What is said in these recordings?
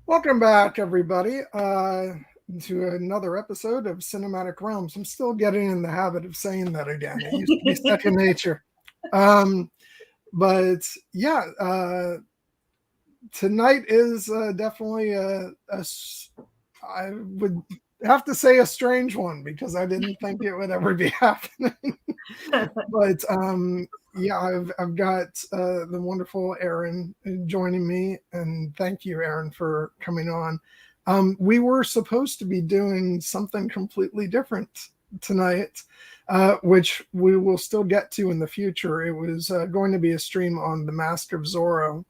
Welcome back, everybody, to another episode of Cinematic Realms. I'm still getting in the habit of saying that again. It used to be second nature. Um, but yeah, tonight is definitely I would have to say a strange one because I didn't think it would ever be happening. But yeah, I've got the wonderful Erin joining me, and thank you, Erin, for coming on. We were supposed to be doing something completely different tonight, which we will still get to in the future. It was going to be a stream on The Mask of Zorro,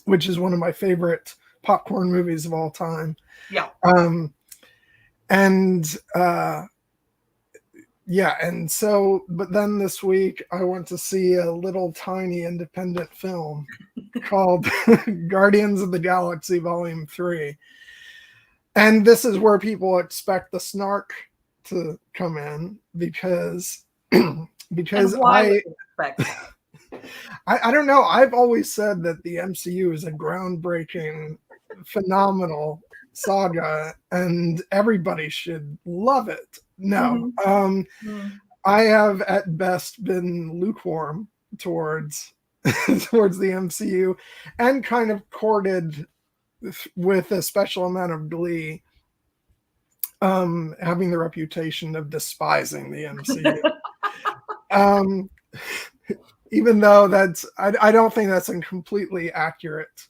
which is one of my favorite popcorn movies of all time. Yeah. And yeah, and so, but then this week I went to see a little tiny independent film called Guardians of the Galaxy Volume 3. And this is where people expect the snark to come in because why I don't know. I've always said that the MCU is a groundbreaking, phenomenal saga and everybody should love it. No. I have at best been lukewarm towards towards the MCU and kind of courted with a special amount of glee, having the reputation of despising the MCU. Even though I don't think that's a completely accurate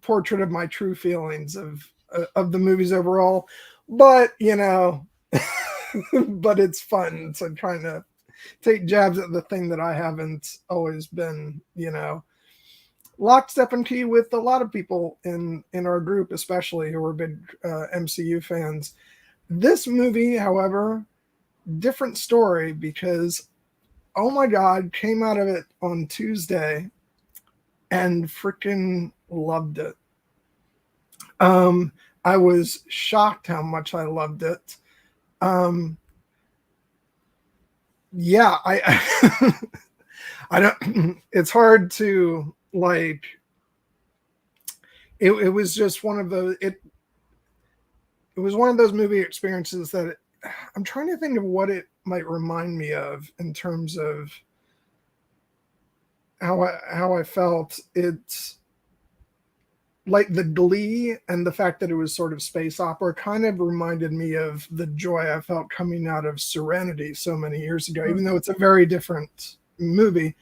portrait of my true feelings of the movies overall, but but it's fun to kind of take jabs at the thing that I haven't always been, lockstep and key with a lot of people in our group, especially who are big MCU fans. This movie, however, different story because, oh my God, came out of it on Tuesday and freaking loved it. I was shocked how much I loved it. Yeah, I don't, it's hard to like, it was just one of those, it was one of those movie experiences that I'm trying to think of what it might remind me of in terms of how I felt. It's like the glee and the fact that it was sort of space opera kind of reminded me of the joy I felt coming out of Serenity so many years ago, even though it's a very different movie.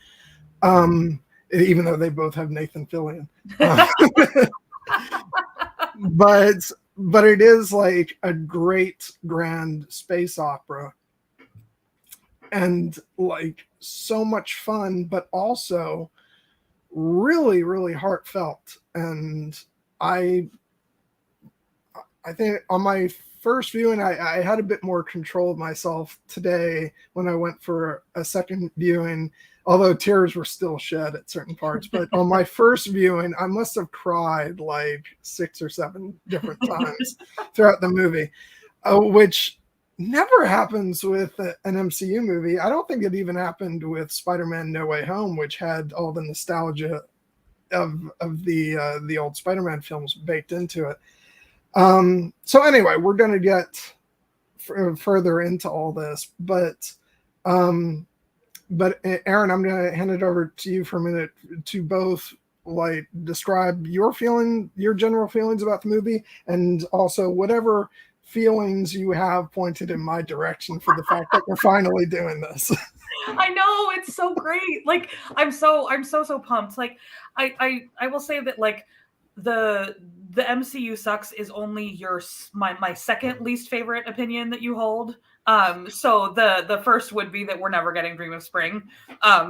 Even though they both have Nathan Fillion. But it is like a great grand space opera and like so much fun, but also really, really heartfelt. And I think on my first viewing, I had a bit more control of myself today when I went for a second viewing, although tears were still shed at certain parts. But on my first viewing, I must have cried like 6 or 7 different times throughout the movie, which never happens with an MCU movie. I don't think it even happened with Spider-Man No Way Home, which had all the nostalgia of the old Spider-Man films baked into it. So anyway, we're going to get further into all this, but Erin, I'm going to hand it over to you for a minute to both like describe your general feelings about the movie, and also whatever feelings you have pointed in my direction for the fact that we're finally doing this. I know, it's so great. Like I'm so pumped. Like I will say that like the MCU sucks is only my second least favorite opinion that you hold. So the first would be that we're never getting Dream of Spring.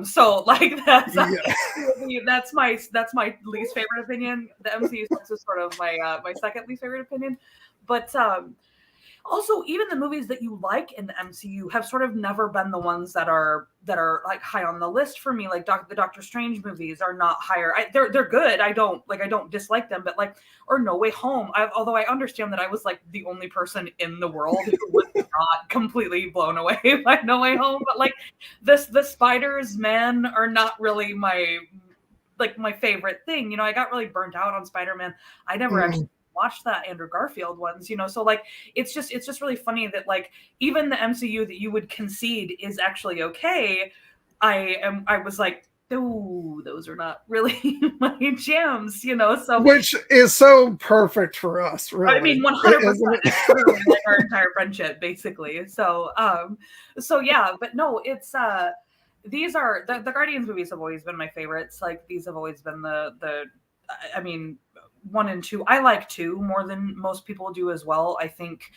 So like that's that's my least favorite opinion. The MCU sucks is sort of my second least favorite opinion. But also, even the movies that you like in the MCU have sort of never been the ones that are like high on the list for me. Like the Doctor Strange movies are not higher. They're good. I don't dislike them, but like, or No Way Home. Although I understand that I was like the only person in the world who was not completely blown away by No Way Home. But like the Spiders, man, are not really like my favorite thing. You know, I got really burnt out on Spider-Man. I never actually watched that Andrew Garfield ones, you know, so like it's just really funny that like even the MCU that you would concede is actually okay, I was like, oh, those are not really my jams, you know. So which is so perfect for us, really. I mean, 100%. It's literally like our entire friendship, basically. So so yeah, but no, it's these are the Guardians movies have always been my favorites. Like these have always been the I mean, 1 and 2. I like 2 more than most people do as well. I think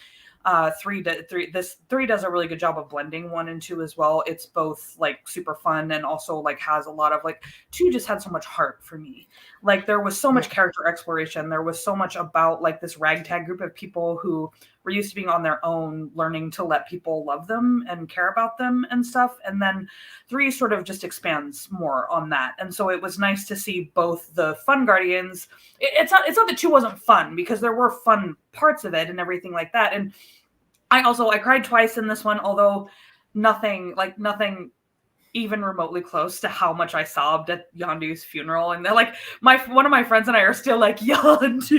3 does a really good job of blending 1 and 2 as well. It's both like super fun and also like has a lot of like 2 just had so much heart for me. Like there was so much character exploration. There was so much about like this ragtag group of people who were used to being on their own, learning to let people love them and care about them and stuff. And then 3 sort of just expands more on that. And so it was nice to see both the fun Guardians. It's not that 2 wasn't fun, because there were fun parts of it and everything like that. And I cried twice in this one, although nothing even remotely close to how much I sobbed at Yondu's funeral. And they're like, one of my friends and I are still like, Yondu,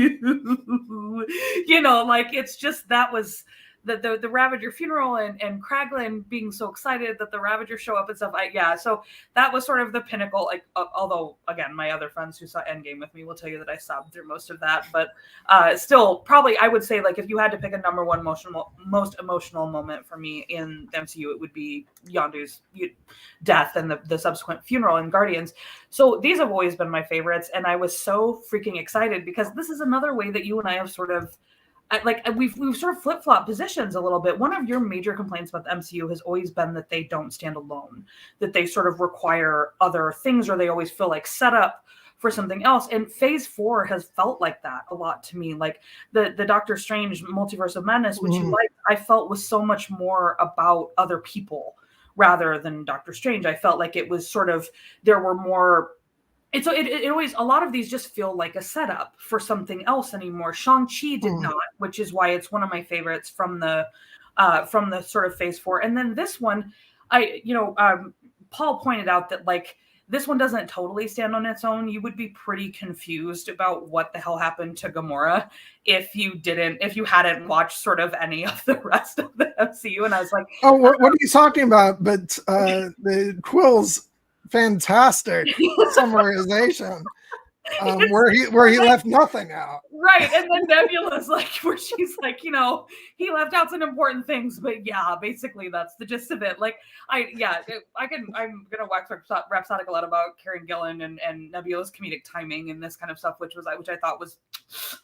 you know, like it's just, that was the Ravager funeral and Kraglin being so excited that the Ravagers show up and stuff. So that was sort of the pinnacle. Like, although again, my other friends who saw Endgame with me will tell you that I sobbed through most of that, but still, probably I would say like if you had to pick a number one most emotional moment for me in the MCU, it would be Yondu's death and the subsequent funeral in Guardians. So these have always been my favorites, and I was so freaking excited because this is another way that you and I have sort of like we've sort of flip-flop positions a little bit. One of your major complaints about the MCU has always been that they don't stand alone, that they sort of require other things, or they always feel like set up for something else. And Phase 4 has felt like that a lot to me. Like the Doctor Strange Multiverse of Madness, which you liked, I felt was so much more about other people rather than Doctor Strange. I felt like it was sort of, there were more. It always, a lot of these just feel like a setup for something else anymore. Shang-Chi did not, which is why it's one of my favorites from the sort of Phase 4. And then this one, Paul pointed out that like this one doesn't totally stand on its own. You would be pretty confused about what the hell happened to Gamora if you hadn't watched sort of any of the rest of the MCU. And I was like, oh, what are you talking about? But the Quill's fantastic summarization, where he left nothing out. Right. And then Nebula's like, where she's like, you know, he left out some important things, but yeah, basically that's the gist of it. Like, I'm gonna wax rhapsodic a lot about Karen Gillan and Nebula's comedic timing and this kind of stuff, which I thought was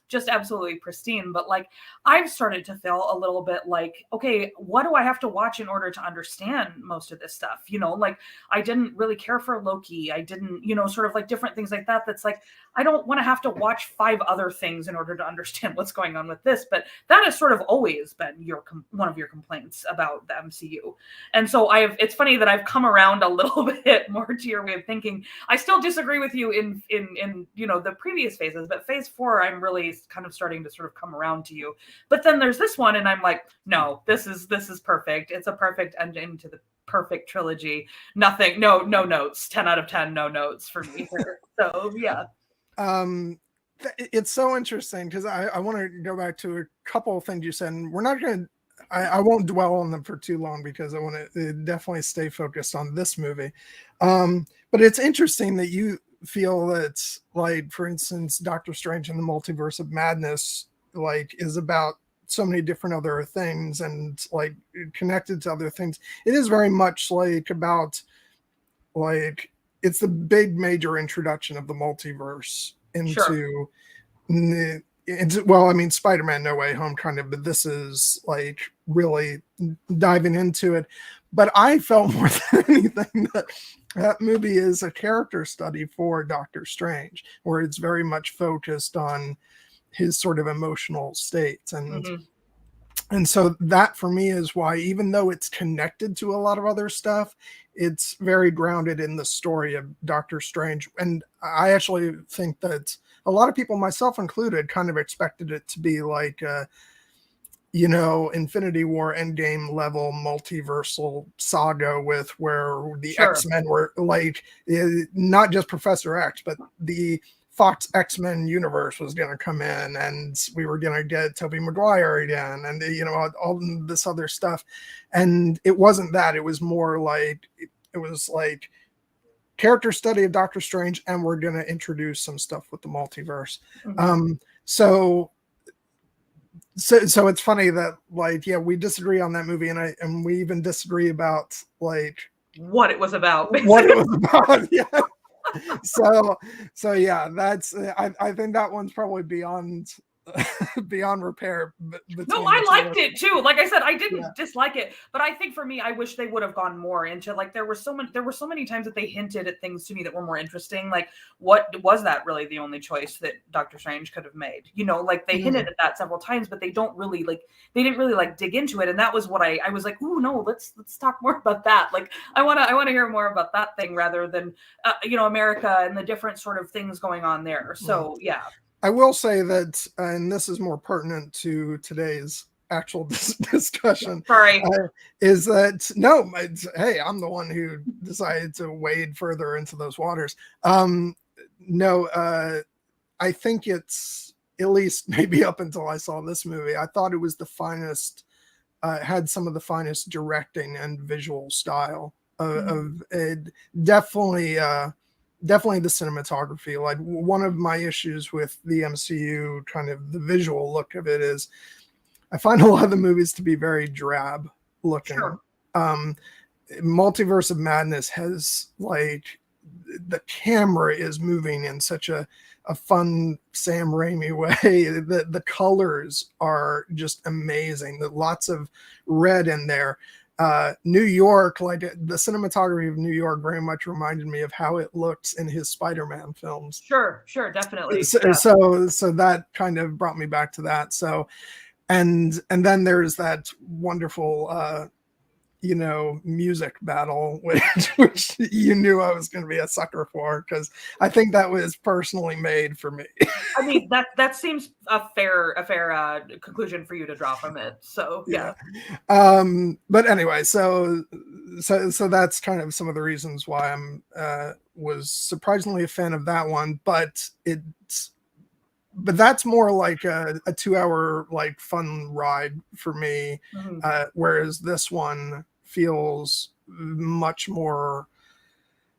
just absolutely pristine. But like, I've started to feel a little bit like, okay, what do I have to watch in order to understand most of this stuff? You know, like I didn't really care for Loki. I didn't, you know, sort of like different things like that. That's like, I don't want to have to watch 5 other things in order to understand what's going on with this. But that has sort of always been one of your complaints about the MCU. And so it's funny that I've come around a little bit more to your way of thinking. I still disagree with you in you know, the previous phases, but Phase 4, I'm really kind of starting to sort of come around to you. But then there's this one, and I'm like, no, this is perfect. It's a perfect ending to the perfect trilogy. Nothing, no notes. 10 out of 10, no notes for me here. So yeah. It's so interesting because I want to go back to a couple of things you said, and we're not going to, I won't dwell on them for too long because I want to definitely stay focused on this movie. But it's interesting that you feel that, like, for instance, Doctor Strange and the Multiverse of Madness, like, is about so many different other things and like connected to other things. It is very much like about, like, it's the big major introduction of the multiverse into, well, I mean, Spider-Man No Way Home kind of, but this is like really diving into it. But I felt more than anything that movie is a character study for Doctor Strange, where it's very much focused on his sort of emotional states. And so that for me is why, even though it's connected to a lot of other stuff, it's very grounded in the story of Doctor Strange. And I actually think that a lot of people, myself included, kind of expected it to be like Infinity War Endgame level multiversal saga with where the Sure. X-Men were like, not just Professor X, but the Fox X-Men universe was going to come in, and we were going to get Tobey Maguire again, and all this other stuff. And it wasn't that. It was more like, it was like character study of Doctor Strange, and we're going to introduce some stuff with the multiverse. So it's funny that, like, yeah, we disagree on that movie, and we even disagree about like what it was about. What it was about. Yeah. So yeah, that's I think that one's probably beyond repair. No, I liked it too. Like I said, I didn't dislike it, but I think for me, I wish they would have gone more into, like, there were so many times that they hinted at things to me that were more interesting. Like, what was that really the only choice that Doctor Strange could have made? Like they hinted at that several times, but they didn't really like dig into it. And that was what I was like, ooh, no, let's talk more about that. Like, I want to hear more about that thing rather than America and the different sort of things going on there. So yeah. I will say that, and this is more pertinent to today's actual discussion. Sorry. Is that no? Hey, I'm the one who decided to wade further into those waters. No, I think it's, at least maybe up until I saw this movie, I thought it was the finest. Had some of the finest directing and visual style of it. Definitely the cinematography. Like, one of my issues with the MCU, kind of the visual look of it, is I find a lot of the movies to be very drab looking. Sure. Multiverse of Madness has, like, the camera is moving in such a fun Sam Raimi way. The colors are just amazing. Lots of red in there. New York, like the cinematography of New York very much reminded me of how it looks in his Spider-Man films. Sure, definitely. So that kind of brought me back to that. So, and then there's that wonderful music battle, which you knew I was going to be a sucker for, because I think that was personally made for me. I mean, that seems a fair conclusion for you to draw from it. So yeah. But anyway, so that's kind of some of the reasons why I'm was surprisingly a fan of that one, but that's more like a 2-hour like fun ride for me, whereas this one feels much more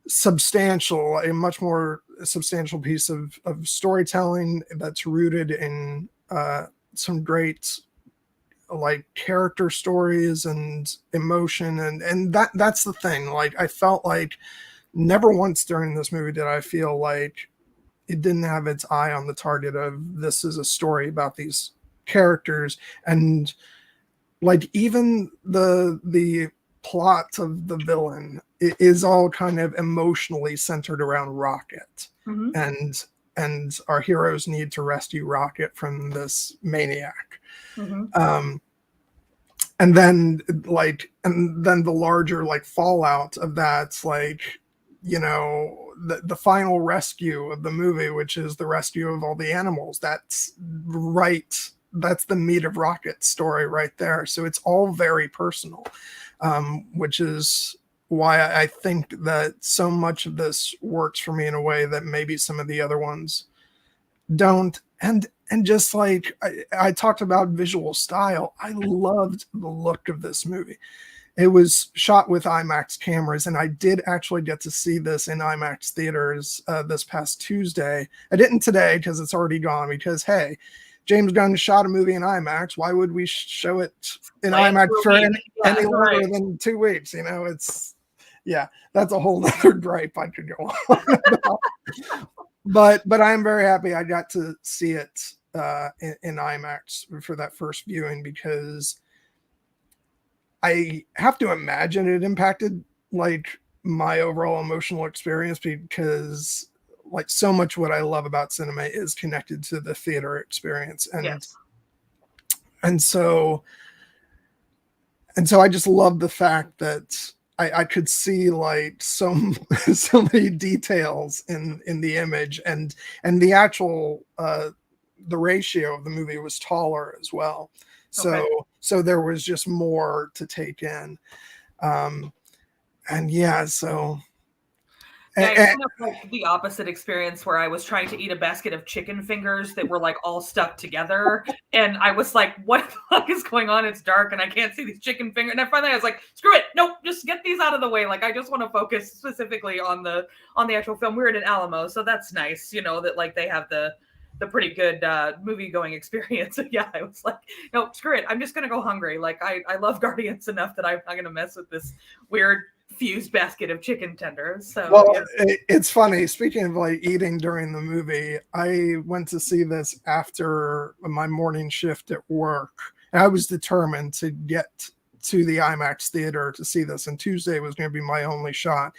substantial, a much more substantial piece of storytelling that's rooted in some great, like, character stories and emotion, and that's the thing. Like, I felt like never once during this movie did I feel like it didn't have its eye on the target of, this is a story about these characters. And, like, even the plot of the villain is all kind of emotionally centered around Rocket, and our heroes need to rescue Rocket from this maniac. And then the larger, like, fallout of that's like, the final rescue of the movie, which is the rescue of all the animals. That's the meat of Rocket's story right there. So it's all very personal, which is why I think that so much of this works for me in a way that maybe some of the other ones don't. And just like I talked about visual style, I loved the look of this movie. It was shot with IMAX cameras, and I did actually get to see this in IMAX theaters this past Tuesday. I didn't today because it's already gone, because, hey, James Gunn shot a movie in IMAX. Why would we show it in IMAX for any longer than 2 weeks? It's, that's a whole other gripe I could go on about. But I'm very happy I got to see it in IMAX for that first viewing, because I have to imagine it impacted, like, my overall emotional experience, because, like, so much what I love about cinema is connected to the theater experience. And so I just love the fact that I could see, like, so many details in the image, and the actual the ratio of the movie was taller as well. So there was just more to take in. And yeah, so yeah, I kind of like the opposite experience where I was trying to eat a basket of chicken fingers that were like all stuck together. And I was like, what the fuck is going on? It's dark and I can't see these chicken fingers. And then finally I was like, screw it. Nope, just get these out of the way. Like, I just want to focus specifically on the actual film. We're in Alamo, so that's nice, that like they have the pretty good movie going experience. Yeah, I was like, no, screw it. I'm just going to go hungry. Like, I love Guardians enough that I'm not going to mess with this weird fused basket of chicken tenders. So, well, yeah. It's funny. Speaking of like eating during the movie, I went to see this after my morning shift at work. And I was determined to get to the IMAX theater to see this, and Tuesday was going to be my only shot.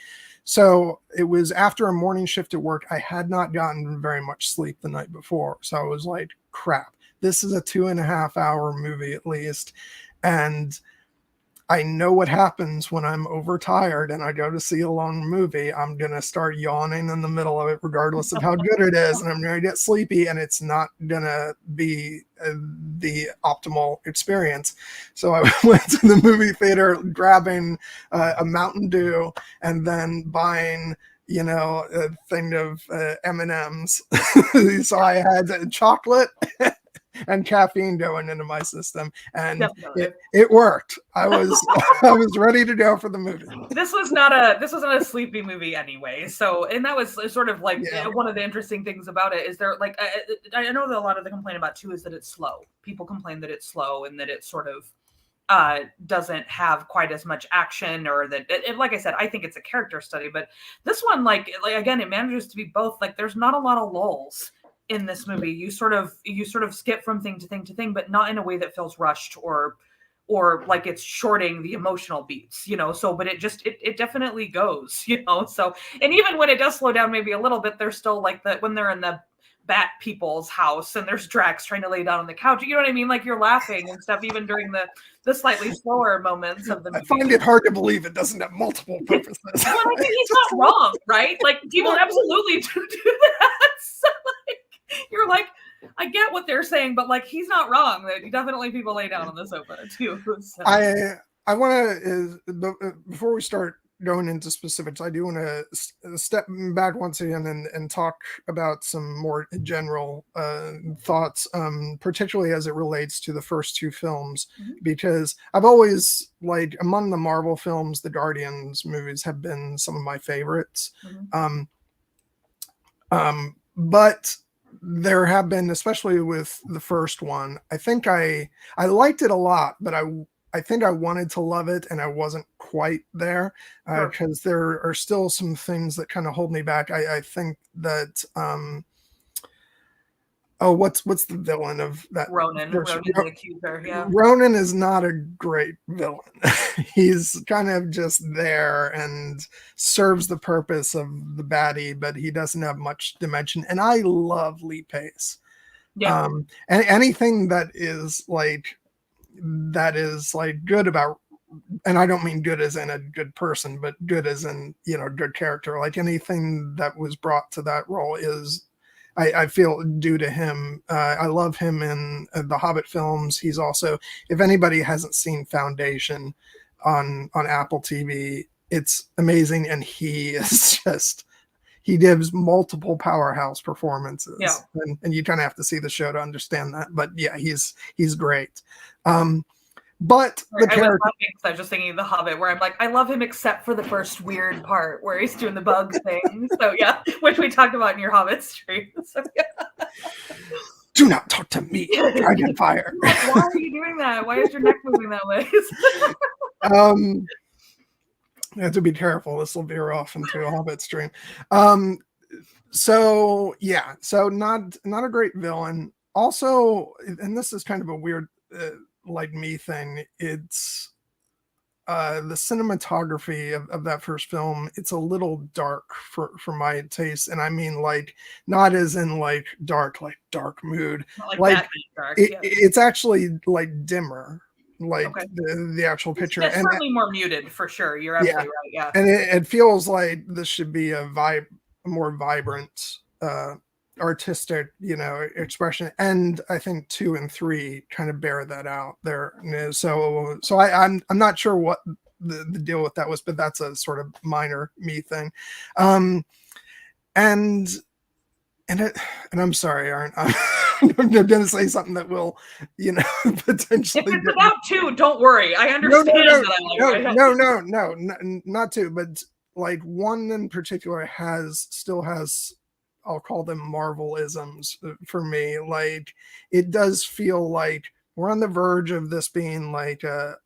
So it was after a morning shift at work. I had not gotten very much sleep the night before. So I was like, crap, this is a 2.5 hour movie at least. And I know what happens when I'm overtired and I go to see a long movie. I'm going to start yawning in the middle of it, regardless of how good it is. And I'm going to get sleepy, and it's not going to be the optimal experience. So I went to the movie theater grabbing a Mountain Dew and then buying, a thing of M&Ms. So I had chocolate and caffeine going into my system, and it worked. I was ready to go for the movie. This was not a sleepy movie anyway. So, and that was sort of like one of the interesting things about it is there, like, I know that a lot of the complaint about 2 is that it's slow. People complain that it's slow and that it sort of doesn't have quite as much action, or that like I said, I think it's a character study, but this one, like again, it manages to be both. Like, there's not a lot of lulls in this movie. You sort of skip from thing to thing to thing, but not in a way that feels rushed or like it's shorting the emotional beats, so, but it definitely goes, so, and even when it does slow down maybe a little bit, there's still like when they're in the bat people's house and there's Drax trying to lay down on the couch, you know what I mean? Like, you're laughing and stuff even during the slightly slower moments of the movie. I find it hard to believe it doesn't have multiple purposes. Well, I think he's not wrong, right? Like, people absolutely do that. So, like, you're like, I get what they're saying, but like, he's not wrong. That definitely people lay down on the sofa too. So. I want to, before we start going into specifics, I do want to step back once again and talk about some more general thoughts, particularly as it relates to the first 2 films, because I've always, like, among the Marvel films, the Guardians movies have been some of my favorites. But there have been, especially with the first one, I think I liked it a lot, but I think I wanted to love it and I wasn't quite there, because there are still some things that kind of hold me back. I think that what's the villain of that? Ronan the accuser. Yeah, Ronan is not a great villain. He's kind of just there and serves the purpose of the baddie, but he doesn't have much dimension. And I love Lee Pace. Yeah. And anything that is like good about, and I don't mean good as in a good person, but good as in, good character. Like, anything that was brought to that role is, I feel, due to him. I love him in the Hobbit films. He's also, if anybody hasn't seen Foundation on Apple TV, it's amazing. And he is just, he gives multiple powerhouse performances. Yeah. And you kind of have to see the show to understand that. But yeah, he's great. But I was just thinking of The Hobbit, where I'm like, I love him except for the first weird part where he's doing the bug thing. So yeah, which we talked about in your Hobbit stream. So yeah. Do not talk to me, Dragon Fire. Why are you doing that? Why is your neck moving that way? You have to be careful. This will veer off into a Hobbit stream. So yeah, so not a great villain. Also, and this is kind of a weird like me thing, it's the cinematography of that first film, it's a little dark for my taste. And I mean, like, not as in like dark mood, like dark, it's actually like dimmer, like the actual picture. It's certainly more muted for sure. You're absolutely right. Yeah. And it feels like this should be a more vibrant artistic, expression. And I think 2 and 3 kind of bear that out there. So I'm not sure what the deal with that was, but that's a sort of minor me thing. And I'm sorry, Aaron. I'm going to say something that will, potentially. If it's about 2, don't worry. I understand. No, not 2, but like 1 in particular still has, I'll call them Marvel-isms for me. Like, it does feel like we're on the verge of this being like a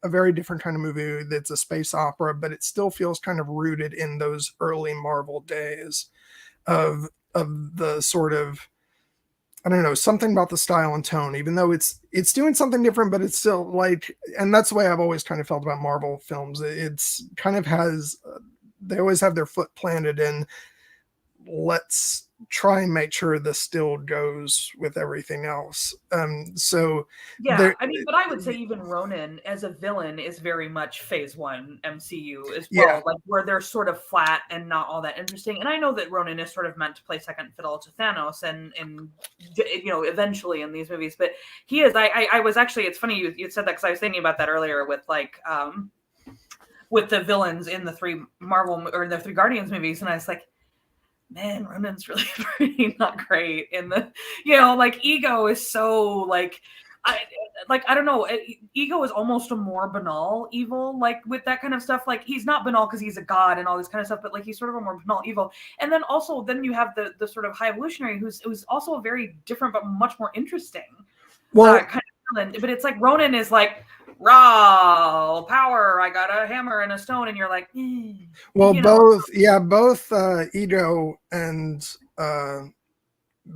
very different kind of movie that's a space opera, but it still feels kind of rooted in those early Marvel days of the sort of, I don't know, something about the style and tone, even though it's doing something different, but it's still like, and that's the way I've always kind of felt about Marvel films. It's kind of has, they always have their foot planted in, let's try and make sure this still goes with everything else. So yeah, I mean, but I would say even Ronan as a villain is very much Phase 1 MCU as well, like where they're sort of flat and not all that interesting. And I know that Ronan is sort of meant to play second fiddle to Thanos and eventually in these movies, but he is. I was actually, it's funny you said that because I was thinking about that earlier with like with the villains in the 3 Marvel or the 3 Guardians movies, and I was like, man, Ronan's really pretty not great in the, like Ego is so like, I don't know, Ego is almost a more banal evil, like with that kind of stuff. Like he's not banal because he's a god and all this kind of stuff, but like he's sort of a more banal evil. And then then you have the sort of High Evolutionary who's also a very different but much more interesting kind of villain. But it's like Ronan is like, raw power, I got a hammer and a stone, and you're like, both Ego and the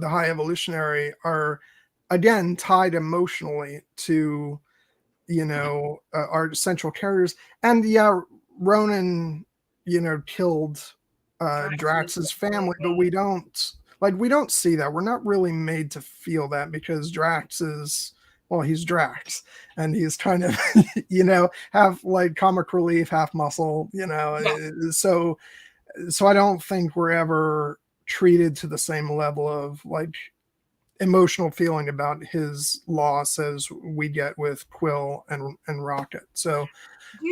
High Evolutionary are again tied emotionally to our central characters. And Ronan killed Drax's family, but we don't see that. We're not really made to feel that because Drax is, well, he's Drax, and he's kind of, half like comic relief, half muscle, So I don't think we're ever treated to the same level of like emotional feeling about his loss as we get with Quill and Rocket. So do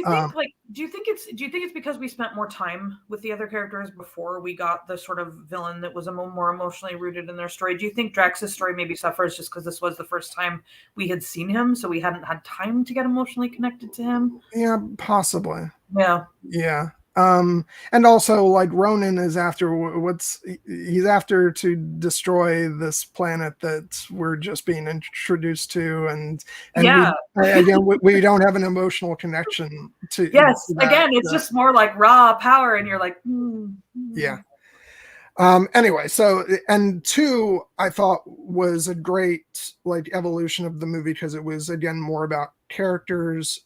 you think it's because we spent more time with the other characters before we got the sort of villain that was more emotionally rooted in their story? Do you think Drax's story maybe suffers just because this was the first time we had seen him, so we hadn't had time to get emotionally connected to him? Yeah, possibly. Yeah. And also like Ronan is he's after to destroy this planet that we're just being introduced to, and we don't have an emotional connection to. Yes, to that, again, it's just more like raw power, and you're like, yeah. Anyway, so, and 2 I thought was a great like evolution of the movie because it was again more about characters.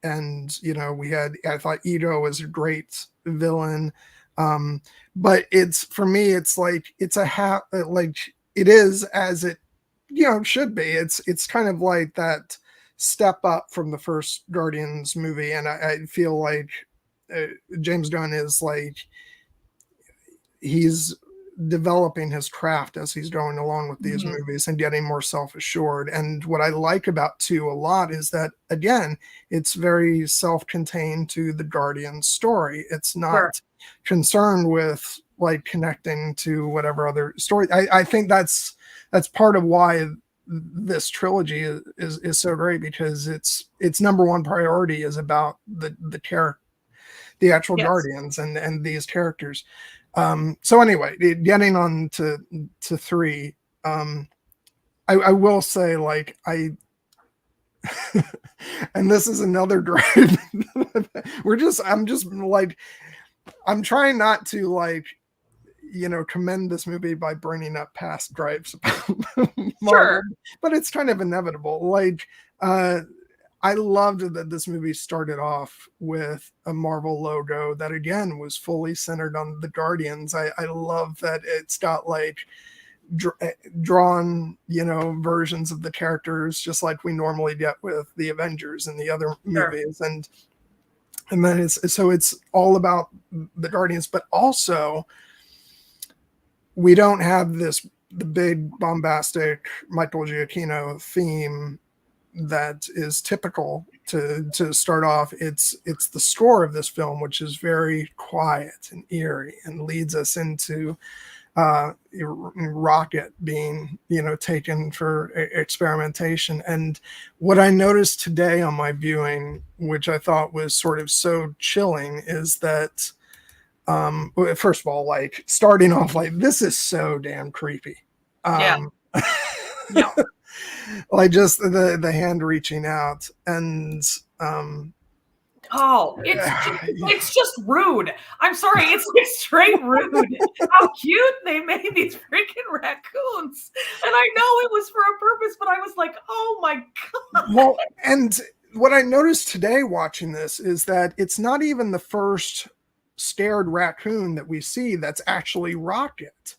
And I thought Ego was a great villain, but for me it's like it's like it is as it should be. It's kind of like that step up from the first Guardians movie, and I feel like James Gunn is like he's developing his craft as he's going along with these movies and getting more self-assured. And what I like about 2 a lot is that again, it's very self-contained to the Guardians story. It's not concerned with like connecting to whatever other story. I think that's part of why this trilogy is so great, because its number one priority is about the actual Guardians and these characters. So anyway, getting on to 3, I will say like and this is another gripe. I'm trying not to like, commend this movie by bringing up past gripes about Marvel, but it's kind of inevitable. Like, I loved that this movie started off with a Marvel logo that again was fully centered on the Guardians. I love that it's got like drawn, versions of the characters just like we normally get with the Avengers and the other movies. And then it's all about the Guardians, but also we don't have the big bombastic Michael Giacchino theme that is typical to start off. It's the score of this film, which is very quiet and eerie and leads us into Rocket being, taken for experimentation. And what I noticed today on my viewing, which I thought was sort of so chilling, is that first of all, like starting off, like this is so damn creepy. Yeah. Like just the hand reaching out, and it's just rude. I'm sorry, it's like straight rude. How cute they made these freaking raccoons. And I know it was for a purpose, but I was like, oh my God. Well, and what I noticed today watching this is that it's not even the first scared raccoon that we see that's actually Rocket,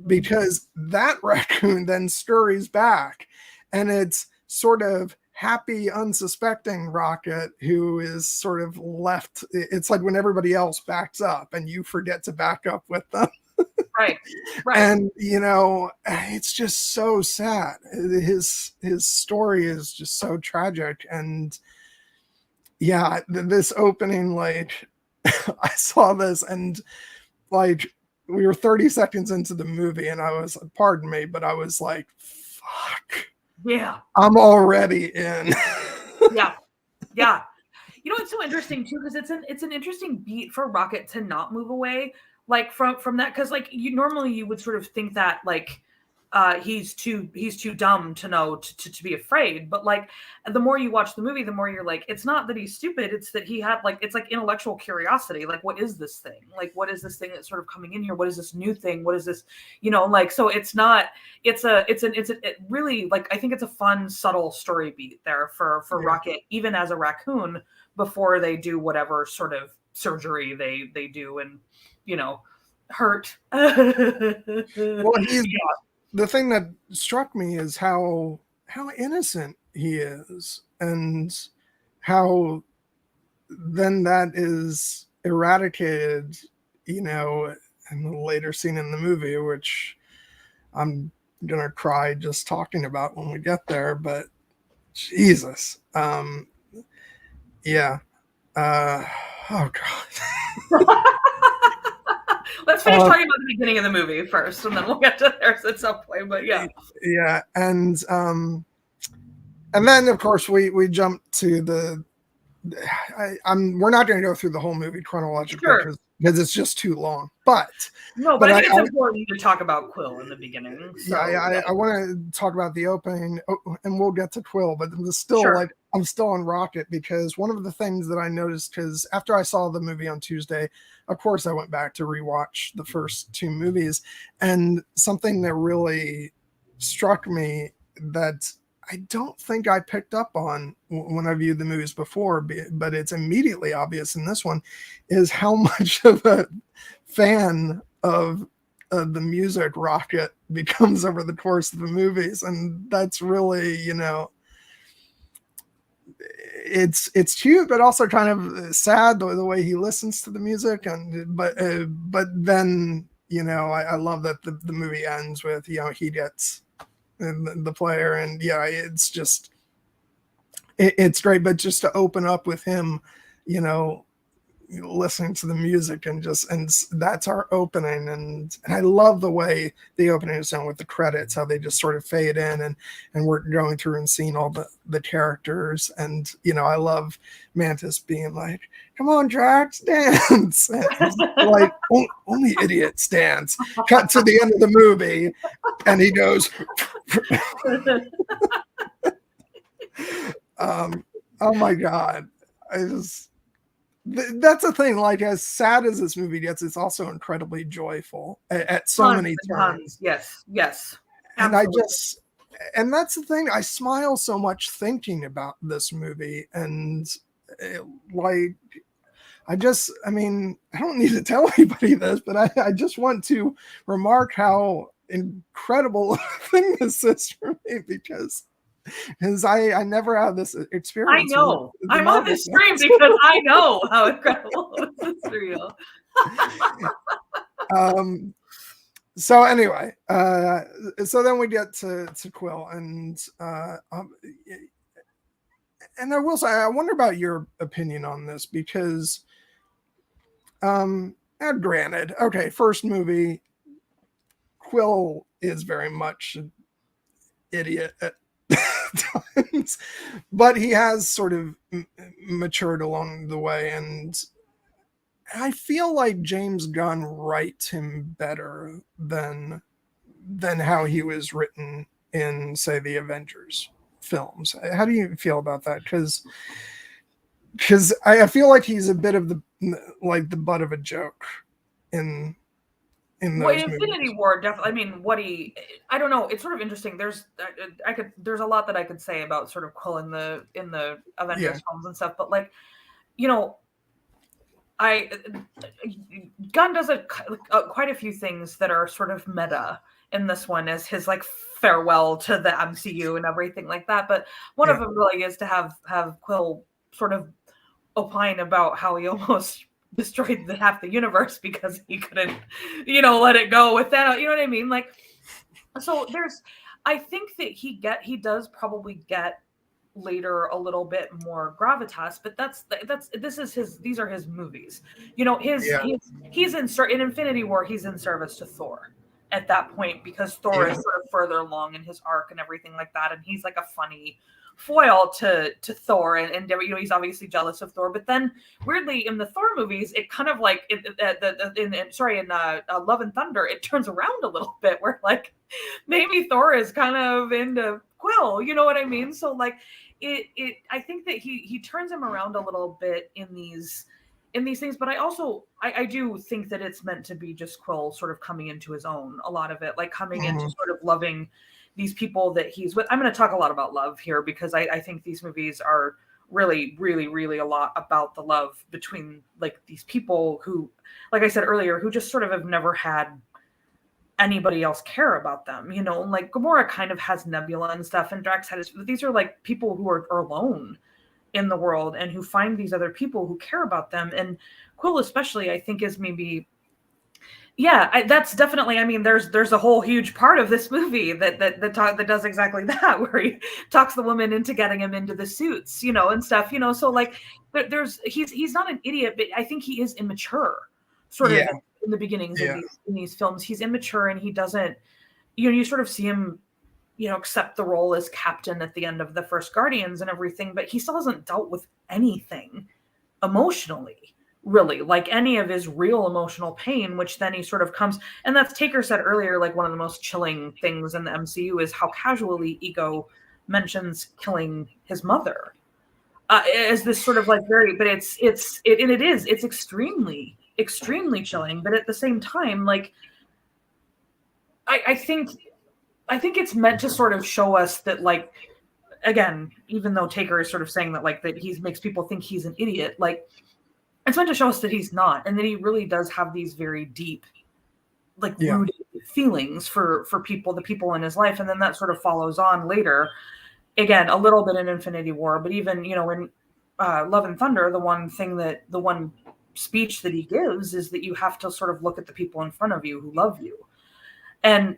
because that raccoon then scurries back, and it's sort of happy, unsuspecting Rocket who is sort of left. It's like when everybody else backs up and you forget to back up with them. Right. And it's just so sad. His story is just so tragic. And yeah, this opening, like I saw this, and like we were 30 seconds into the movie, and I was, pardon me, but I was like, fuck. Yeah. I'm already in. Yeah. It's so interesting too, because it's an interesting beat for Rocket to not move away, like from that, because like you would sort of think that like he's too dumb to know to be afraid, but like the more you watch the movie, the more you're like, it's not that he's stupid, it's that he had like, it's like intellectual curiosity, like what is this thing, like what is this thing that's sort of coming in here, what is this new thing, what is this, like, so it's not, it's really, like, I think it's a fun subtle story beat there for Rocket, even as a raccoon, before they do whatever sort of surgery they do and hurt. Well, the thing that struck me is how innocent he is, and how then that is eradicated, in the later scene in the movie, which I'm gonna cry just talking about when we get there. But Jesus, yeah. Oh God. Let's finish talking about the beginning of the movie first, and then we'll get to theirs at some point. But yeah, and then of course we jump to we're not going to go through the whole movie chronologically because it's just too long. But I think it's important to talk about Quill in the beginning. So, I want to talk about the opening, and we'll get to Quill. But still, I'm still on Rocket, because one of the things that I noticed, because after I saw the movie on Tuesday, of course I went back to rewatch the first two movies, and something that really struck me that I don't think I picked up on when I viewed the movies before, but it's immediately obvious in this one, is how much of a fan of the music Rocket becomes over the course of the movies. And that's really, it's cute, but also kind of sad the way he listens to the music. But then, I love that the movie ends with, he gets the player, and it's just, it's great. But just to open up with him, listening to the music, and that's our opening, and I love the way the opening is done with the credits, how they just sort of fade in, and we're going through and seeing all the characters, and I love Mantis being like, come on Drax, dance, like only idiots dance. Cut to the end of the movie and he goes oh my God, that's the thing, like as sad as this movie gets, it's also incredibly joyful at so many times. Yes Absolutely. And that's the thing, I smile so much thinking about this movie, and I don't need to tell anybody this, but I just want to remark how incredible a thing this is for me, because I never have this experience. I know. I'm on this stream because I know how incredible this is for you. So anyway, so then we get to Quill, and I will say, I wonder about your opinion on this, because granted, okay, first movie, Quill is very much an idiot at times, but he has sort of matured along the way, and I feel like James Gunn writes him better than how he was written in, say, the Avengers films. How do you feel about that? Because I feel like he's a bit of the butt of a joke in those Infinity movies. War definitely. I mean, I don't know. It's sort of interesting. There's a lot that I could say about sort of Quill in the Avengers films and stuff, but like, you know, Gunn does quite a few things that are sort of meta in this one, as his like farewell to the MCU and everything like that. But one of them really is to have Quill sort of opine about how he almost destroyed half the universe because he couldn't, let it go with that. You know what I mean? Like, so I think that he does probably get later a little bit more gravitas, but these are his movies. He's in Infinity War, he's in service to Thor at that point, because Thor is sort of further along in his arc and everything like that, and he's like a funny foil to Thor, and he's obviously jealous of Thor. But then weirdly in the Thor movies, it kind of like in Love and Thunder, it turns around a little bit, where like maybe Thor is kind of into Quill, you know what I mean? So like I think that he turns him around a little bit in these things, but I do think that it's meant to be just Quill sort of coming into his own, a lot of it, like coming into sort of loving these people that he's with. I'm going to talk a lot about love here, because I think these movies are really, really, really a lot about the love between like these people who, like I said earlier, who just sort of have never had anybody else care about them, like Gamora kind of has Nebula and stuff, and Drax had these are like people who are alone in the world and who find these other people who care about them. And Quill especially, I think, is maybe that's definitely, I mean, there's a whole huge part of this movie that does exactly that, where he talks the woman into getting him into the suits, and stuff, so like he's not an idiot, but I think he is immature sort of in the beginnings of these films. He's immature, and he doesn't, you sort of see him, accept the role as captain at the end of the first Guardians and everything, but he still hasn't dealt with anything emotionally, really, like any of his real emotional pain, which then he sort of comes, and that's, Taker said earlier, like one of the most chilling things in the MCU is how casually Ego mentions killing his mother as this sort of like but it's extremely, extremely chilling. But at the same time, like I think it's meant to sort of show us that, like, again, even though Taker is sort of saying that, like, that he makes people think he's an idiot, like, it's meant to show us that he's not, and that he really does have these very deep, like, rooted feelings for the people in his life. And then that sort of follows on later, again, a little bit in Infinity War, but even, in Love and Thunder, the one speech that he gives is that you have to sort of look at the people in front of you who love you. And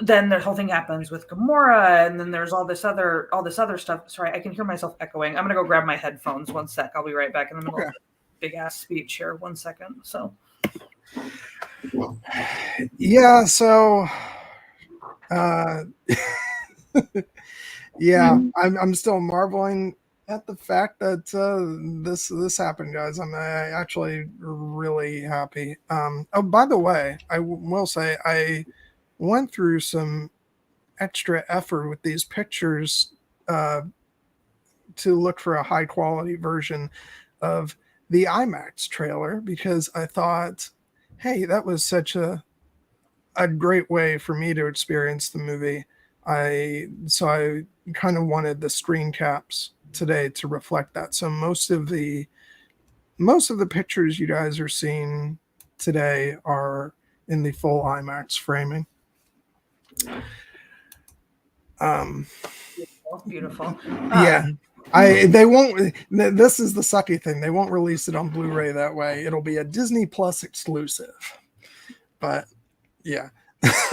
then the whole thing happens with Gamora, and then there's all this other stuff. Sorry, I can hear myself echoing. I'm gonna go grab my headphones. One sec. I'll be right back in the middle of a big ass speech here. 1 second. So so I'm still marveling at the fact that this happened, guys. I'm actually really happy. Oh, by the way, I will say I went through some extra effort with these pictures to look for a high quality version of the IMAX trailer, because I thought, hey, that was such a great way for me to experience the movie. So I kind of wanted the screen caps today to reflect that. So most of the pictures you guys are seeing today are in the full IMAX framing. Beautiful. They won't. This is the sucky thing. They won't release it on Blu-ray that way. It'll be a Disney Plus exclusive. But Yeah.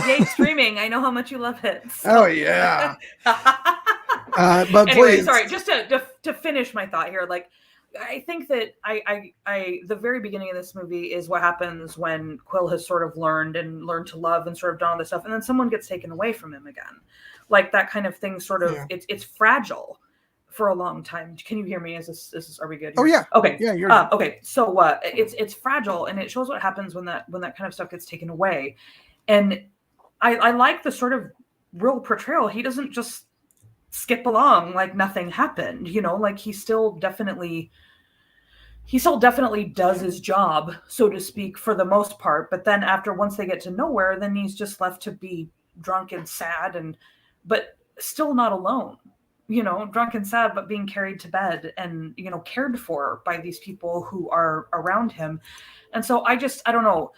Yay, streaming. I know how much you love it. So. Oh, yeah. But anyway, please. Sorry, just to finish my thought here, like, I think that the very beginning of this movie is what happens when Quill has sort of learned to love and sort of done all this stuff, and then someone gets taken away from him again. Like that kind of thing sort of, it's fragile for a long time. Can you hear me? Is this are we good here? Oh yeah. Okay. Yeah, you're okay. So it's fragile, and it shows what happens when that kind of stuff gets taken away. And I like the sort of real portrayal. He doesn't just skip along like nothing happened, you know, like he still definitely does his job, so to speak, for the most part. But then once they get to nowhere, then he's just left to be drunk and sad, but still not alone, you know, drunk and sad, but being carried to bed and, you know, cared for by these people who are around him. And so I don't know.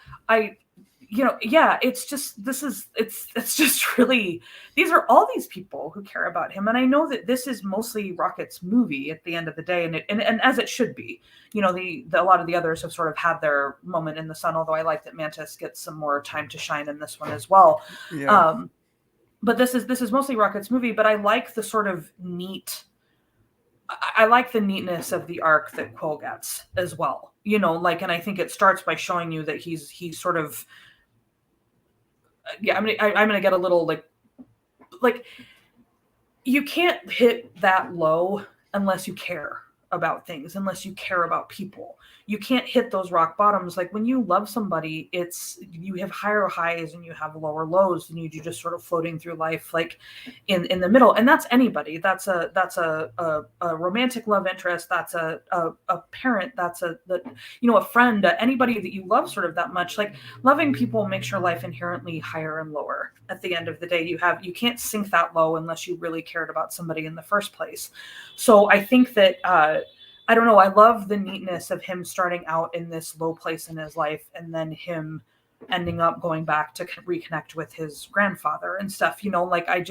It's just really, these are all these people who care about him. And I know that this is mostly Rocket's movie at the end of the day, and as it should be. You know, a lot of the others have sort of had their moment in the sun, although I like that Mantis gets some more time to shine in this one as well. Yeah. But this is mostly Rocket's movie, but I like the sort of I like the neatness of the arc that Quill gets as well. You know, like, and I think it starts by showing you that he's sort of, I'm gonna get a little like you can't hit that low unless you care about things, unless you care about people. You can't hit those rock bottoms. Like when you love somebody, you have higher highs and you have lower lows, and you just sort of floating through life like in the middle. And that's anybody. That's a romantic love interest. That's a parent. That's a friend. Anybody that you love sort of that much. Like loving people makes your life inherently higher and lower. At the end of the day, you can't sink that low unless you really cared about somebody in the first place. So I think that I don't know. I love the neatness of him starting out in this low place in his life, and then him ending up going back to reconnect with his grandfather and stuff. You know, like I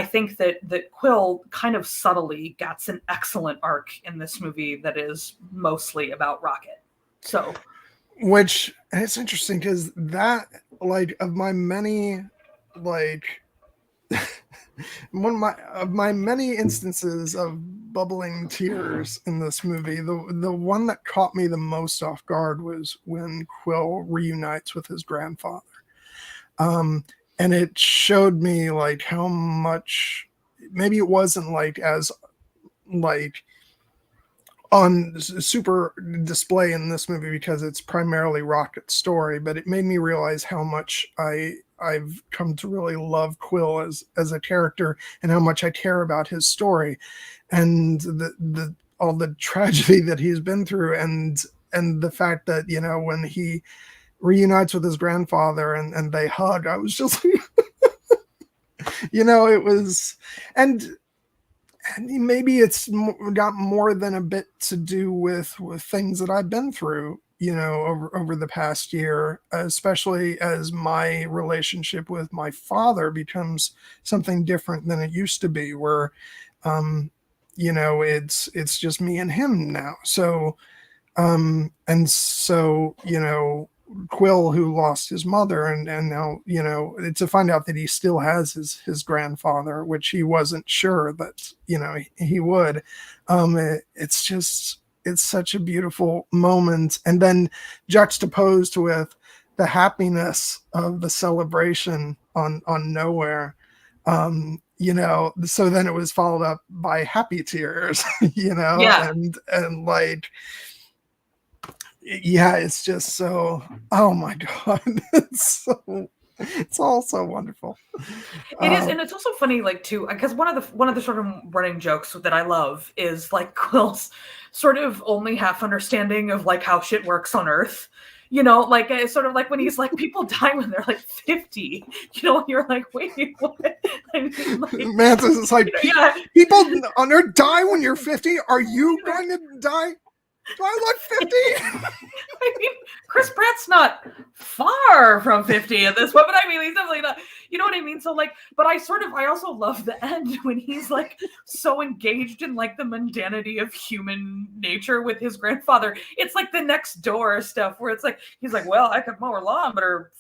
think that Quill kind of subtly gets an excellent arc in this movie that is mostly about Rocket. So, which it's interesting because that, like, of my many, like, one of my many instances of bubbling tears in this movie, the one that caught me the most off guard was when Quill reunites with his grandfather, and it showed me like how much, maybe it wasn't like as like on super display in this movie because it's primarily Rocket's story, but it made me realize how much I've come to really love Quill as a character, and how much I care about his story and the all the tragedy that he's been through, and the fact that, you know, when he reunites with his grandfather and they hug, I was just you know, it was, and maybe it's got more than a bit to do with things that I've been through, you know, over the past year, especially as my relationship with my father becomes something different than it used to be, where, you know, it's just me and him now. So, and so, you know, Quill, who lost his mother, and now, you know, to find out that he still has his grandfather, which he wasn't sure that, you know, he would. It's such a beautiful moment, and then juxtaposed with the happiness of the celebration on Nowhere. You know, so then it was followed up by happy tears, you know, yeah. and like, yeah, it's just so, oh my God, it's all so wonderful. It is, and it's also funny, like, too, because one of the sort of running jokes that I love is like Quill's sort of only half understanding of like how shit works on Earth. You know, like it's sort of like when he's like, people die when they're like 50. You know, and you're like, wait, what? I mean, like, Mantis is like, yeah. People on Earth die when you're 50. Are you going to die? Do I look 50? I mean, Chris Pratt's not far from 50 at this point, but I mean, he's definitely not, you know what I mean? So like, but I also love the end when he's like so engaged in like the mundanity of human nature with his grandfather. It's like the next door stuff where it's like, he's like, well, I could mow her lawn, but her,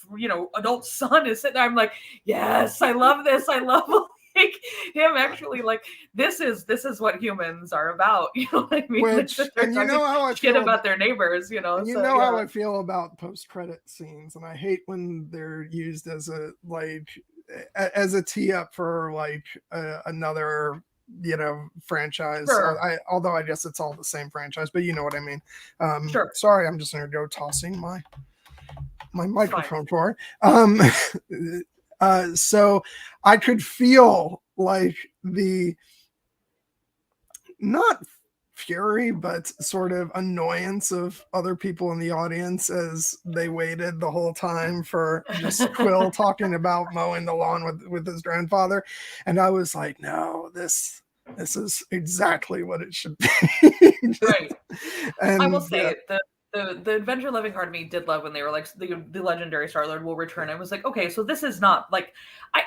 adult son is sitting there. I'm like, yes, I love this. I love like him actually like this is what humans are about, you know what I mean? Which, and you know how I shit feel about their neighbors, and you know how I feel about post-credit scenes, and I hate when they're used as a tee up for like another franchise. Sure. Although I guess it's all the same franchise, but you know what I mean. Sure. Sorry, I'm just gonna go tossing my microphone for so I could feel like the not fury but sort of annoyance of other people in the audience as they waited the whole time for just Quill talking about mowing the lawn with his grandfather, and I was like, no, this is exactly what it should be. Right. And I will say the adventure loving heart of me did love when they were like the legendary Star-Lord will return. I was like, okay, so this is not like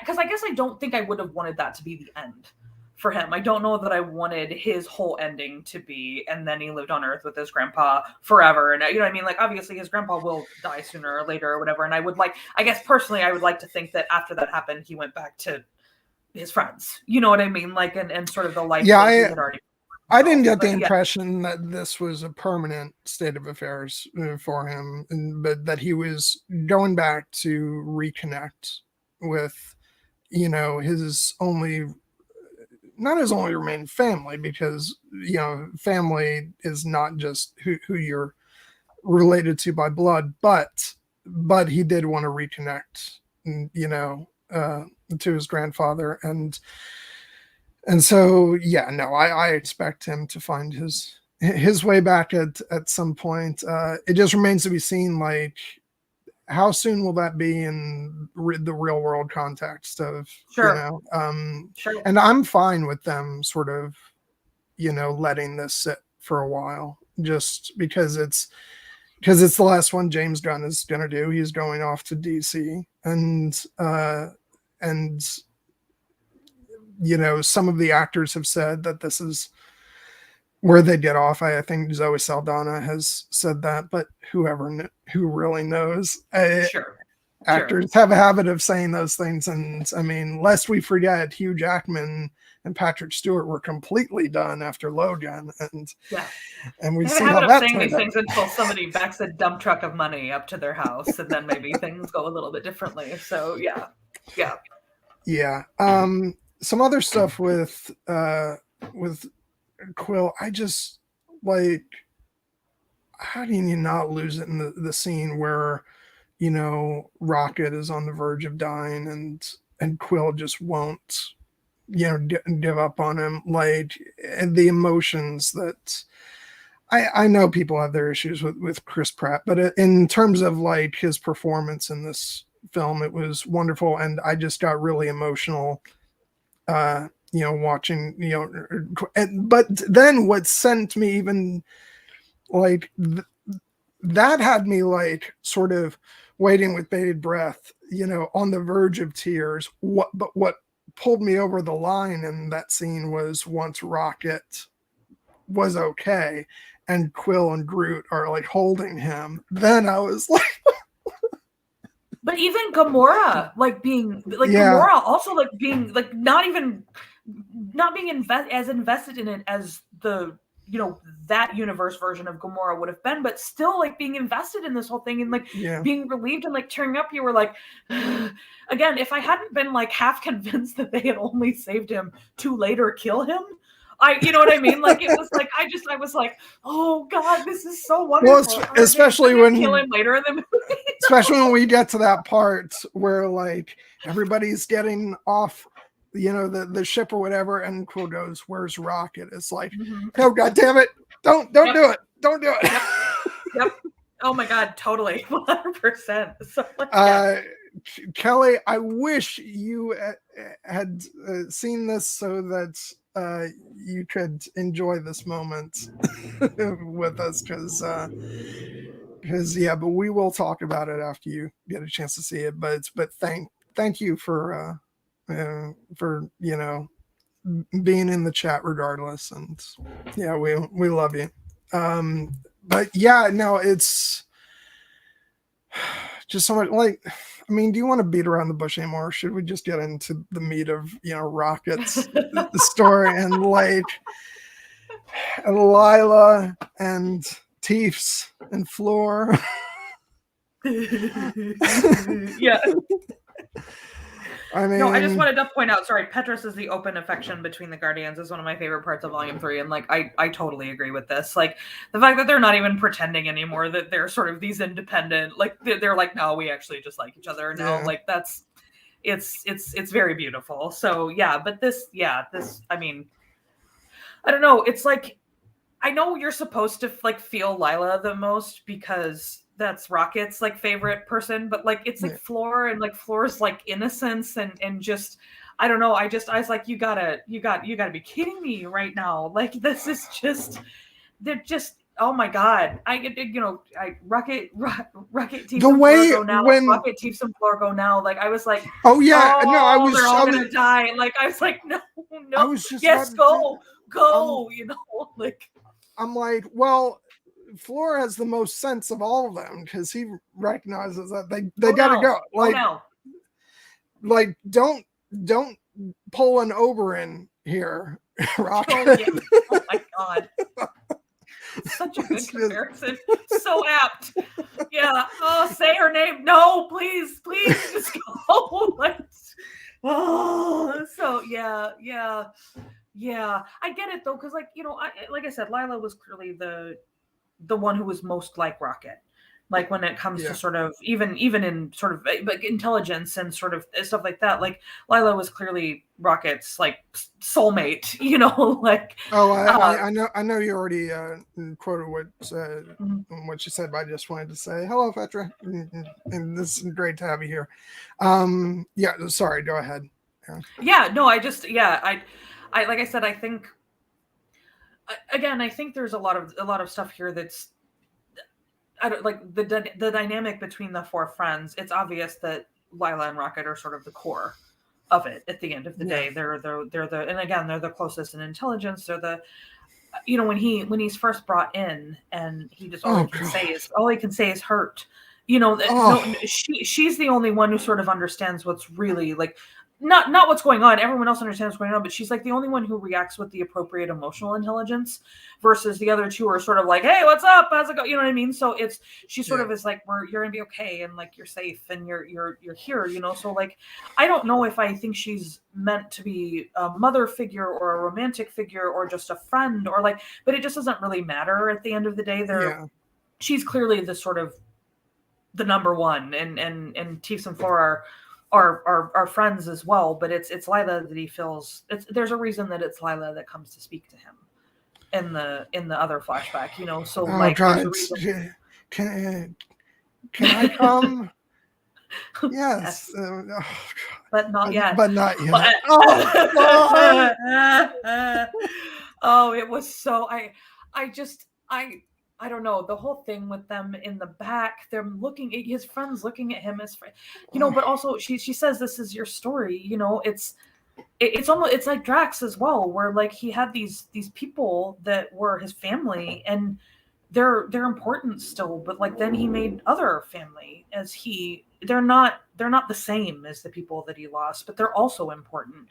because I guess I don't think I would have wanted that to be the end for him. I don't know that I wanted his whole ending to be, and then he lived on Earth with his grandpa forever. And you know what I mean? Like obviously his grandpa will die sooner or later or whatever. And I would I guess personally, I would like to think that after that happened, he went back to his friends. You know what I mean? Like and sort of the life that he had already. I didn't get the impression that this was a permanent state of affairs for him, but that he was going back to reconnect with, his only remaining family, because, family is not just who you're related to by blood, but he did want to reconnect, to his grandfather. And so, I expect him to find his way back at some point. It just remains to be seen, like, how soon will that be in the real world context of, Sure. And I'm fine with them sort of, letting this sit for a while, just because it's the last one James Gunn is going to do. He's going off to DC, and some of the actors have said that this is where they get off. I think Zoe Saldana has said that, but who really knows? Actors have a habit of saying those things, and I mean, lest we forget, Hugh Jackman and Patrick Stewart were completely done after Logan, and we see how that saying these things until somebody backs a dump truck of money up to their house, and then maybe things go a little bit differently. So yeah. Some other stuff with Quill, I just like, how do you not lose it in the scene where Rocket is on the verge of dying and Quill just won't give up on him, like, and the emotions that I know people have their issues with Chris Pratt, but in terms of like his performance in this film, it was wonderful, and I just got really emotional watching, but then what sent me even like that had me like sort of waiting with bated breath, on the verge of tears. What pulled me over the line in that scene was once Rocket was okay and Quill and Groot are like holding him, then I was like, but even Gamora, like being like Gamora also like being like not being as invested in it as the that universe version of Gamora would have been, but still like being invested in this whole thing and like being relieved and like tearing up. You were like, again, if I hadn't been like half convinced that they had only saved him to later kill him, you know what I mean? Like it was like I was like, oh God, this is so wonderful. Well, especially when kill him later in the movie. Especially when we get to that part where like everybody's getting off, the ship or whatever, and Quill goes, "Where's Rocket?" It's like, no, God damn it, don't do it, don't do it. Yep. Oh my God, totally, 100%. So, Kelly, I wish you had seen this so that you could enjoy this moment with us, because but we will talk about it after you get a chance to see it. But thank you for being in the chat regardless, and we love you. But yeah, no, it's just so much. Like, I mean, do you want to beat around the bush anymore? Or should we just get into the meat of Rocket's the story, and like Lila and Teefs and Floor? Yeah. I mean, no, I just wanted to point out, sorry, Petrus is the open affection between the Guardians is one of my favorite parts of Volume 3, and like I totally agree with this. Like the fact that they're not even pretending anymore that they're sort of these independent, like they're like, no, we actually just like each other now. Like it's very beautiful. So yeah, but this, I mean, I don't know. It's like, I know you're supposed to like feel Lila the most because that's Rocket's like favorite person, but like it's like Floor, and like Floor's like innocence and just, I don't know. I was like, you gotta be kidding me right now. Like this is just, they're just, oh my god. Rocket Teefs and Floor go now. Rocket Teefs and Floor go now. Like I was like, oh yeah, no, they're all gonna die. Like I was like, no, I was just go, like. I'm like, well, Floor has the most sense of all of them because he recognizes that they gotta go. Like don't pull an Oberyn here, Rocket. Oh my god. Such a good comparison. So apt. Yeah. Oh, say her name. No, please, just go. Like, so yeah. I get it though, because like like I said, Lila was clearly the one who was most like Rocket. Like when it comes to sort of even in sort of like intelligence and sort of stuff like that, like Lila was clearly Rocket's like soulmate, like. Oh, I know you already quoted what she said, but I just wanted to say hello, Petra, and this is great to have you here. Sorry, go ahead. I like I said, I think there's a lot of stuff here that's, I don't like the dynamic between the four friends. It's obvious that Lila and Rocket are sort of the core of it at the end of the day. They're and again, they're the closest in intelligence. They're the, when he's first brought in and he just all he can say is hurt. She's the only one who sort of understands what's really like, not what's going on. Everyone else understands what's going on, but she's like the only one who reacts with the appropriate emotional intelligence, versus the other two are sort of like, hey, what's up? How's it go? You know what I mean? So she sort of is like, you're gonna be okay, and like you're safe, and you're here, So like, I don't know if I think she's meant to be a mother figure or a romantic figure or just a friend or like, but it just doesn't really matter at the end of the day. She's clearly the sort of the number one, and Teefs and Floor are friends as well, but it's Lila that he feels. There's a reason that it's Lila that comes to speak to him in the other flashback, So like, God, can I come? Yes, but not yet. But not yet. It was so. I don't know, the whole thing with them in the back, they're looking at his friends, looking at him as, but also she says, this is your story. It's almost, it's like Drax as well, where like he had these people that were his family, and they're important still, but like then he made other family they're not the same as the people that he lost, but they're also important,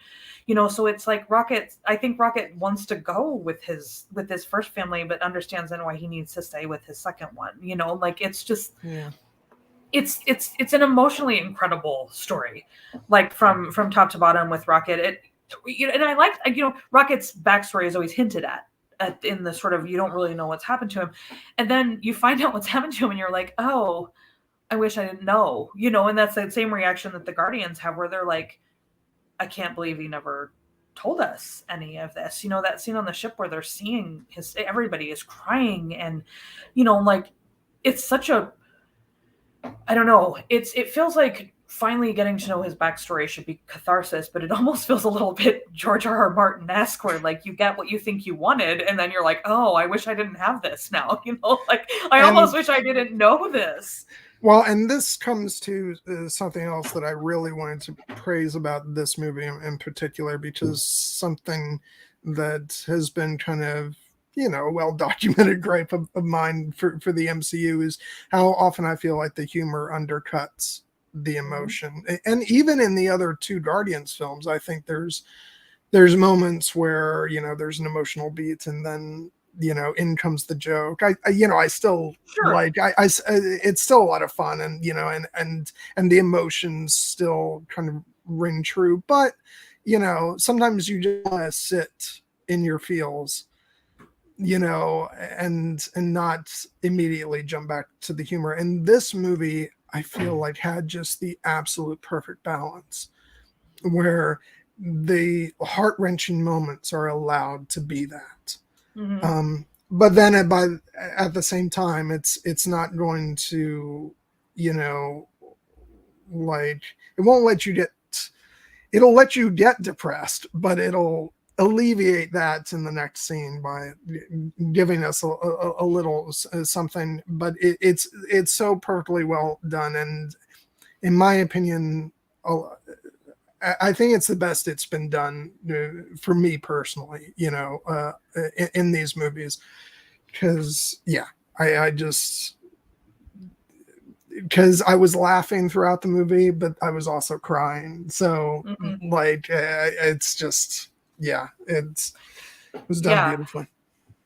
so it's like I think Rocket wants to go with his first family, but understands then why he needs to stay with his second one, like it's just, it's an emotionally incredible story, like from top to bottom with Rocket. And I like, Rocket's backstory is always hinted at in the sort of, you don't really know what's happened to him, and then you find out what's happened to him and you're like, oh, I wish I didn't know, and that's the same reaction that the Guardians have, where they're like, I can't believe he never told us any of this. That scene on the ship where they're seeing everybody is crying, and like, it's such a, I don't know, it feels like finally getting to know his backstory should be catharsis, but it almost feels a little bit George R.R. Martin-esque, where like you get what you think you wanted, and then you're like, oh, I wish I didn't have this now. Like I almost wish I didn't know this. Well, and this comes to something else that I really wanted to praise about this movie in particular, because something that has been kind of, well-documented gripe of mine for the MCU is how often I feel like the humor undercuts the emotion. And even in the other two Guardians films, I think there's moments where, there's an emotional beat, and then in comes the joke. I still like, it's still a lot of fun, and and the emotions still kind of ring true, but sometimes you just want to sit in your feels, and not immediately jump back to the humor. And this movie, I feel like, had just the absolute perfect balance where the heart-wrenching moments are allowed to be that. But then at the same time, it's not going to, like, it'll let you get depressed, but it'll alleviate that in the next scene by giving us a little something. But it's so perfectly well done, and in my opinion, I think it's the best it's been done for me personally, in these movies. Because, because I was laughing throughout the movie, but I was also crying. So, it's just, it was done beautifully.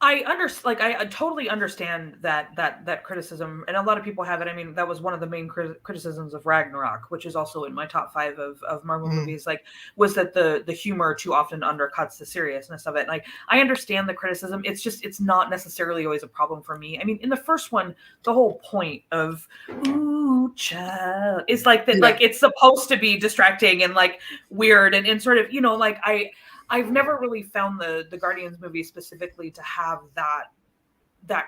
I totally understand that criticism, and a lot of people have it. I mean, that was one of the main criticisms of Ragnarok, which is also in my top 5 of Marvel movies. Like, was that the humor too often undercuts the seriousness of it. Like, I understand the criticism. It's not necessarily always a problem for me. I mean, in the first one, the whole point of ooh child is like that. Like, it's supposed to be distracting and like weird and sort of, like I've never really found the Guardians movie specifically to have that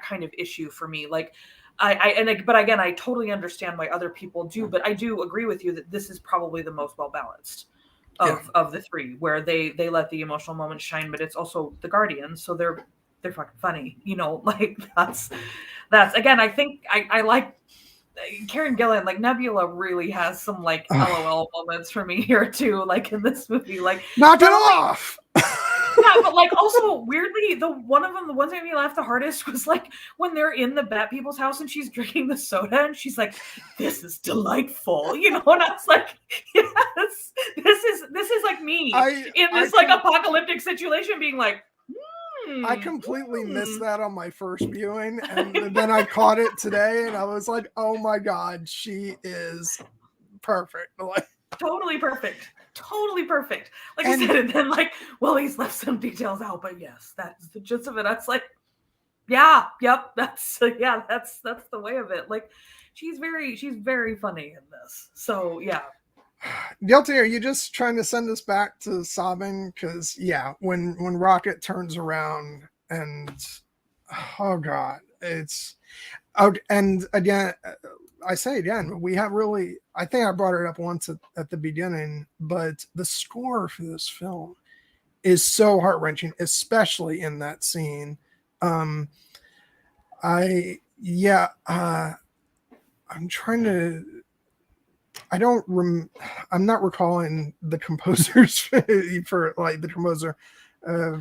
kind of issue for me. Like, but again, I totally understand why other people do. But I do agree with you that this is probably the most well balanced of the three, where they let the emotional moments shine, but it's also the Guardians, so they're fucking funny. Like that's again. I think I like Karen Gillan. Like, Nebula really has some like LOL moments for me here too, like in this movie. Like, knock it off. Yeah, but like also weirdly, the ones that made me laugh the hardest was like when they're in the Bat People's house and she's drinking the soda and she's like, "This is delightful," and I was like, "Yes, this is like me in this apocalyptic situation, being like." I completely missed that on my first viewing, and then I caught it today, and I was like, "Oh my god, she is perfect!" Like, totally perfect. Like I said, and then like, well, he's left some details out, but yes, that's the gist of it. That's like, that's the way of it. Like, she's very funny in this. So yeah. Guilty, are you just trying to send us back to sobbing? Because when Rocket turns around and oh god, it's out. And again, I say again, we have really, I think I brought it up once at the beginning, but the score for this film is so heart-wrenching, especially in that scene. I'm trying to, I'm not recalling the composers for like the composer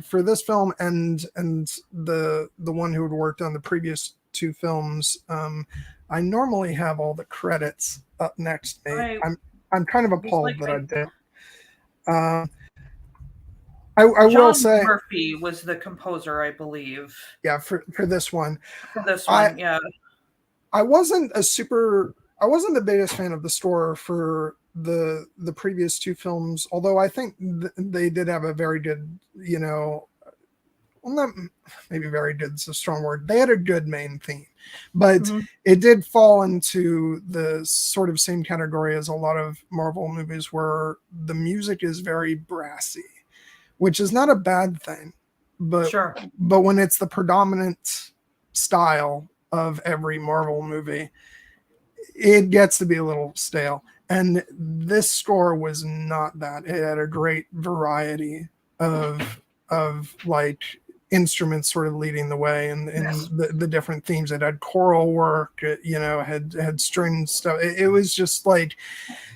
for this film and the one who had worked on the previous two films. I normally have all the credits up next to me. I'm kind of appalled that I did. I will say Murphy was the composer, I believe. Yeah, for this one. For this one, I wasn't the biggest fan of the score for the previous two films, although I think they did have a very good, well, not maybe very good is a strong word. They had a good main theme, but it did fall into the sort of same category as a lot of Marvel movies where the music is very brassy, which is not a bad thing, but when it's the predominant style of every Marvel movie, it gets to be a little stale. And this score was not that. It had a great variety of like instruments sort of leading the way, and Yes. the different themes. It had choral work, it, you know, had string stuff. It was just like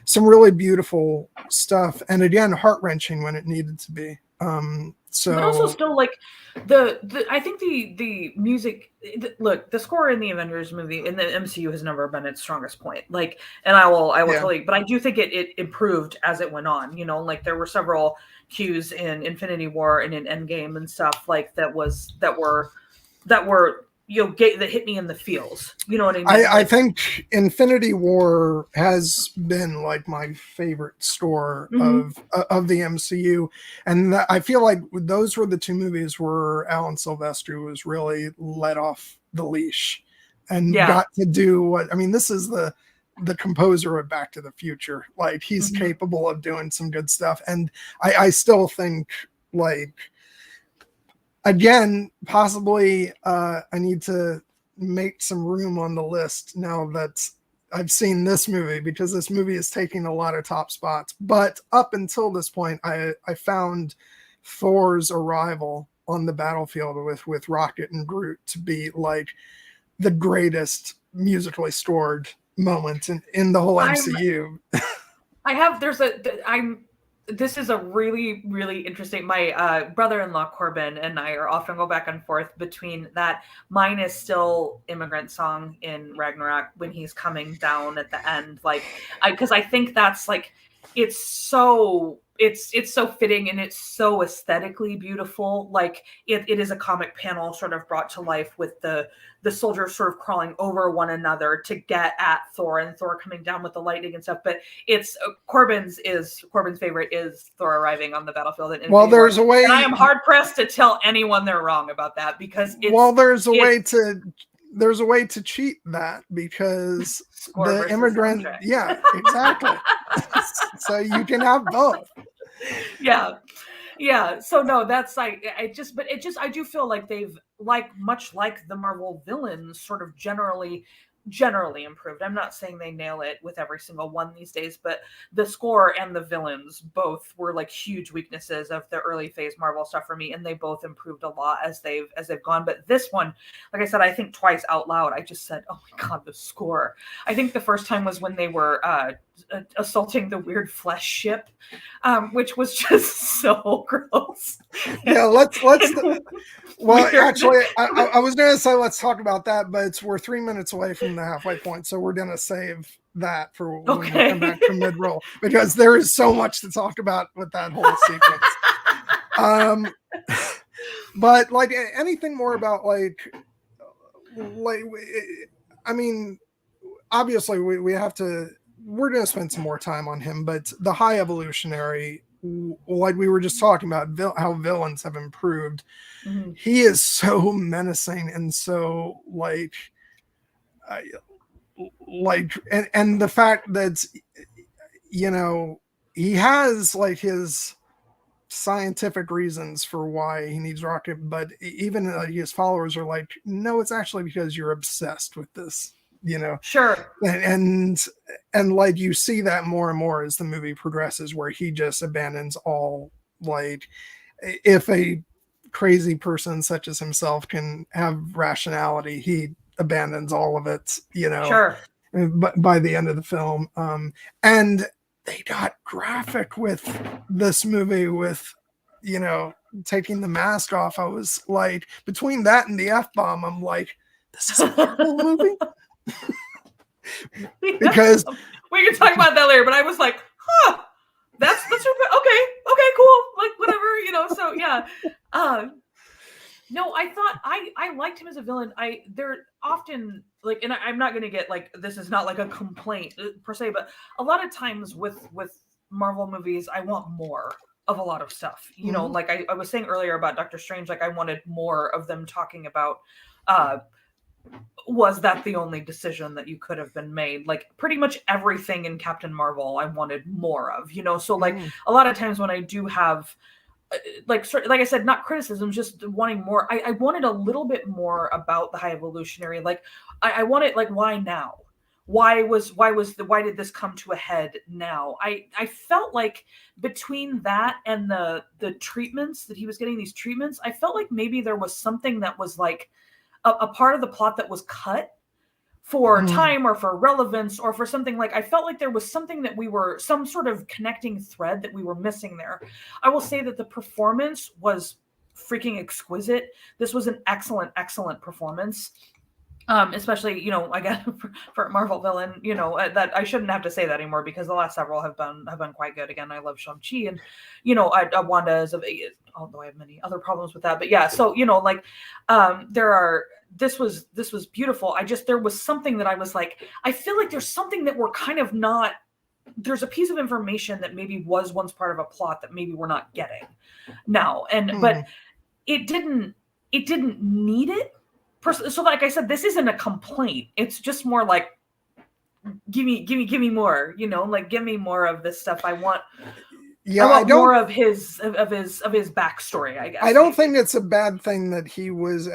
some really beautiful stuff, and again, heart-wrenching when it needed to be. But also So still like the I think the music, look, the score in the Avengers movie in the MCU has never been its strongest point. Like, and I will yeah, totally, but I do think it improved as it went on. You know, like there were several cues in Infinity War and in Endgame and stuff like that were you know that hit me in the feels. You know what I mean? I Like, think Infinity War has been like my favorite score of the MCU, and I feel like those were the two movies where Alan Silvestri was really let off the leash and yeah. got to do what I mean. This is the composer of Back to the Future. Like he's capable of doing some good stuff, and I still think like again possibly I need to make some room on the list now that I've seen this movie, because this movie is taking a lot of top spots. But up until this point, I found Thor's arrival on the battlefield with Rocket and Groot to be like the greatest musically scored moment in the whole MCU. This is a really, really interesting. My brother-in-law Corbin and I are often go back and forth between that. Mine is still Immigrant Song in Ragnarok when he's coming down at the end, like because I think that's like it's so fitting and it's so aesthetically beautiful. Like it is a comic panel sort of brought to life with the soldiers sort of crawling over one another to get at Thor, and Thor coming down with the lightning and stuff. But it's Corbin's favorite is Thor arriving on the battlefield in Well, Infinity there's War. a way, and I am hard pressed to tell anyone they're wrong about that, because there's a way to cheat that, because score the versus immigrant soundtrack. yeah, exactly. So you can have both. Yeah, so no, that's like I do feel like they've, like much like the Marvel villains, sort of generally improved. I'm not saying they nail it with every single one these days, but the score and the villains both were like huge weaknesses of the early phase Marvel stuff for me, and they both improved a lot as they've gone. But this one, like I said, I think twice out loud, I just said, "Oh my god, the score!" I think the first time was when they were assaulting the weird flesh ship, which was just so gross. Yeah, let's well, actually, I was going to say let's talk about that, but we're 3 minutes away from the halfway point, so we're going to save that for when we come back from mid-roll, because there is so much to talk about with that whole sequence. But like anything more about like I mean, obviously we have to. We're going to spend some more time on him, but the High Evolutionary, like we were just talking about, how villains have improved. He is so menacing and so like and the fact that, you know, he has like his scientific reasons for why he needs Rocket, but even his followers are like, no, it's actually because you're obsessed with this, you know. Sure. And like you see that more and more as the movie progresses, where he just abandons all, like, if a crazy person such as himself can have rationality, he abandons all of it, you know. Sure. But by the end of the film, and they got graphic with this movie with, you know, taking the mask off. I was like, between that and the F-bomb, I'm like, this is a Marvel movie. Because we can talk about that later, but I was like, huh, that's okay, cool, like whatever, you know. So yeah, no, I thought I liked him as a villain. They're often like, and I'm not gonna get like, this is not like a complaint per se, but a lot of times with Marvel movies, I want more of a lot of stuff, you know. Like I was saying earlier about Doctor Strange, like I wanted more of them talking about was that the only decision that you could have been made? Like pretty much everything in Captain Marvel I wanted more of, you know. So like a lot of times when I do have like I said, not criticism, just wanting more. I wanted a little bit more about the High Evolutionary. Like I wanted, like, why now? why did this come to a head now? I felt like between that and the treatments that he was getting, these treatments, I felt like maybe there was something that was like a part of the plot that was cut for time or for relevance or for something. Like I felt like there was something that some sort of connecting thread that we were missing there. I will say that the performance was freaking exquisite. This was an excellent performance. Especially, you know, again, for a Marvel villain, you know, that I shouldn't have to say that anymore because the last several have been quite good. Again, I love Shang-Chi, and, you know, Wanda is although I have many other problems with that, but yeah, so, you know, like, this was beautiful. There was something that I was like, I feel like there's something that we're kind of not, there's a piece of information that maybe was once part of a plot that maybe we're not getting now. But it didn't need it. So like I said, this isn't a complaint. It's just more like, give me more, you know, like give me more of this stuff. I want more of his backstory, I guess. I don't think it's a bad thing that he was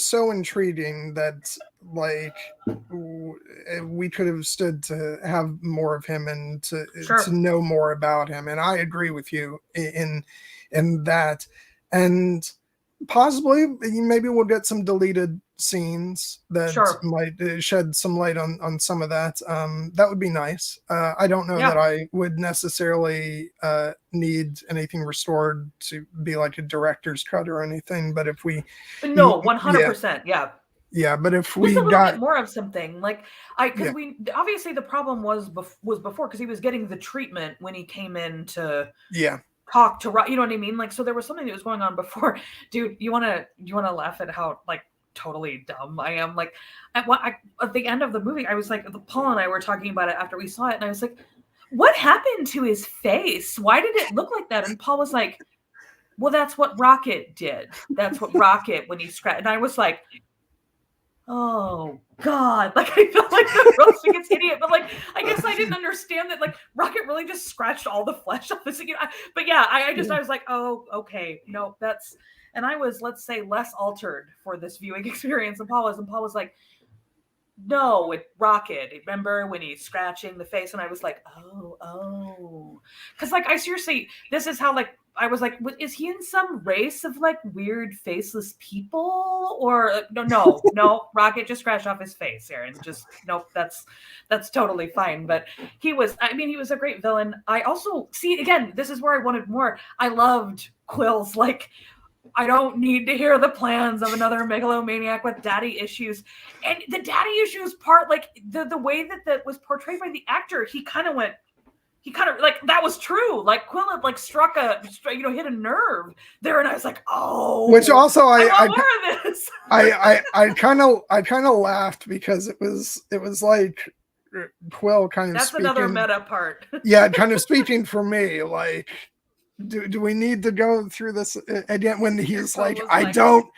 so intriguing that like we could have stood to have more of him and to know more about him. And I agree with you in that. And possibly maybe we'll get some deleted scenes that might shed some light on some of that. That would be nice. I don't know that I would necessarily need anything restored to be like a director's cut or anything, but if we 100%. Yeah, but if we just a little got bit more of something like we obviously the problem was before because he was getting the treatment when he came in to talk to, you know what I mean? Like, so there was something that was going on before. Dude, you want to laugh at how like totally dumb I am? Like at the end of the movie, I was like, Paul and I were talking about it after we saw it, and I was like, what happened to his face? Why did it look like that? And Paul was like, well, that's what Rocket did. That's what Rocket when he scratched. And I was like, oh God, like I felt like the world's biggest idiot, but like I guess I didn't understand that like Rocket really just scratched all the flesh off his, you know, but yeah, I was like, oh, okay, no, that's, and I was, let's say, less altered for this viewing experience than Paul was like, no, it Rocket. Remember when he's scratching the face? And I was like, oh, because like I seriously, this is how like I was like, is he in some race of like weird faceless people? Or no, Rocket just scratched off his face, Aaron. Just nope, that's totally fine. But he was a great villain. I also see again, this is where I wanted more. I loved Quill's like, I don't need to hear the plans of another megalomaniac with daddy issues. And the daddy issues part, like the way that was portrayed by the actor, he kind of like that was true. Like Quill had like hit a nerve there, and I was like, oh, which also I want more of this. I kind of laughed because it was like Quill kind of that's speaking, another meta part. Yeah, kind of speaking for me, like. Do we need to go through this again when he's like, I don't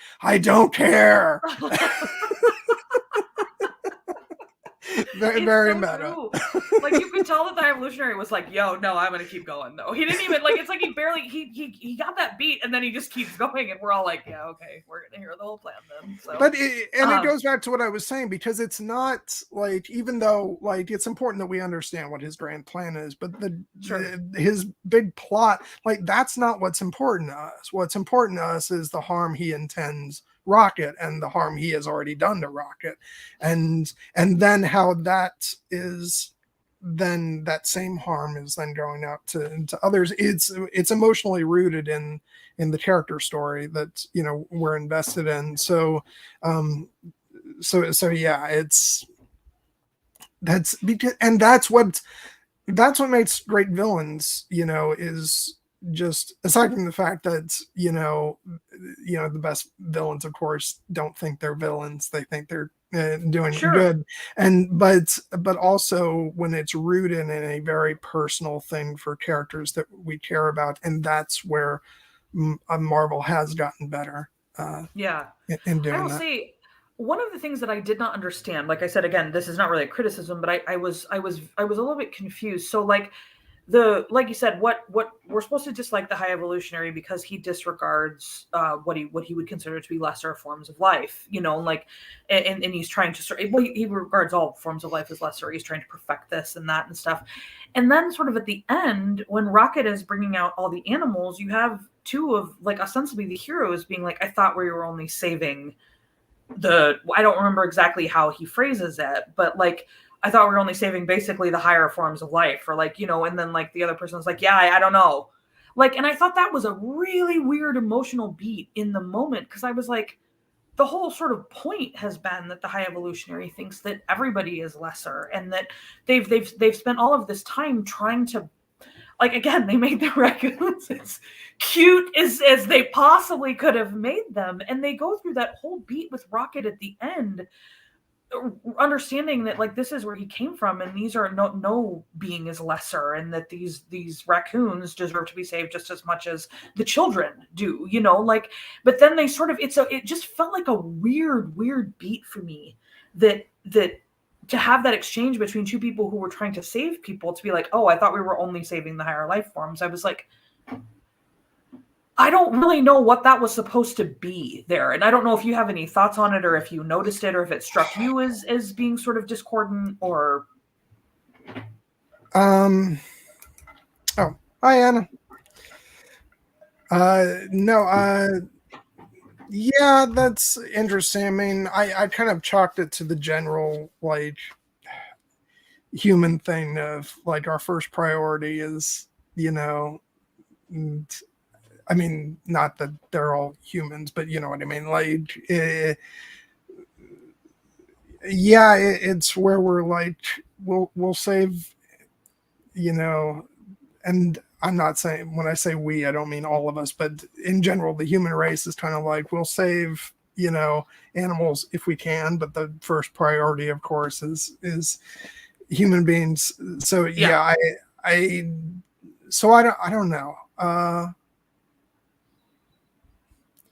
care. very so meta. True. Like you could tell that the evolutionary was like, yo, no, I'm gonna keep going though. He didn't even like, it's like he barely he got that beat and then he just keeps going and we're all like, yeah, okay, we're gonna hear the whole plan then. So but it goes back to what I was saying, because it's not like, even though like it's important that we understand what his grand plan is, but his big plot, like that's not what's important to us. What's important to us is the harm he intends Rocket and the harm he has already done to Rocket, and then how that is then that same harm is then going out to others. It's emotionally rooted in the character story that, you know, we're invested in. So yeah, that's what makes great villains, you know, is just aside from the fact that, you know, the best villains, of course, don't think they're villains. They think they're doing good. But also when it's rooted in a very personal thing for characters that we care about. And that's where Marvel has gotten better. In doing I will that. say, one of the things that I did not understand, like I said, again, this is not really a criticism, but I was a little bit confused. So like, like you said, what we're supposed to dislike the High Evolutionary because he disregards what he would consider to be lesser forms of life, like, and he's trying to, well, he regards all forms of life as lesser. He's trying to perfect this and that and stuff. And then sort of at the end, when Rocket is bringing out all the animals, you have two of, like, ostensibly the heroes being like, I thought we were only saving I don't remember exactly how he phrases it, but like, I thought we were only saving basically the higher forms of life, or like, and then like the other person's like, yeah, I don't know. Like, and I thought that was a really weird emotional beat in the moment, because I was like, the whole sort of point has been that the High Evolutionary thinks that everybody is lesser, and that they've spent all of this time trying to, like, again, they made the raccoons as cute as they possibly could have made them. And they go through that whole beat with Rocket at the end, understanding that, like, this is where he came from, and these are no being is lesser, and that these raccoons deserve to be saved just as much as the children do, like, but then they sort of, it just felt like a weird beat for me, that to have that exchange between two people who were trying to save people, to be like, oh, I thought we were only saving the higher life forms. I was like, I don't really know what that was supposed to be there. And I don't know if you have any thoughts on it, or if you noticed it, or if it struck you as being sort of discordant, or. Oh, hi, Anna. No, yeah, that's interesting. I mean, I kind of chalked it to the general, like, human thing of, like, our first priority is, I mean, not that they're all humans, but you know what I mean? Like, yeah, it's where we're like, we'll save, and I'm not saying, when I say we, I don't mean all of us, but in general, the human race is kind of like, we'll save, animals if we can, but the first priority, of course, is human beings. So yeah, I don't know.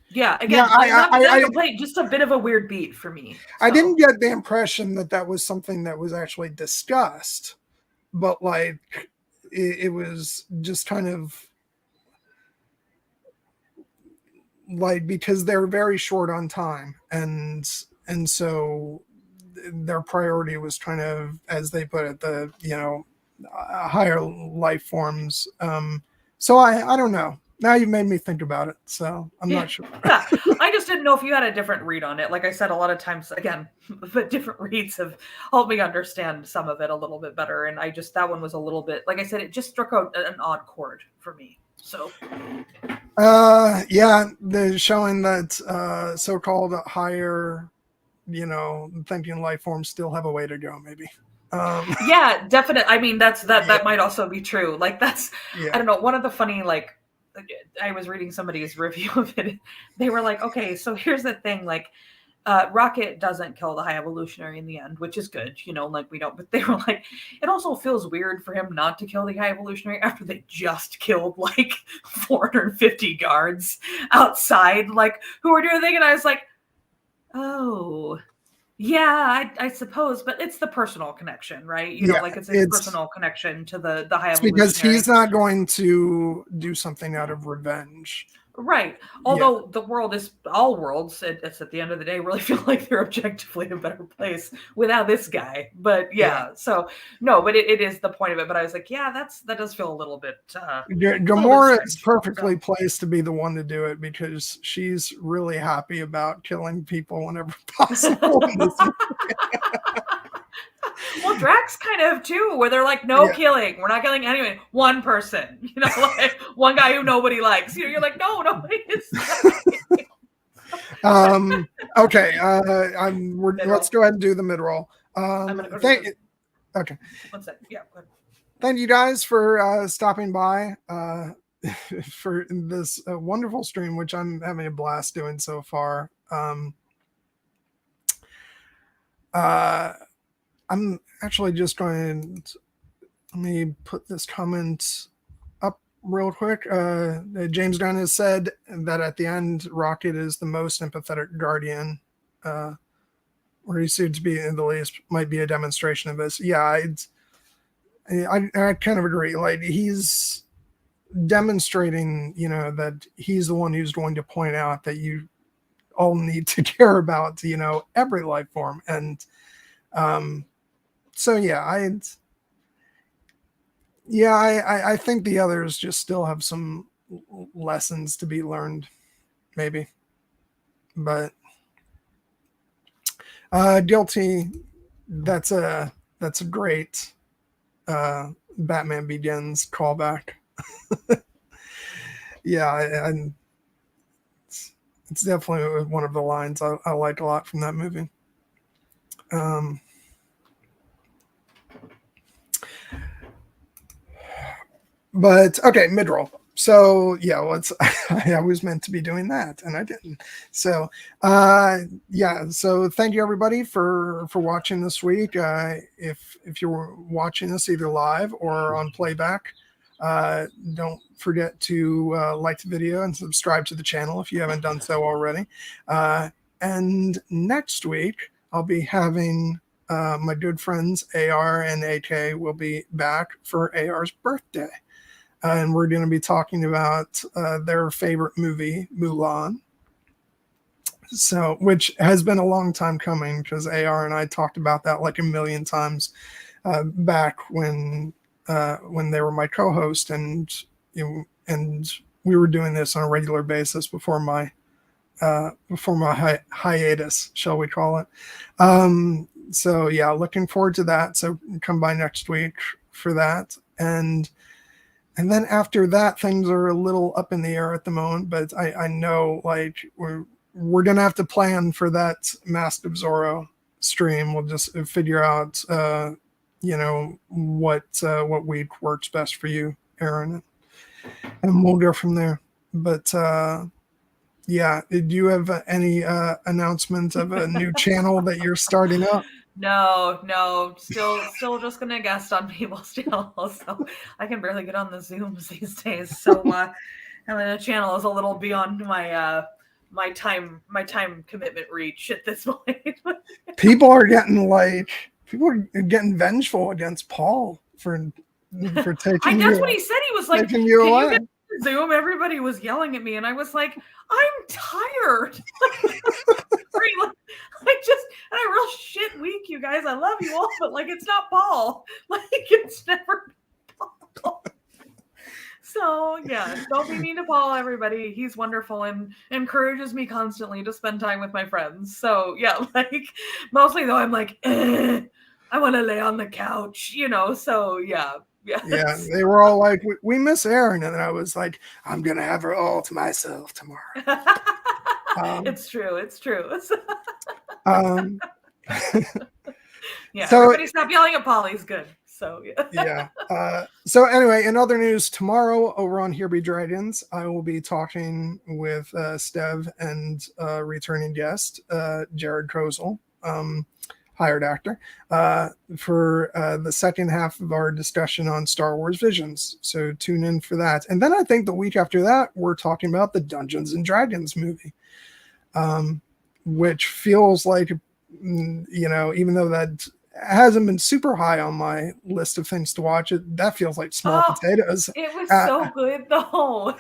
Yeah, again, I just a bit of a weird beat for me. So. I didn't get the impression that was something that was actually discussed, but like, it was just kind of like, because they're very short on time, and so their priority was kind of, as they put it, the higher life forms. So I don't know. Now you've made me think about it, so I'm not sure. Yeah, I just didn't know if you had a different read on it. Like I said, a lot of times, again, but different reads have helped me understand some of it a little bit better. And that one was a little bit, like I said, it just struck out an odd chord for me. So. Yeah, they're showing that so-called higher, thinking life forms still have a way to go, maybe. Yeah, definitely. I mean, that might also be true. Like, that's, I don't know, one of the funny, like, I was reading somebody's review of it. They were like, okay, so here's the thing, like, Rocket doesn't kill the High Evolutionary in the end, which is good, like, we don't, but they were like, it also feels weird for him not to kill the High Evolutionary after they just killed like 450 guards outside, like, who were doing the thing. And I was like, oh, yeah, I suppose, but it's the personal connection, right? Like, it's a personal connection to the High Evolutionary. Because he's not going to do something out of revenge. Right. Although the world is, all worlds, it's at the end of the day, really feel like they're objectively a better place without this guy. But so no, but it is the point of it. But I was like, yeah, that does feel a little bit. Gamora is perfectly placed to be the one to do it, because she's really happy about killing people whenever possible. Well, Drax kind of too, where they're like, no killing. We're not killing anyone. One person, like one guy who nobody likes. You're like, no, nobody is. Okay. Let's go ahead and do the mid-roll. I'm gonna go okay. One second. Yeah. Go ahead. Thank you guys for stopping by for this wonderful stream, which I'm having a blast doing so far. I'm actually just going to, let me put this comment up real quick. James Gunn has said that at the end, Rocket is the most empathetic guardian, where he seems to be in the least, might be a demonstration of this. Yeah, I kind of agree. Like, he's demonstrating, that he's the one who's going to point out that you all need to care about, every life form. And so I think the others just still have some lessons to be learned, maybe. But Guilty, that's a great Batman Begins callback. Yeah, and it's definitely one of the lines I like a lot from that movie. But okay, mid-roll. So yeah, I was meant to be doing that and I didn't. So so thank you everybody for watching this week. If you're watching this either live or on playback, don't forget to like the video and subscribe to the channel if you haven't done so already. And next week I'll be having my good friends AR and AK will be back for AR's birthday. And we're going to be talking about their favorite movie, Mulan. So, which has been a long time coming because AR and I talked about that like a million times back when they were my co-host, and we were doing this on a regular basis before my hiatus, shall we call it? So yeah, looking forward to that. So come by next week for that, and then after that, things are a little up in the air at the moment, but I know like we're gonna have to plan for that Mask of Zorro stream. We'll just figure out what week works best for you, Erin, and we'll go from there. But do you have any announcement of a new channel that you're starting up? No, still just gonna guest on people's channels. So I can barely get on the Zooms these days. So having a channel is a little beyond my time commitment reach at this point. People are getting vengeful against Paul for taking that's what he said. He was like, taking you "Can away." you get Zoom?" Everybody was yelling at me, and I was like, "I'm tired." I had a real shit week, you guys. I love you all, but like, it's not Paul. Like, it's never Paul. So yeah, don't be mean to Paul, everybody. He's wonderful and encourages me constantly to spend time with my friends. So yeah, like mostly though, I'm like, I want to lay on the couch, So yeah. Yeah, they were all like, "We miss Erin," and I was like, "I'm gonna have her all to myself tomorrow." It's true. Yeah, so, everybody stop yelling at Paul. He's good. So yeah. So anyway, in other news, tomorrow over on Here Be Dragons, I will be talking with Stev and returning guest Jared Kozel, hired actor, for the second half of our discussion on Star Wars Visions. So tune in for that. And then I think the week after that, we're talking about the Dungeons and Dragons movie, which feels like, even though that hasn't been super high on my list of things to watch, that feels like small potatoes. It was so good though.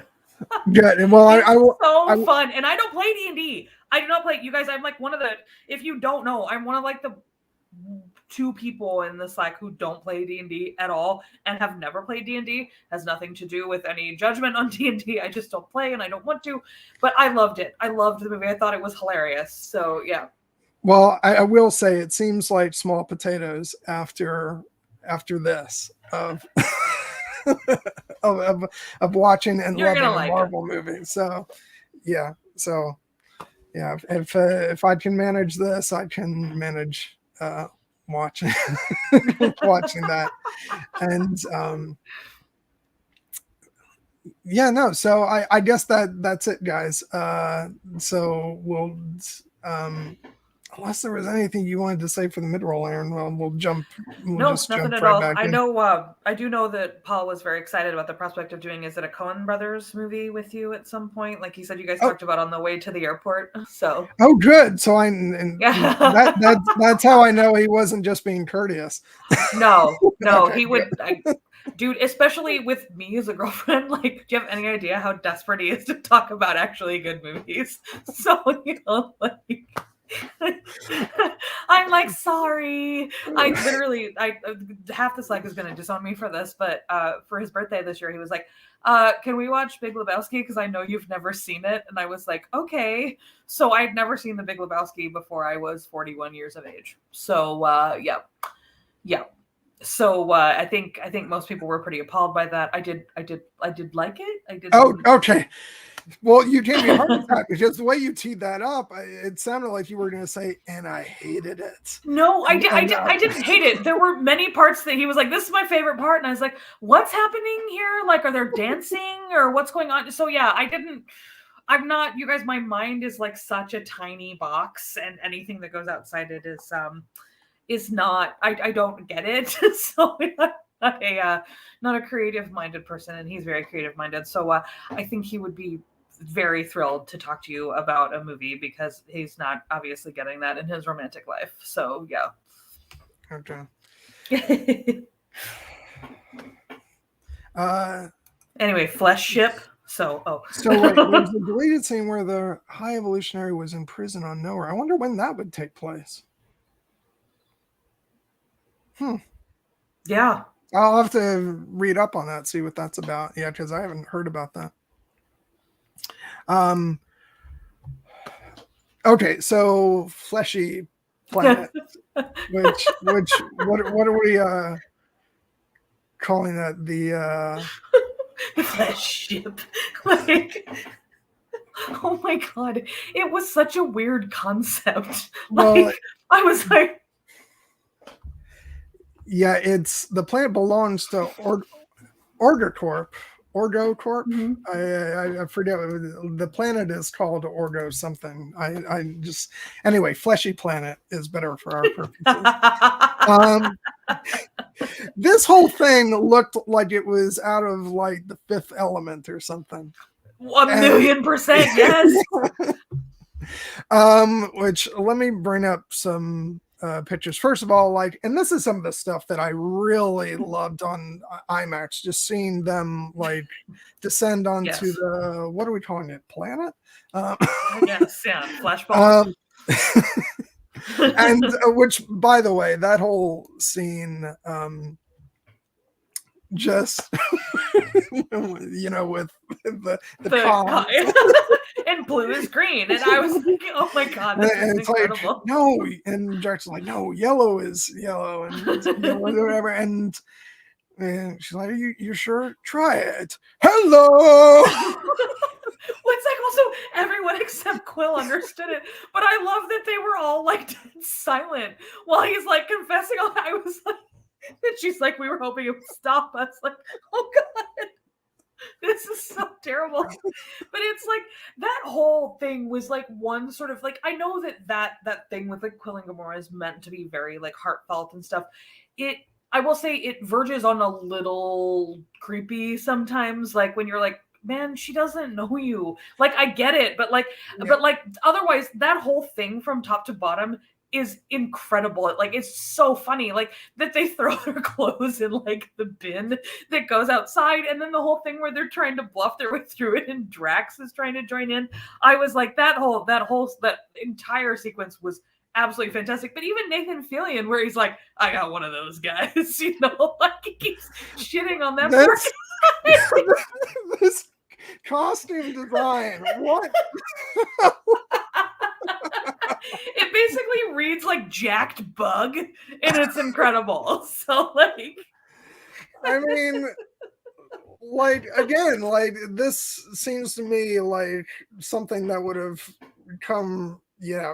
Good. And well, so fun. And I don't play D&D. I do not play. You guys, I'm like one of the. If you don't know, I'm one of like the 2 people in the Slack who don't play D&D at all and have never played D&D. Has nothing to do with any judgment on D&D. I just don't play and I don't want to. But I loved it. I loved the movie. I thought it was hilarious. So yeah. Well, I will say it seems like small potatoes after this of of watching and loving a Marvel movie. So yeah, if I can manage this, I can manage watching that. And so I guess that's it, guys. So we'll unless there was anything you wanted to say for the mid-roll, Aaron, well, we'll just nothing jump at right all. back I in. know. I do know that Paul was very excited about the prospect of doing. Is it a Coen Brothers movie with you at some point? Like he said, you guys talked about on the way to the airport. So. Oh, good. So Yeah. that's how I know he wasn't just being courteous. No, Okay, he would. Dude, especially with me as a girlfriend, like, do you have any idea how desperate he is to talk about actually good movies? So, like, I'm like, sorry. I half the Slack is going to disown me for this, but for his birthday this year, he was like, can we watch Big Lebowski? Because I know you've never seen it. And I was like, okay. So I'd never seen The Big Lebowski before I was 41 years of age. So, yeah. So I think most people were pretty appalled by that. I did like it. I did. Oh, okay. Well, you gave me a heart attack because the way you teed that up, it sounded like you were going to say, "And I hated it." No, I didn't hate it. There were many parts that he was like, "This is my favorite part," and I was like, "What's happening here? Like, are there dancing or what's going on?" So yeah, I'm not. You guys, my mind is like such a tiny box, and anything that goes outside it is not. I don't get it. So. Not a creative minded person, and he's very creative minded. So I think he would be very thrilled to talk to you about a movie because he's not obviously getting that in his romantic life. So yeah. Okay. Anyway, Flesh Ship. So wait, there's a deleted scene where the High Evolutionary was in prison on Nowhere. I wonder when that would take place. Yeah. I'll have to read up on that, see what that's about. Yeah, because I haven't heard about that. Okay, so Fleshy Planet, which what are we calling that? The Flesh Ship. Like, oh my god, it was such a weird concept. Well, like, I was like. Yeah, the planet belongs to Orgocorp. Mm-hmm. I forget. The planet is called Orgo something. Anyway, Fleshy Planet is better for our purposes. This whole thing looked like it was out of like The Fifth Element or something. 1,000,000%, yes. Which let me bring up some pictures. First of all, and this is some of the stuff that I really loved on IMAX, just seeing them descend onto the, what are we calling it, planet? Yes, yeah, flashball. And which, by the way, that whole scene, just with the car. And blue is green, and I was like, oh my god, this is incredible. No, and Jack's like, no, yellow is yellow, and whatever, and she's like, you sure? Try it. Hello. Well, it's like also everyone except Quill understood it, but I love that they were all dead silent while he's confessing all that. I was like, and she's like, we were hoping it would stop us. Like, oh god, this is so terrible. But it's that whole thing was one sort of I know that thing with Quill and Gamora is meant to be very heartfelt and stuff. I will say it verges on a little creepy sometimes, when you're man, she doesn't know you. I get it, but but otherwise that whole thing from top to bottom is incredible. It's so funny that they throw their clothes in the bin that goes outside, and then the whole thing where they're trying to bluff their way through it and Drax is trying to join in. I was that entire sequence was absolutely fantastic. But even Nathan Fillion, where he's like, I got one of those guys, he keeps shitting on them. This costume design, what? It basically reads like jacked bug, and it's incredible. So I mean, again, this seems to me like something that would have come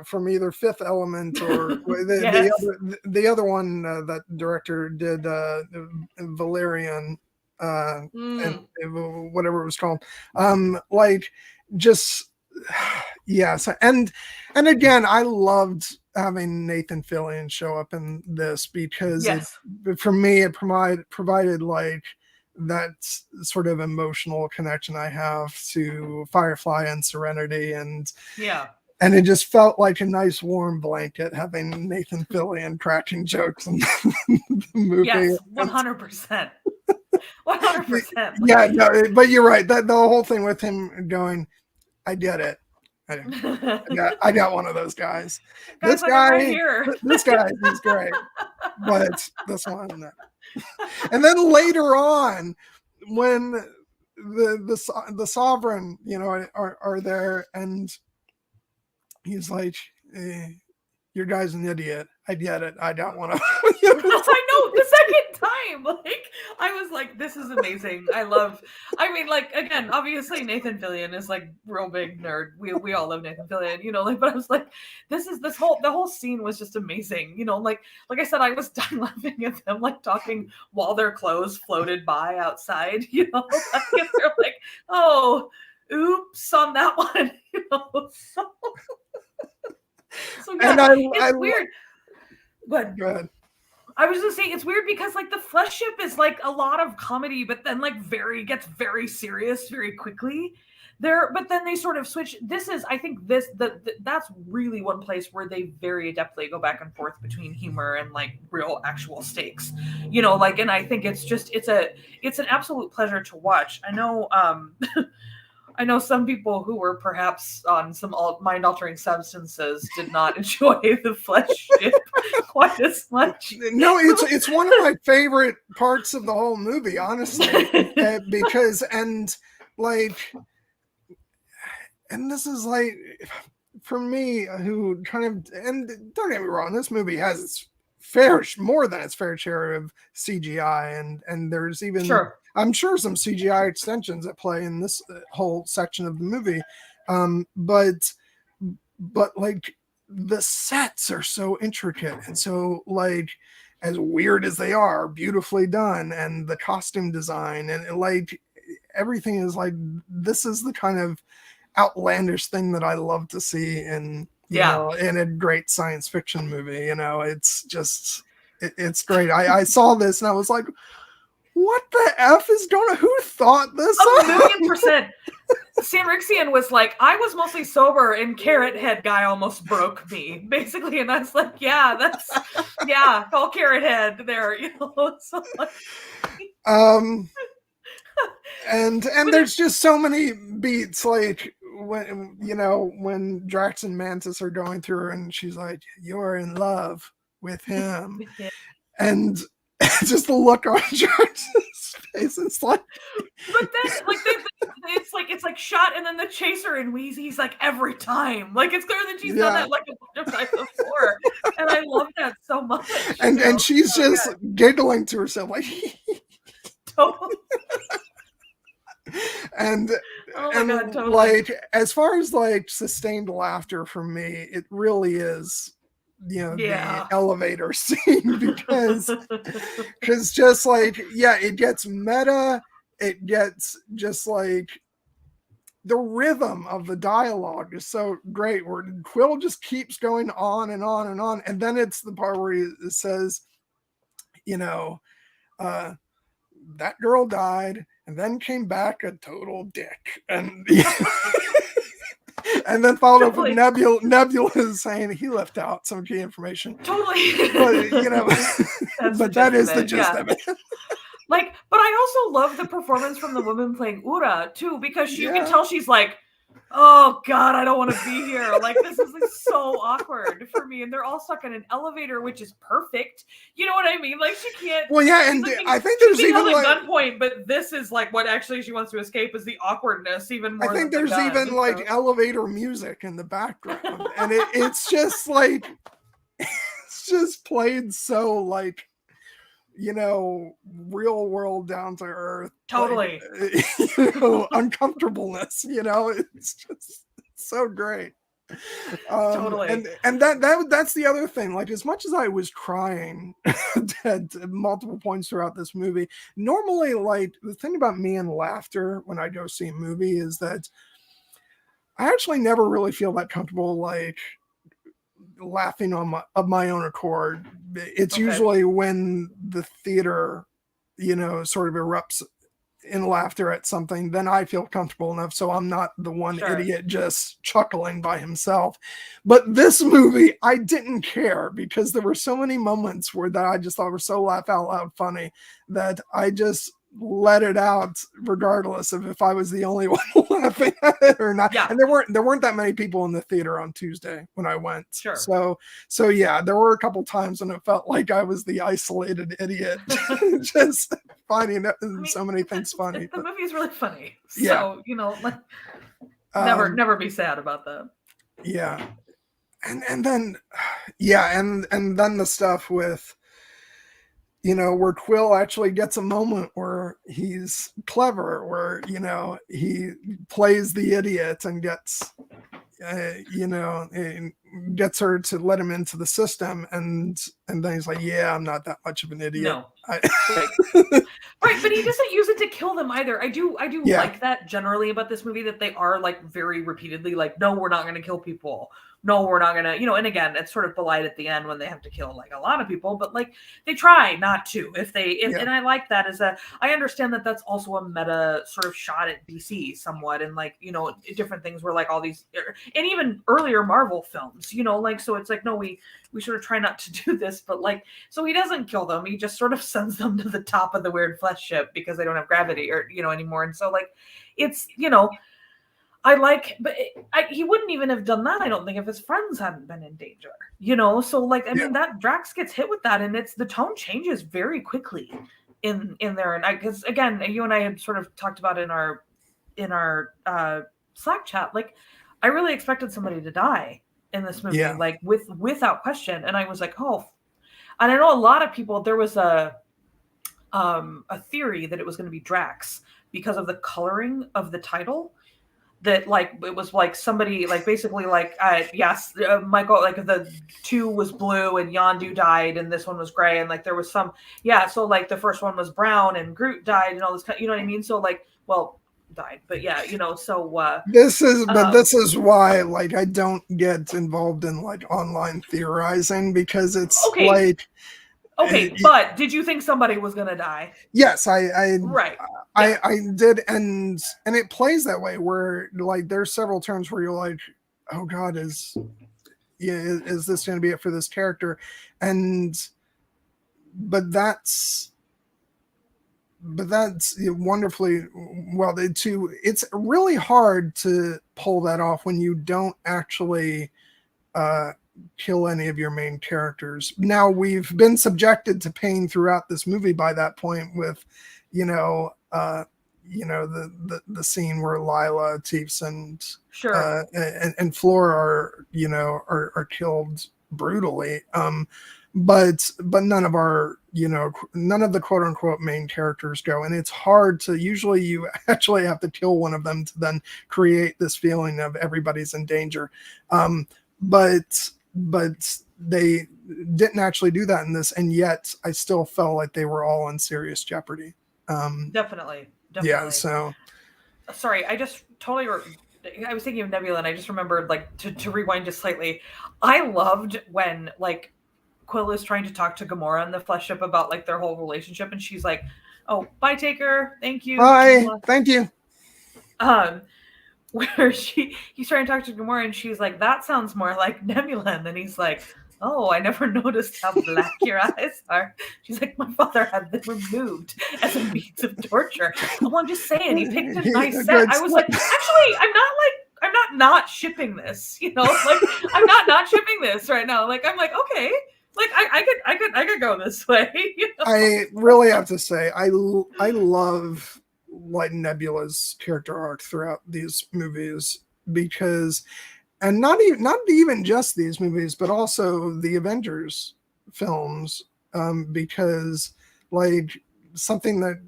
from either Fifth Element or the other one that director did, Valerian, and whatever it was called, just yes. And again, I loved having Nathan Fillion show up in this, because Yes. for me, it provided like that sort of emotional connection I have to Firefly and Serenity, and Yeah. it just felt like a nice warm blanket having Nathan Fillion cracking jokes in the movie. Yes, 100%. 100%. Yeah, no, but you're right. That the whole thing with him going, I get it. I got one of those guys. Guys, like, I'm right here. This guy, he's great. But this one, no. And then later on, when the sovereign, are there, and he's like, your guy's an idiot. I get it. I don't want to. I know, the second time. Like, I was like, this is amazing. I mean, like, again, obviously Nathan Fillion is like real big nerd. We all love Nathan Fillion, like, but I was like, the whole scene was just amazing. Like I said, I was done laughing at them like talking while their clothes floated by outside, like, they're like, oh, oops on that one, So yeah, it's weird. Go ahead. I was just saying, it's weird because like the Flesh Ship is like a lot of comedy, but then like gets very serious very quickly there. But then they sort of switch. I think that's really one place where they very adeptly go back and forth between humor and like real actual stakes, like, and I think it's an absolute pleasure to watch. I know some people who were perhaps on some mind-altering substances did not enjoy the Flesh Ship quite as much. No, it's one of my favorite parts of the whole movie, honestly, because and this is like, for me, who kind of, and don't get me wrong, this movie has its more than its fair share of CGI, and there's even I'm sure some CGI extensions at play in this whole section of the movie, but like the sets are so intricate and so like as weird as they are, beautifully done, and the costume design and like everything is like, this is the kind of outlandish thing that I love to see in in a great science fiction movie. It's just it's great. I saw this and I was like, what the F is going on? Who thought this? 1,000,000%. Sam Rixian was like, I was mostly sober and Carrot Head guy almost broke me, basically. And I was like, call Carrot Head there, So like, and there's just so many beats, like when Drax and Mantis are going through and she's like, you're in love with him. And just the look on Drax's face, it's like, but then like it's like shot, and then the chaser and Wheezy's like every time, like it's clear that she's done that like a bunch of times before, and I love that so much. And she's just giggling to herself like, totally. And God, totally. Like, as far as like sustained laughter for me, it really is the elevator scene, because just like, it gets meta, it gets just like the rhythm of the dialogue is so great, where Quill just keeps going on and on and on, and then it's the part where he says, that girl died and then came back a total dick, and and then followed up with Nebula saying he left out some key information. Totally. But, but that is the gist of it. Like, but I also love the performance from the woman playing Ura too, because you can tell she's like, oh God, I don't want to be here. Like, this is like so awkward for me. And they're all stuck in an elevator, which is perfect. You know what I mean? Like, she can't. Well, yeah, and I think there's even like gunpoint, but this is like what actually she wants to escape is the awkwardness even more. I think there's even like elevator music in the background, and it's just like, it's just played so like, real world, down to earth, totally, like, uncomfortableness, it's just so great. Totally. And that's the other thing, like, as much as I was crying at multiple points throughout this movie, normally, like, the thing about me and laughter when I go see a movie is that I actually never really feel that comfortable, like, laughing of my own accord. It's Okay. usually when the theater, sort of erupts in laughter at something, then I feel comfortable enough so I'm not the one Sure. idiot just chuckling by himself. But this movie, I didn't care because there were so many moments that I just thought were so laugh out loud funny that I just let it out regardless of if I was the only one laughing at it or not. Yeah. And there weren't that many people in the theater on Tuesday when I went. Sure. So yeah, there were a couple times when it felt like I was the isolated idiot just finding so many things funny. The movie is really funny. Yeah. So, like, never be sad about that. Yeah. And then and then the stuff with where Quill actually gets a moment where he's clever, where he plays the idiot and gets gets her to let him into the system, and then he's like, yeah, I'm not that much of an idiot. No. Right, but he doesn't use it to kill them either. I do like that generally about this movie, that they are like very repeatedly like, no, we're not going to kill people. No, we're not going to, and again, it's sort of belied at the end when they have to kill like a lot of people, but like they try not to and I like that I understand that that's also a meta sort of shot at DC somewhat, and like, different things where like all these, and even earlier Marvel films, like, so it's like, no, we sort of try not to do this, but like, so he doesn't kill them. He just sort of sends them to the top of the weird flesh ship because they don't have gravity or, anymore. And so like, it's, I like, but he wouldn't even have done that, I don't think, if his friends hadn't been in danger, So like, I mean, that Drax gets hit with that, and the tone changes very quickly in there. And because again, you and I had sort of talked about in our Slack chat, like, I really expected somebody to die in this movie, like without question. And I was like, oh, and I know a lot of people, there was a theory that it was going to be Drax because of the coloring of the title. That like it was like somebody like basically like Michael, like the 2 was blue and Yondu died and this one was gray, and like there was some so like the first one was brown and Groot died and all this kind, what I mean? So like, well, died, but so this is why like I don't get involved in like online theorizing, because it's like but did you think somebody was gonna die? Yes, I right. I did, and it plays that way where like there's several turns where you're like, oh god, is this going to be it for this character? But that's wonderfully well too. It's really hard to pull that off when you don't actually kill any of your main characters. Now, we've been subjected to pain throughout this movie by that point with the scene where Lila, Teefs, and and Flora are killed brutally. But none of our none of the quote unquote main characters go, and it's hard to, usually you actually have to kill one of them to then create this feeling of everybody's in danger. But they didn't actually do that in this, and yet I still felt like they were all in serious jeopardy. Definitely. Yeah. So sorry, I just totally. I was thinking of Nebula, and I just remembered, like, to rewind just slightly. I loved when like Quill is trying to talk to Gamora in the flesh ship about like their whole relationship, and she's like, "Oh, bye, Taker. Thank you. Bye. Thank you." Where he's trying to talk to Gamora, and she's like, "That sounds more like Nebula," and then he's like, "Oh, I never noticed how black your eyes are." She's like, "My father had them removed as a means of torture." Well, I'm just saying, he picked a nice set. I was like, actually, I'm not shipping this, like I'm not shipping this right now. Like, I'm like, okay, like I could go this way. I really have to say, I love like Nebula's character arc throughout these movies, because, and not even just these movies, but also the Avengers films, because like something that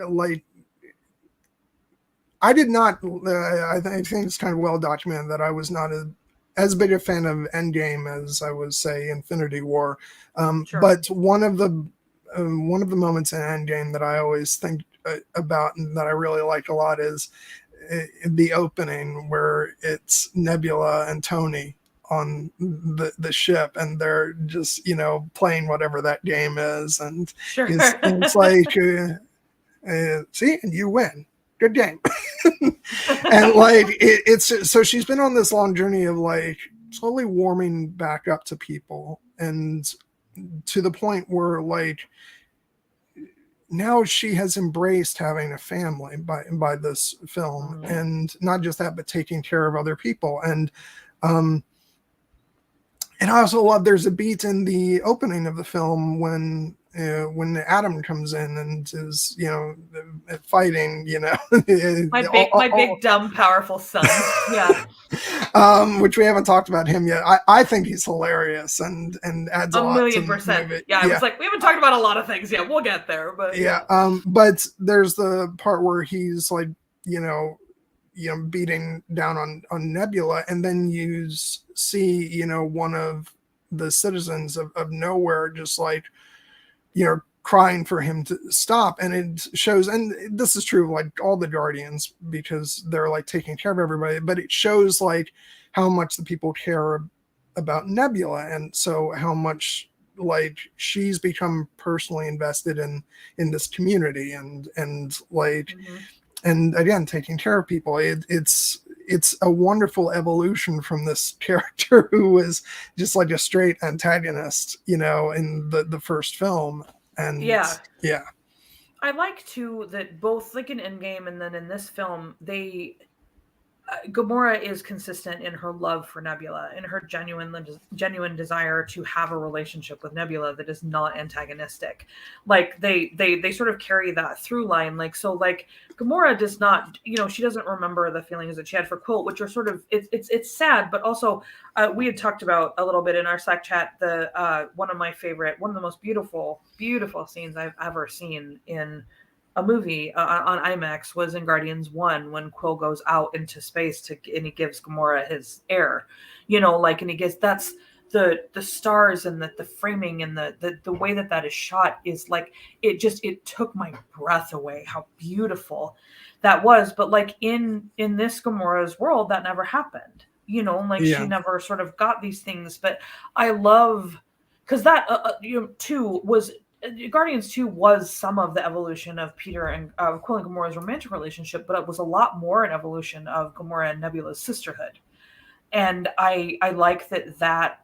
like I did not, I think it's kind of well documented that I was not as big a fan of Endgame as I was, say, Infinity War. But one of the moments in Endgame that I always think about and that I really like a lot is the opening where it's Nebula and Tony on the ship, and they're just, you know, playing whatever that game is, and Sure. it's like, see, and you win. Good game. And like it's so she's been on this long journey of like slowly warming back up to people, and to the point where like now she has embraced having a family by this film, and not just that, but taking care of other people. And I also love, there's a beat in the opening of the film when Adam comes in and is, you know, fighting, you know, my big dumb powerful son. Yeah. Which we haven't talked about him yet. I think he's hilarious and adds a lot to the movie. Yeah, I was like, we haven't talked about a lot of things yet. We'll get there, but yeah. But there's the part where he's like, you know, beating down on Nebula, and then you see, you know, one of the citizens of nowhere just like, you know, crying for him to stop. And it shows, and this is true like all the Guardians, because they're like taking care of everybody, but it shows like how much the people care about Nebula, and so how much like she's become personally invested in this community, and like and again taking care of people. It's a wonderful evolution from this character who was just like a straight antagonist, you know, in the first film. And yeah, I like too that both like in Endgame and then in this film, Gamora is consistent in her love for Nebula, in her genuine desire to have a relationship with Nebula that is not antagonistic. Like they sort of carry that through line. Like, so like Gamora does not, you know, she doesn't remember the feelings that she had for Quill, which are sort of, it's sad, but also we had talked about a little bit in our Slack chat, one of the most beautiful scenes I've ever seen in a movie on IMAX was in Guardians 1, when Quill goes out into space and he gives Gamora his air, you know, like, and he gets, that's the stars and the framing and the way that is shot is like, it took my breath away how beautiful that was. But like in this Gamora's world, that never happened, you know, like she never sort of got these things. But I love, because that you know, too was Guardians 2 was some of the evolution of Peter and Quill and Gamora's romantic relationship, but it was a lot more an evolution of Gamora and Nebula's sisterhood. And I like that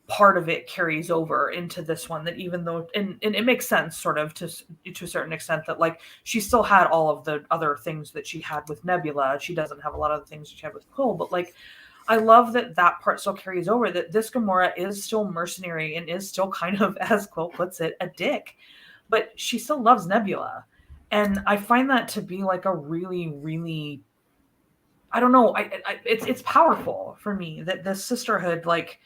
part of it carries over into this one, that even though, and it makes sense sort of to a certain extent, that like she still had all of the other things that she had with Nebula. She doesn't have a lot of the things she had with Quill, but like, I love that part still carries over, that this Gamora is still mercenary and is still kind of, as Quill puts it, a dick, but she still loves Nebula. And I find that to be like a really, really, I don't know, it's powerful for me that this sisterhood like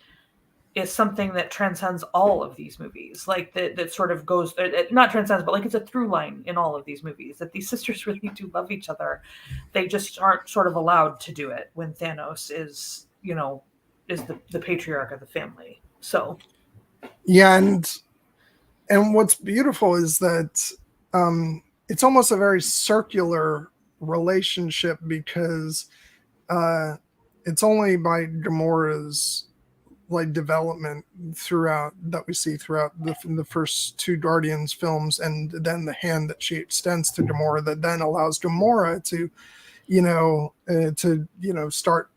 is something that transcends all of these movies. Like that sort of goes, not transcends, but like it's a through line in all of these movies, that these sisters really do love each other. They just aren't sort of allowed to do it when Thanos is, you know, is the patriarch of the family. So. Yeah. And what's beautiful is that it's almost a very circular relationship, because it's only by Gamora's like development throughout that we see throughout the first two Guardians films, and then the hand that she extends to Gamora that then allows Gamora to, start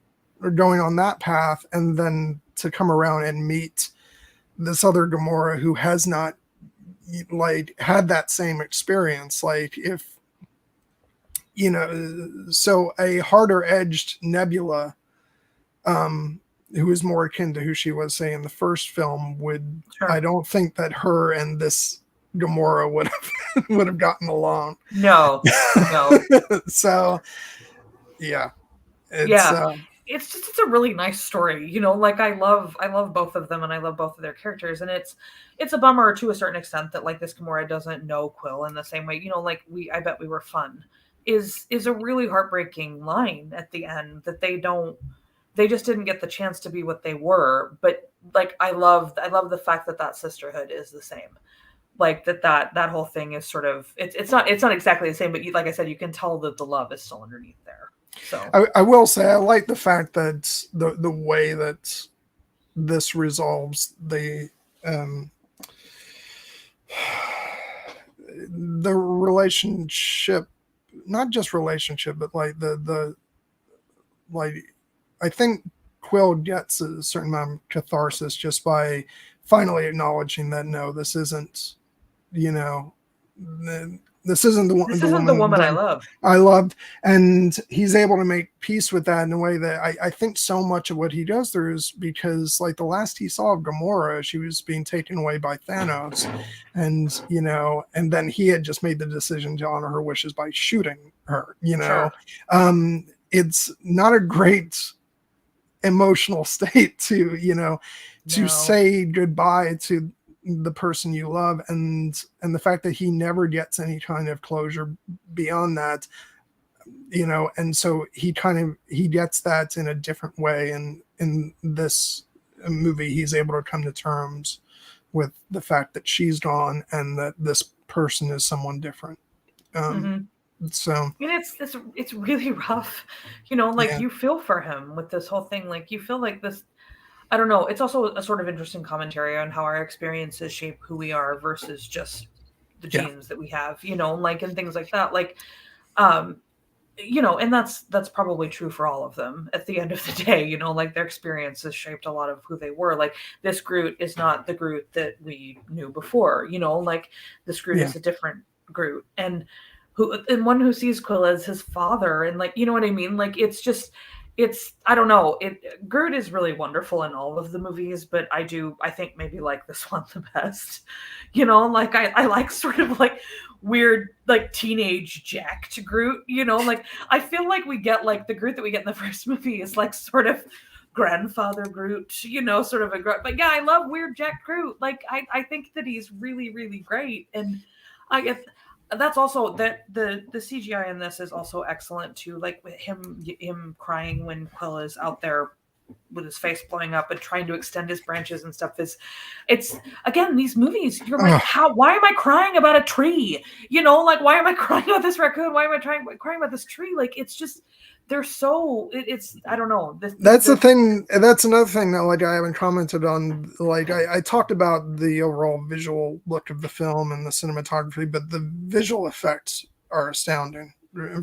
going on that path, and then to come around and meet this other Gamora who has not like had that same experience. Like, if so a harder edged Nebula, who is more akin to who she was, say, in the first film, would, sure. I don't think that her and this Gamora would have gotten along. No. So, yeah. It's a really nice story, like I love both of them, and I love both of their characters, and it's a bummer to a certain extent that like this Gamora doesn't know Quill in the same way, like I bet we were fun is a really heartbreaking line at the end, that they just didn't get the chance to be what they were. But like I love the fact that sisterhood is the same, like that whole thing is sort of, it's not exactly the same, but like I said, you can tell that the love is still underneath there. So I will say I like the fact that the way that this resolves um, the relationship, not just relationship, but like the like I think Quill gets a certain amount of catharsis just by finally acknowledging that no, this isn't, you know, this isn't This the isn't the woman woman I that love. I loved, and he's able to make peace with that in a way that I think so much of what he goes through is because, like, the last he saw of Gamora, she was being taken away by Thanos, and and then he had just made the decision to honor her wishes by shooting her. Sure. It's not a great emotional state to to No. say goodbye to the person you love, and the fact that he never gets any kind of closure beyond that, and so he gets that in a different way, and in this movie he's able to come to terms with the fact that she's gone and that this person is someone different. So And it's really rough, like yeah, you feel for him with this whole thing. Like you feel like this. I don't know. It's also a sort of interesting commentary on how our experiences shape who we are versus just the yeah, genes that we have, like and things like that. Like, um, and that's probably true for all of them at the end of the day, like their experiences shaped a lot of who they were. Like this Groot is not the Groot that we knew before, like this Groot yeah. is a different Groot. And one who sees Quill as his father, and like, you know what I mean? Like it's I don't know. Groot is really wonderful in all of the movies, but I think maybe like this one the best. Like I like sort of like weird like teenage jacked Groot, like I feel like we get like the Groot that we get in the first movie is like sort of grandfather Groot, sort of a Groot. But yeah, I love weird Jack Groot. Like I think that he's really, really great. And I guess that's also that the CGI in this is also excellent too. Like with him crying when Quill is out there with his face blowing up and trying to extend his branches and stuff it's again, these movies, you're like, why am I crying about a tree? Like why am I crying about this raccoon? Why am I crying about this tree? Like it's just they're so it's I don't know. That's the thing. That's another thing that like I haven't commented on. Like I talked about the overall visual look of the film and the cinematography, but the visual effects are astounding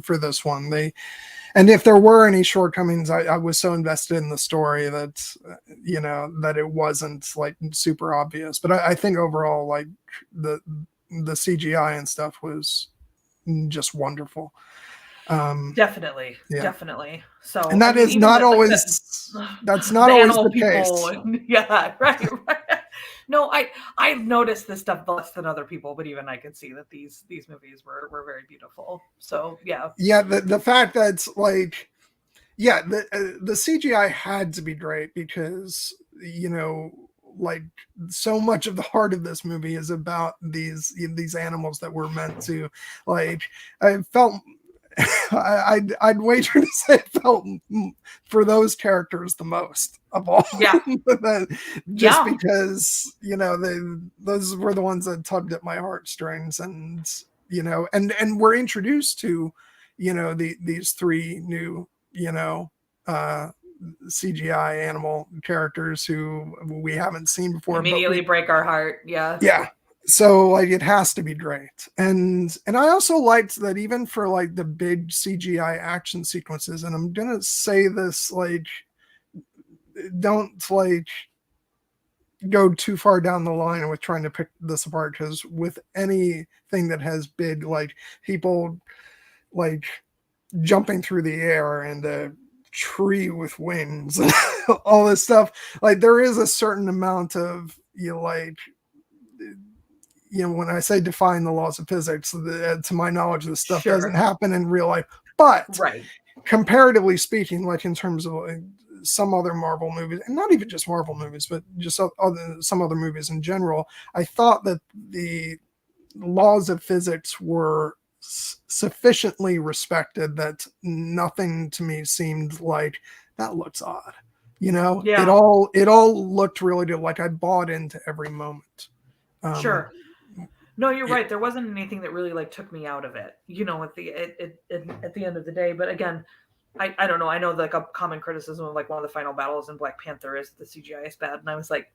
for this one. And if there were any shortcomings, I was so invested in the story that that it wasn't like super obvious. But I think overall, like the CGI and stuff was just wonderful. Definitely. Yeah. Definitely. So And I that mean, is even not like always that's not the always animal the people, case. yeah, right. No, I've noticed this stuff less than other people, but even I can see that these movies were very beautiful. So yeah, Yeah, the fact that like the CGI had to be great because like so much of the heart of this movie is about these animals that were meant to like I felt I'd wager to say it felt for those characters the most of all. yeah, Just yeah. because those were the ones that tugged at my heartstrings, and we're introduced to these three new uh CGI animal characters who we haven't seen before, but Immediately break our heart. Yeah, yeah, so like it has to be great. And I also liked that even for like the big CGI action sequences, and I'm gonna say this, like, don't like go too far down the line with trying to pick this apart, because with anything that has big like people like jumping through the air and a tree with wings and all this stuff, like there is a certain amount of when I say define the laws of physics, to my knowledge, this stuff doesn't sure, happen in real life. But right. comparatively speaking, like in terms of like some other Marvel movies, and not even just Marvel movies, but just some other movies in general, I thought that the laws of physics were sufficiently respected that nothing to me seemed like that looks odd. It Yeah, all looked really good. Like I bought into every moment. Um, sure. No, you're yeah, right. There wasn't anything that really like took me out of it, at the end of the day. But again, I don't know. I know like a common criticism of like one of the final battles in Black Panther is the CGI is bad, and I was like,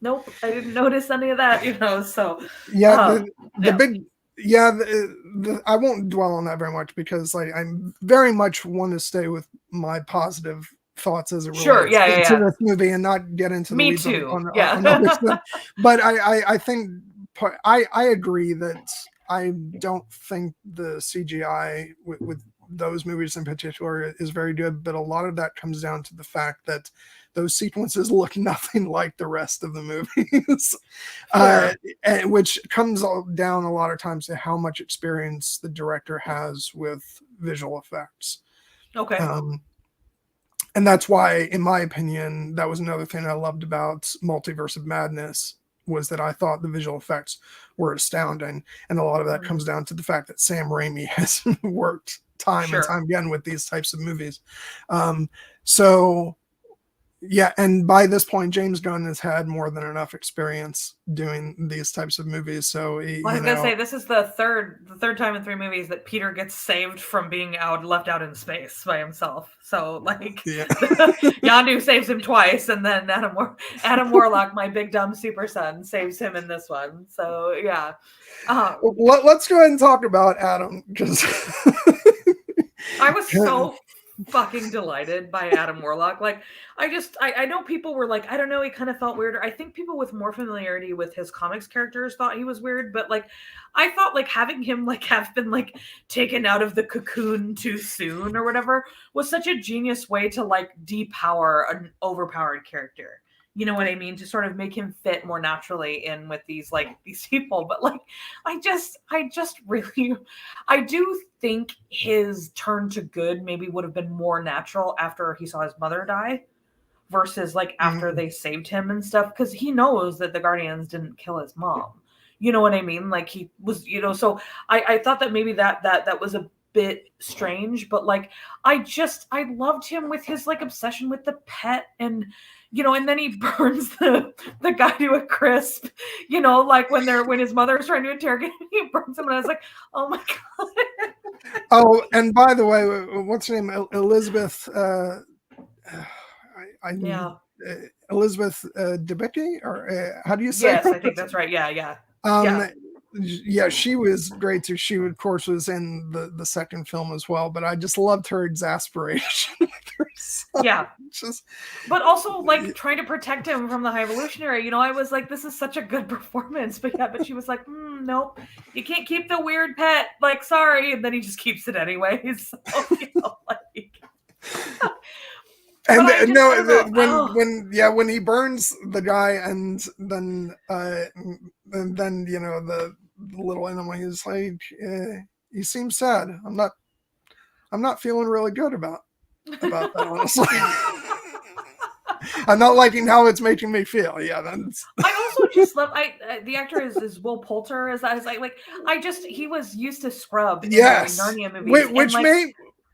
nope, I didn't notice any of that, you know. So yeah, the yeah. big I won't dwell on that very much because like I'm very much want to stay with my positive thoughts as it Sure, relates yeah, yeah, to yeah. this movie and not get into the Me weeds too. on Yeah. other stuff. But I think I agree that I don't think the CGI with those movies in particular is very good, but a lot of that comes down to the fact that those sequences look nothing like the rest of the movies. Which comes down a lot of times to how much experience the director has with visual effects. Okay. And that's why, in my opinion, that was another thing I loved about Multiverse of Madness, was that I thought the visual effects were astounding. And a lot of that comes down to the fact that Sam Raimi has worked time and time again with these types of movies. So yeah, and by this point, James Gunn has had more than enough experience doing these types of movies. So I was gonna say this is the third time in 3 movies that Peter gets saved from being left out in space by himself. So like, Yondu saves him twice, and then Adam Warlock, my big dumb super son, saves him in this one. So yeah. Let's go ahead and talk about Adam, because I was so fucking delighted by Adam Warlock. Like, I know people were like, I don't know, he kind of felt weird. I think people with more familiarity with his comics characters thought he was weird, but like, I thought like having him like have been like taken out of the cocoon too soon or whatever was such a genius way to like depower an overpowered character. You know what I mean? To sort of make him fit more naturally in with these people. But like, I just really, I do think his turn to good maybe would have been more natural after he saw his mother die versus like after they saved him and stuff. Cause he knows that the Guardians didn't kill his mom. You know what I mean? Like he was, you know, so I thought that maybe that was a bit strange, but like, I loved him with his like obsession with the pet, and you know, and then he burns the guy to a crisp, you know, like when his mother is trying to interrogate him, he burns him, and I was like, oh my god. Oh, and by the way, what's her name? Elizabeth Elizabeth Debicki, or how do you say? Yes, I think that's right. Yeah. Yeah, she was great too. She, of course, was in the second film as well, but I just loved her exasperation with her son. Yeah. But also like trying to protect him from the High Evolutionary. You know, I was like, this is such a good performance. But yeah, but she was like, nope, you can't keep the weird pet. Like, sorry. And then he just keeps it anyways. So, you know, like. And when he burns the guy, and then you know the little animal, he's like, he seems sad. I'm not feeling really good about that, honestly. I'm not liking how it's making me feel. Yeah, that's. I also just love. The actor is Will Poulter. He was used to Scrub in the Narnia movies,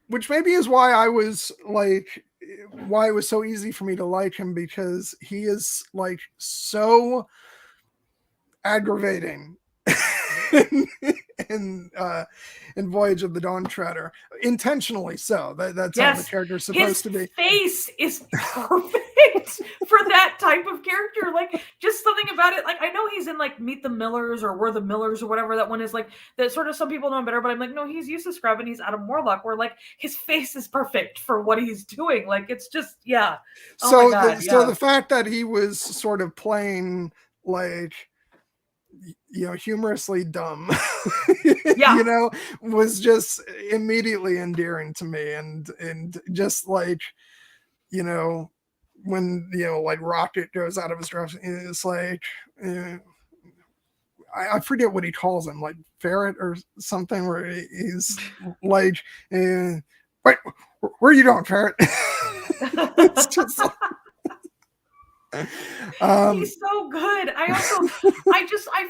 which maybe is why I was like. Why it was so easy for me to like him, because he is like so aggravating in Voyage of the Dawn Treader, intentionally so. That's how the character's supposed to be. His face is perfect for that type of character. Like, just something about it. Like, I know he's in like Meet the Millers or We're the Millers or whatever that one is, like that sort of some people know him better, but I'm like, no, he's used to Scrub and he's Adam Warlock, where like his face is perfect for what he's doing. Like, it's just So the fact that he was sort of playing like, you know, humorously dumb, you know, was just immediately endearing to me. And just like, you know, when, you know, like Rocket goes out of his dress, it's like, I forget what he calls him, like Ferret or something, where he's like, wait, where are you going, Ferret? It's just like, he's so good. I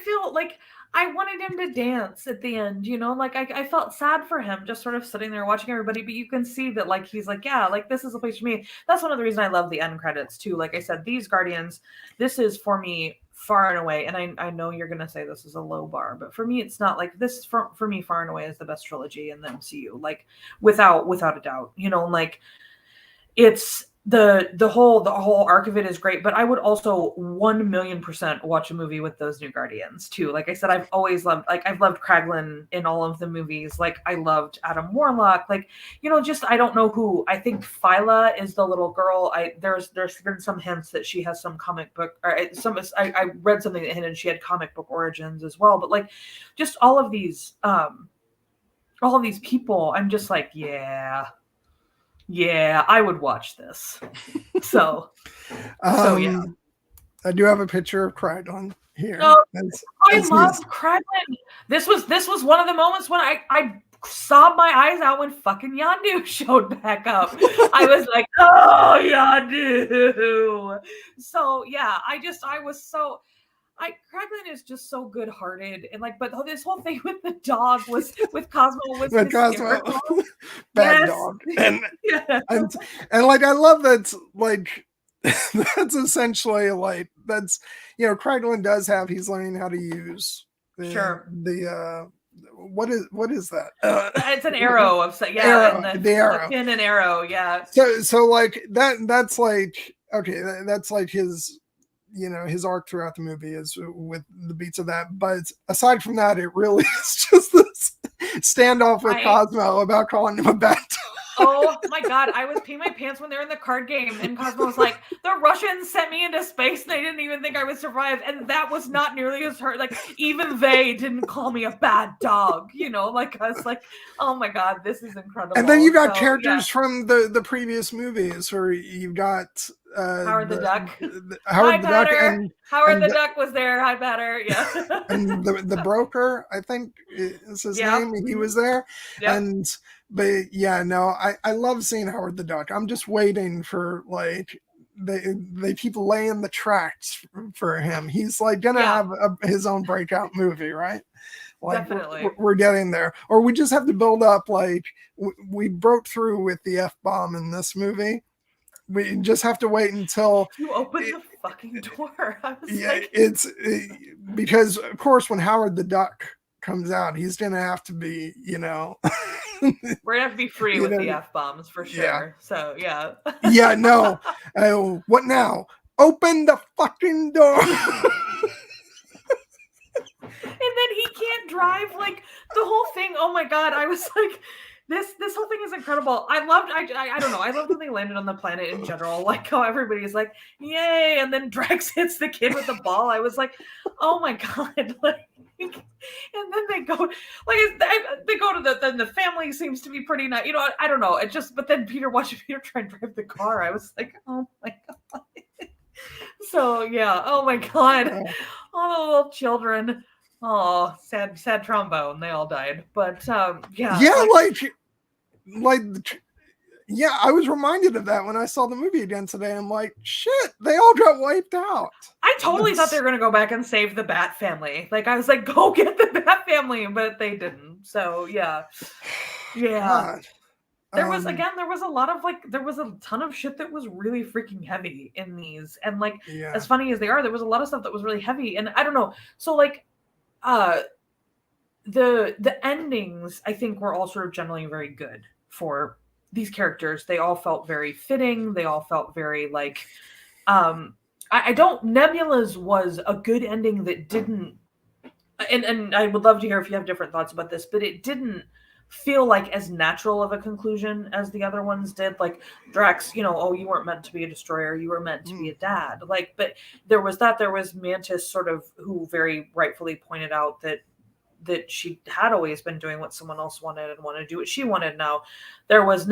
feel like I wanted him to dance at the end, you know, like I felt sad for him just sort of sitting there watching everybody, but you can see that like he's like, yeah, like this is a place for me. That's one of the reasons I love the end credits too. Like I said, these Guardians, this is for me far and away, and I know you're gonna say this is a low bar, but for me it's not. Like this for me far and away is the best trilogy in the MCU, like without a doubt, you know, like it's the whole arc of it is great, but I would also 1,000,000% watch a movie with those new Guardians too. Like I said, I've always loved, like I've loved Kraglin in all of the movies. Like I loved Adam Warlock. Like, you know, just I don't know who. I think Phyla is the little girl. There's been some hints that she has some comic book or I read something that hinted she had comic book origins as well. But like just all of these people, I'm just like, yeah, I would watch this. So yeah. I do have a picture of Kraglin here. Oh, I loved Kraglin. This was one of the moments when I sobbed my eyes out when fucking Yondu showed back up. I was like, oh, Yondu. So yeah, Kraglin is just so good-hearted, and like, but this whole thing with the dog was with Cosmo was hysterical. Bad dog, and like I love that. Like that's essentially like that's, you know, Kraglin does have, he's learning how to use the what is that? It's an arrow of the arrow, pin and arrow, yeah. So like that's like okay, that's like his, you know, his arc throughout the movie is with the beats of that. But aside from that, it really is just this standoff with Cosmo about calling him a bad dog. Oh my God, I was peeing my pants when they were in the card game, and Cosmo was like, the Russians sent me into space and they didn't even think I would survive, and that was not nearly as hurt. Like, even they didn't call me a bad dog, you know? Like, I was like, oh my God, this is incredible. And then you got characters from the previous movies, or you've got Howard the Duck. Howard the Duck, and Howard the Duck was there. Hi, Patter. Yeah. And the broker, I think is his name. He was there. Yep. But yeah, no, I love seeing Howard the Duck. I'm just waiting for like they keep laying the tracks for him. He's like gonna have his own breakout movie, right? Like, definitely, we're getting there. Or we just have to build up. Like we broke through with the F-bomb in this movie. We just have to wait until you open the fucking door. I was like, it's because of course when Howard the Duck comes out, he's gonna have to be, you know. We're gonna have to be free with the F-bombs for sure. Yeah. So yeah. Yeah, no. What now? Open the fucking door. And then he can't drive, like the whole thing. Oh my God, I was like, this whole thing is incredible. I don't know. I loved when they landed on the planet in general. Like how everybody's like, yay, and then Drax hits the kid with the ball. I was like, oh my God, like. And then they go, like they go to the family seems to be pretty nice. You know, I don't know. It just, but then watching Peter try and drive the car, I was like, oh my God. So yeah, oh my God, all the little children. Oh, sad trombone. They all died. But yeah, like yeah, I was reminded of that when I saw the movie again today. I'm like, shit, they all got wiped out. I totally thought they were going to go back and save the Bat family. Like, I was like, go get the Bat family, but they didn't. So, yeah. Yeah. God. There was a ton of shit that was really freaking heavy in these. And, like, as funny as they are, there was a lot of stuff that was really heavy. And I don't know. So, like, the endings, I think, were all sort of generally very good for these characters. They all felt very fitting. They all felt very like, Nebula's was a good ending that didn't, and I would love to hear if you have different thoughts about this, but it didn't feel like as natural of a conclusion as the other ones did. Like Drax, you know, oh, you weren't meant to be a destroyer. You were meant to be a dad. Like, but there was Mantis sort of, who very rightfully pointed out that she had always been doing what someone else wanted and wanted to do what she wanted. Now there was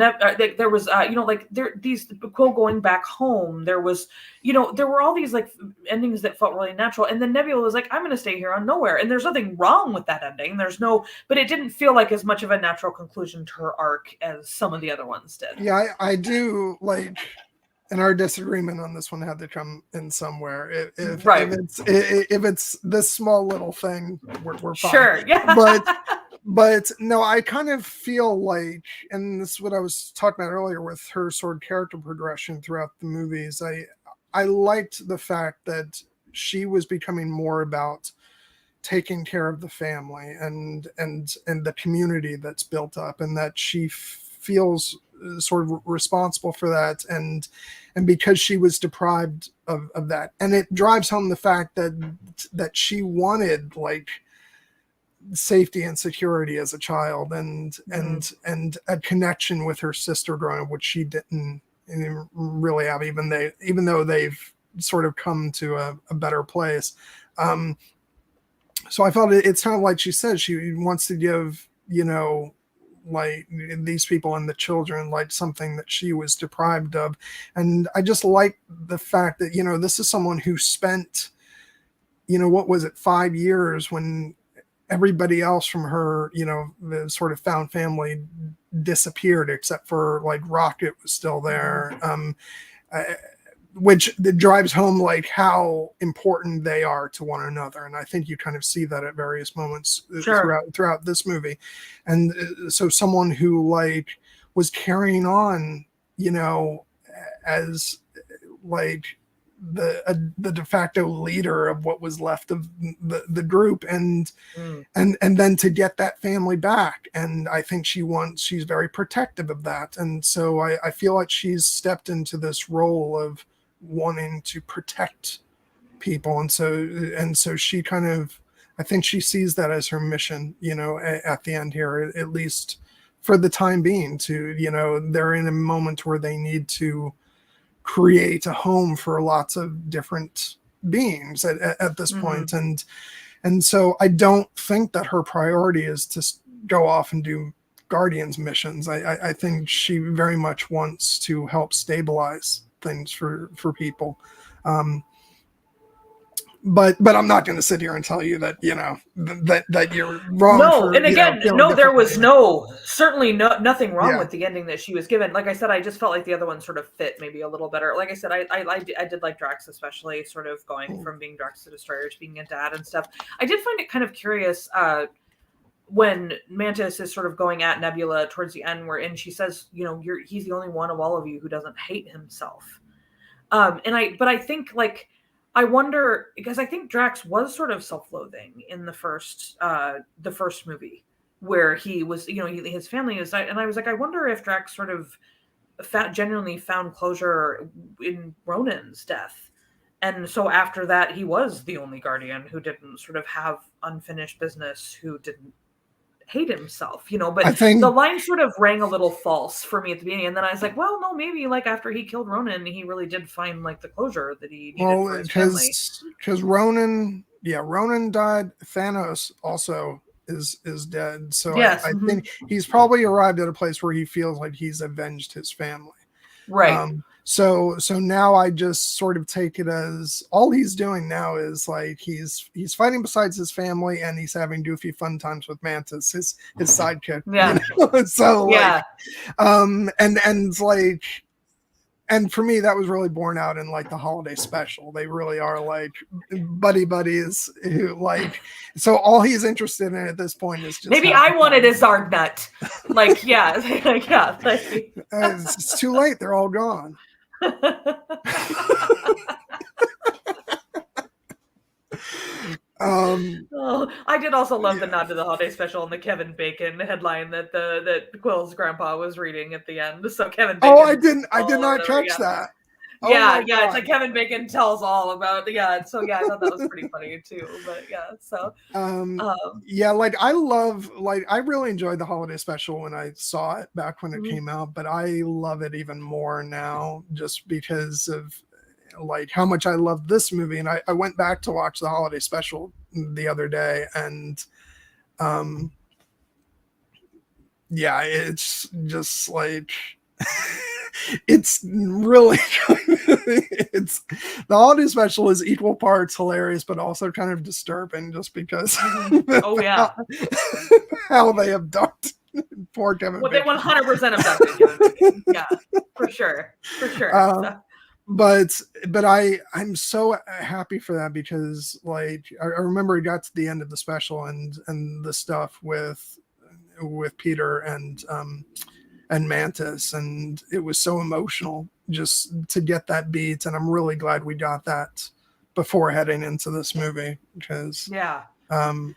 these Quill going back home. There was, you know, there were all these like endings that felt really natural. And then Nebula was like, I'm going to stay here on nowhere. And there's nothing wrong with that ending. But it didn't feel like as much of a natural conclusion to her arc as some of the other ones did. Yeah, I do like, And our disagreement on this one had to come in somewhere. If it's this small little thing, we're fine. Sure, yeah. But no, I kind of feel like, and this is what I was talking about earlier with her sort of character progression throughout the movies. I liked the fact that she was becoming more about taking care of the family and the community that's built up, and that she feels sort of responsible for that, and because she was deprived of that, and it drives home the fact that she wanted like safety and security as a child, and a connection with her sister growing up, which she didn't really have, even though they've sort of come to a better place. So I felt it's kind of like she said, she wants to give, like these people and the children like something that she was deprived of. And I just like the fact that, this is someone who spent, what was it, 5 years when everybody else from her, the sort of found family disappeared, except for like Rocket was still there. Which drives home like how important they are to one another, and I think you kind of see that at various moments throughout this movie. And so someone who like was carrying on, as like the de facto leader of what was left of the group, and then to get that family back, and I think she's very protective of that, and so I feel like she's stepped into this role of wanting to protect people, and so she kind of, I think she sees that as her mission, at the end here, at least for the time being, to, they're in a moment where they need to create a home for lots of different beings at this point. And so I don't think that her priority is to go off and do Guardians missions. I think she very much wants to help stabilize things for people. But I'm not going to sit here and tell you that, that you're wrong. No, and again, there was certainly nothing wrong with the ending that she was given. Like I said, I just felt like the other one sort of fit maybe a little better. Like I said, I did like Drax, especially sort of going from being Drax the Destroyer to being a dad and stuff. I did find it kind of curious when Mantis is sort of going at Nebula towards the end, wherein she says, he's the only one of all of you who doesn't hate himself. But I think like, I wonder, because I think Drax was sort of self-loathing in the first movie, where he was, his family is, and I was like, I wonder if Drax sort of genuinely found closure in Ronan's death. And so after that, he was the only Guardian who didn't sort of have unfinished business, who didn't hate himself, but I think the line sort of rang a little false for me at the beginning, and then I was like, well, no, maybe like after he killed Ronan, he really did find like the closure that he needed for his family. Because Ronan died. Thanos also is dead, so yes. I think he's probably arrived at a place where he feels like he's avenged his family, right? So now I just sort of take it as all he's doing now is like he's fighting besides his family, and he's having goofy fun times with Mantis, his sidekick. Yeah. So like, and like, and for me that was really borne out in like the holiday special. They really are like buddies who like. So all he's interested in at this point is just maybe I wanted a Zard nut. Like yeah. It's too late. They're all gone. I did also love the nod to the holiday special and the Kevin Bacon headline that Quill's grandpa was reading at the end. So Kevin Bacon. Oh, I did not catch that. Oh yeah, it's like Kevin Bacon tells all about So I thought that was pretty funny too. But like I really enjoyed the holiday special when I saw it back when it came out, but I love it even more now just because of like how much I love this movie. And I went back to watch the holiday special the other day, and it's just like it's really it's the holiday special is equal parts hilarious but also kind of disturbing just because how they abduct poor Kevin Bacon. They 100% abducted Kevin Bacon. Yeah, for sure but I'm so happy for that, because like I remember it got to the end of the special and the stuff with Peter and Mantis, and it was so emotional just to get that beat, and I'm really glad we got that before heading into this movie, because definitely.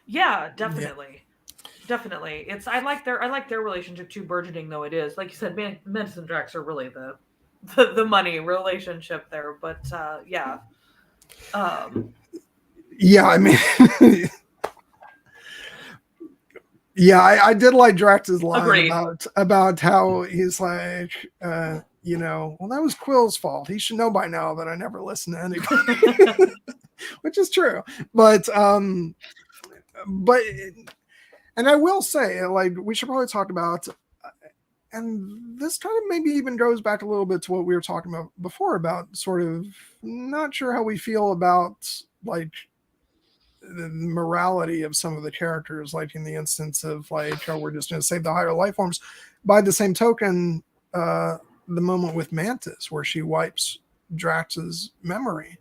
Definitely. I like their relationship too, burgeoning though it is. Like you said, Mantis and Drax are really the money relationship there, but yeah. Yeah, I mean, yeah, I did like Drax's line Agreed. about how he's like, you know, well, that was Quill's fault. He should know by now that I never listen to anybody, which is true. But and I will say, like, we should probably talk about, and this kind of maybe even goes back a little bit to what we were talking about before, about sort of not sure how we feel about like the morality of some of the characters, like in the instance of like, oh, we're just going to save the higher life forms. By the same token, the moment with Mantis where she wipes Drax's memory,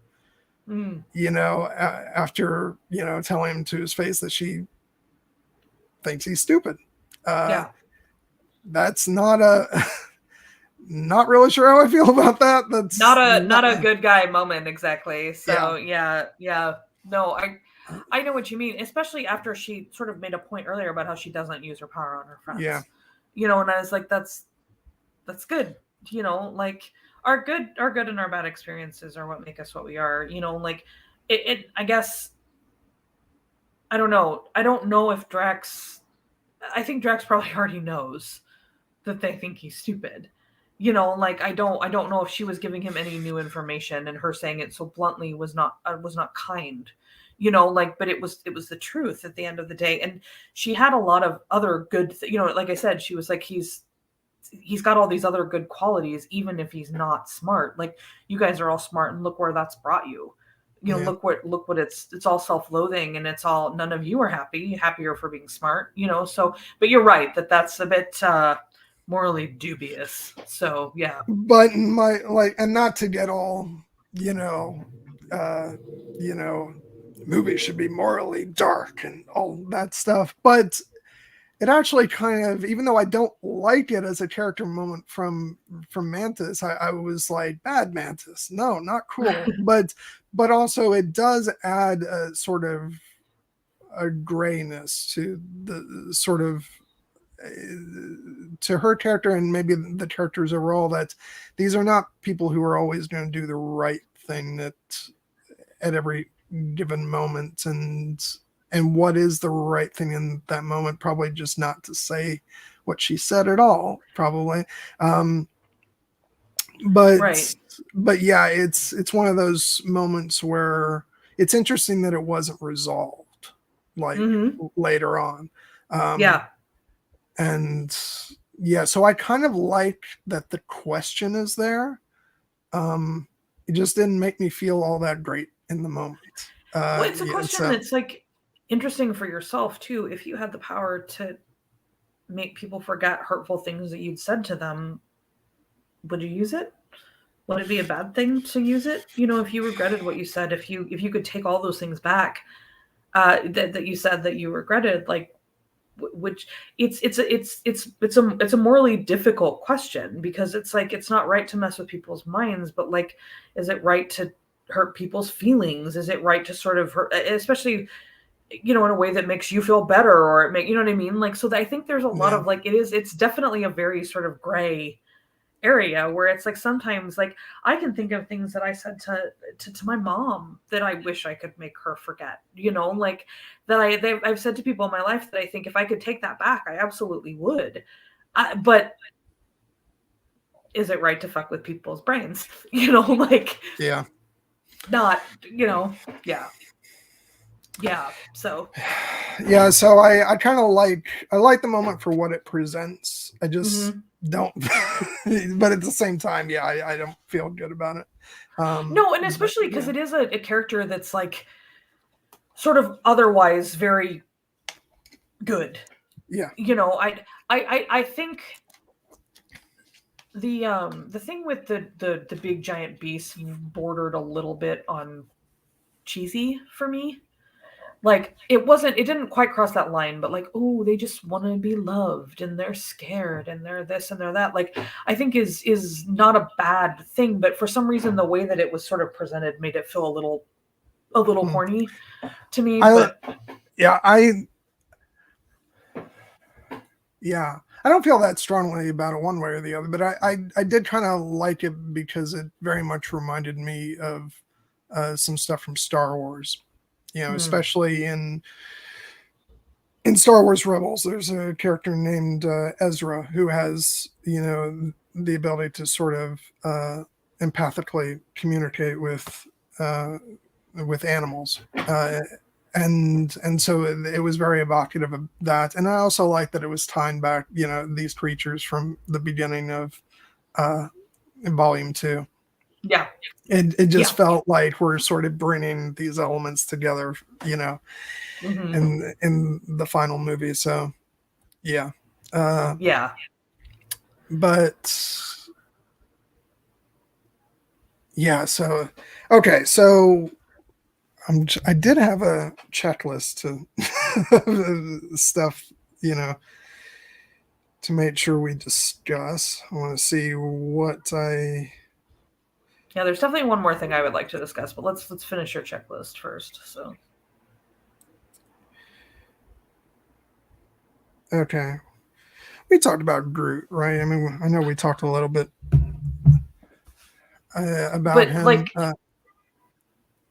you know, after, you know, telling him to his face that she thinks he's stupid. That's not not really sure how I feel about that. That's not a good guy moment exactly. So yeah. No, I know what you mean, especially after she sort of made a point earlier about how she doesn't use her power on her friends. Yeah. You know, and I was like, that's good. You know, like our good and our bad experiences are what make us what we are. You know, like it I guess I don't know. I don't know if Drax. I think Drax probably already knows that they think he's stupid. You know, like I don't know if she was giving him any new information, and her saying it so bluntly was not kind. You know, like, but it was the truth at the end of the day. And she had a lot of other good, you know, like I said, she was like, he's got all these other good qualities, even if he's not smart. Like, you guys are all smart, and look where that's brought you. You know, look what it's all self-loathing, and it's all, none of you are happier for being smart, you know? So, but you're right that's a bit, morally dubious. So yeah. But and not to get all, you know, movies should be morally dark and all that stuff, but it actually kind of, even though I don't like it as a character moment from Mantis, I was like, bad Mantis, no, not cool. but also it does add a sort of a grayness to the sort of to her character, and maybe the characters overall, that these are not people who are always going to do the right thing at every given moment, and what is the right thing in that moment, probably just not to say what she said at all, probably. But yeah, it's one of those moments where it's interesting that it wasn't resolved like later on. And yeah, so I kind of like that the question is there. It just didn't make me feel all that great in the moment. Well, it's a question that's like interesting for yourself too. If you had the power to make people forget hurtful things that you'd said to them, would you use it? Would it be a bad thing to use it? You know, if you regretted what you said, if you could take all those things back that you said that you regretted, like, which it's a morally difficult question, because it's like, it's not right to mess with people's minds, but like, is it right to hurt people's feelings? Is it right to sort of hurt, especially, you know, in a way that makes you feel better, or it you know what I mean? Like, so I think there's a lot of like, it's definitely a very sort of gray area where it's like, sometimes like I can think of things that I said to my mom that I wish I could make her forget, you know, like that I've said to people in my life that I think if I could take that back, I absolutely would. But is it right to fuck with people's brains? You know, like, not, you know, so so I kind of like the moment for what it presents. I just don't but at the same time, I don't feel good about it. No, and especially because it is a character that's like sort of otherwise very good. You know, I think The thing with the big giant beasts bordered a little bit on cheesy for me. Like it didn't quite cross that line, but like, oh, they just want to be loved and they're scared and they're this and they're that. Like I think is not a bad thing, but for some reason the way that it was sort of presented made it feel a little corny to me. I don't feel that strongly about it one way or the other, but I did kind of like it because it very much reminded me of some stuff from Star Wars, especially in Star Wars Rebels. There's a character named Ezra who has, the ability to sort of empathically communicate with animals. And so it was very evocative of that. And I also like that it was tying back, these creatures from the beginning of volume 2. Yeah. It just felt like we're sort of bringing these elements together, in the final movie. So, yeah. But yeah, so, okay. So I did have a checklist to stuff, to make sure we discuss. I want to see what Yeah, there's definitely one more thing I would like to discuss, but let's finish your checklist first. So. Okay. We talked about Groot, right? I mean, I know we talked a little bit about him. Like,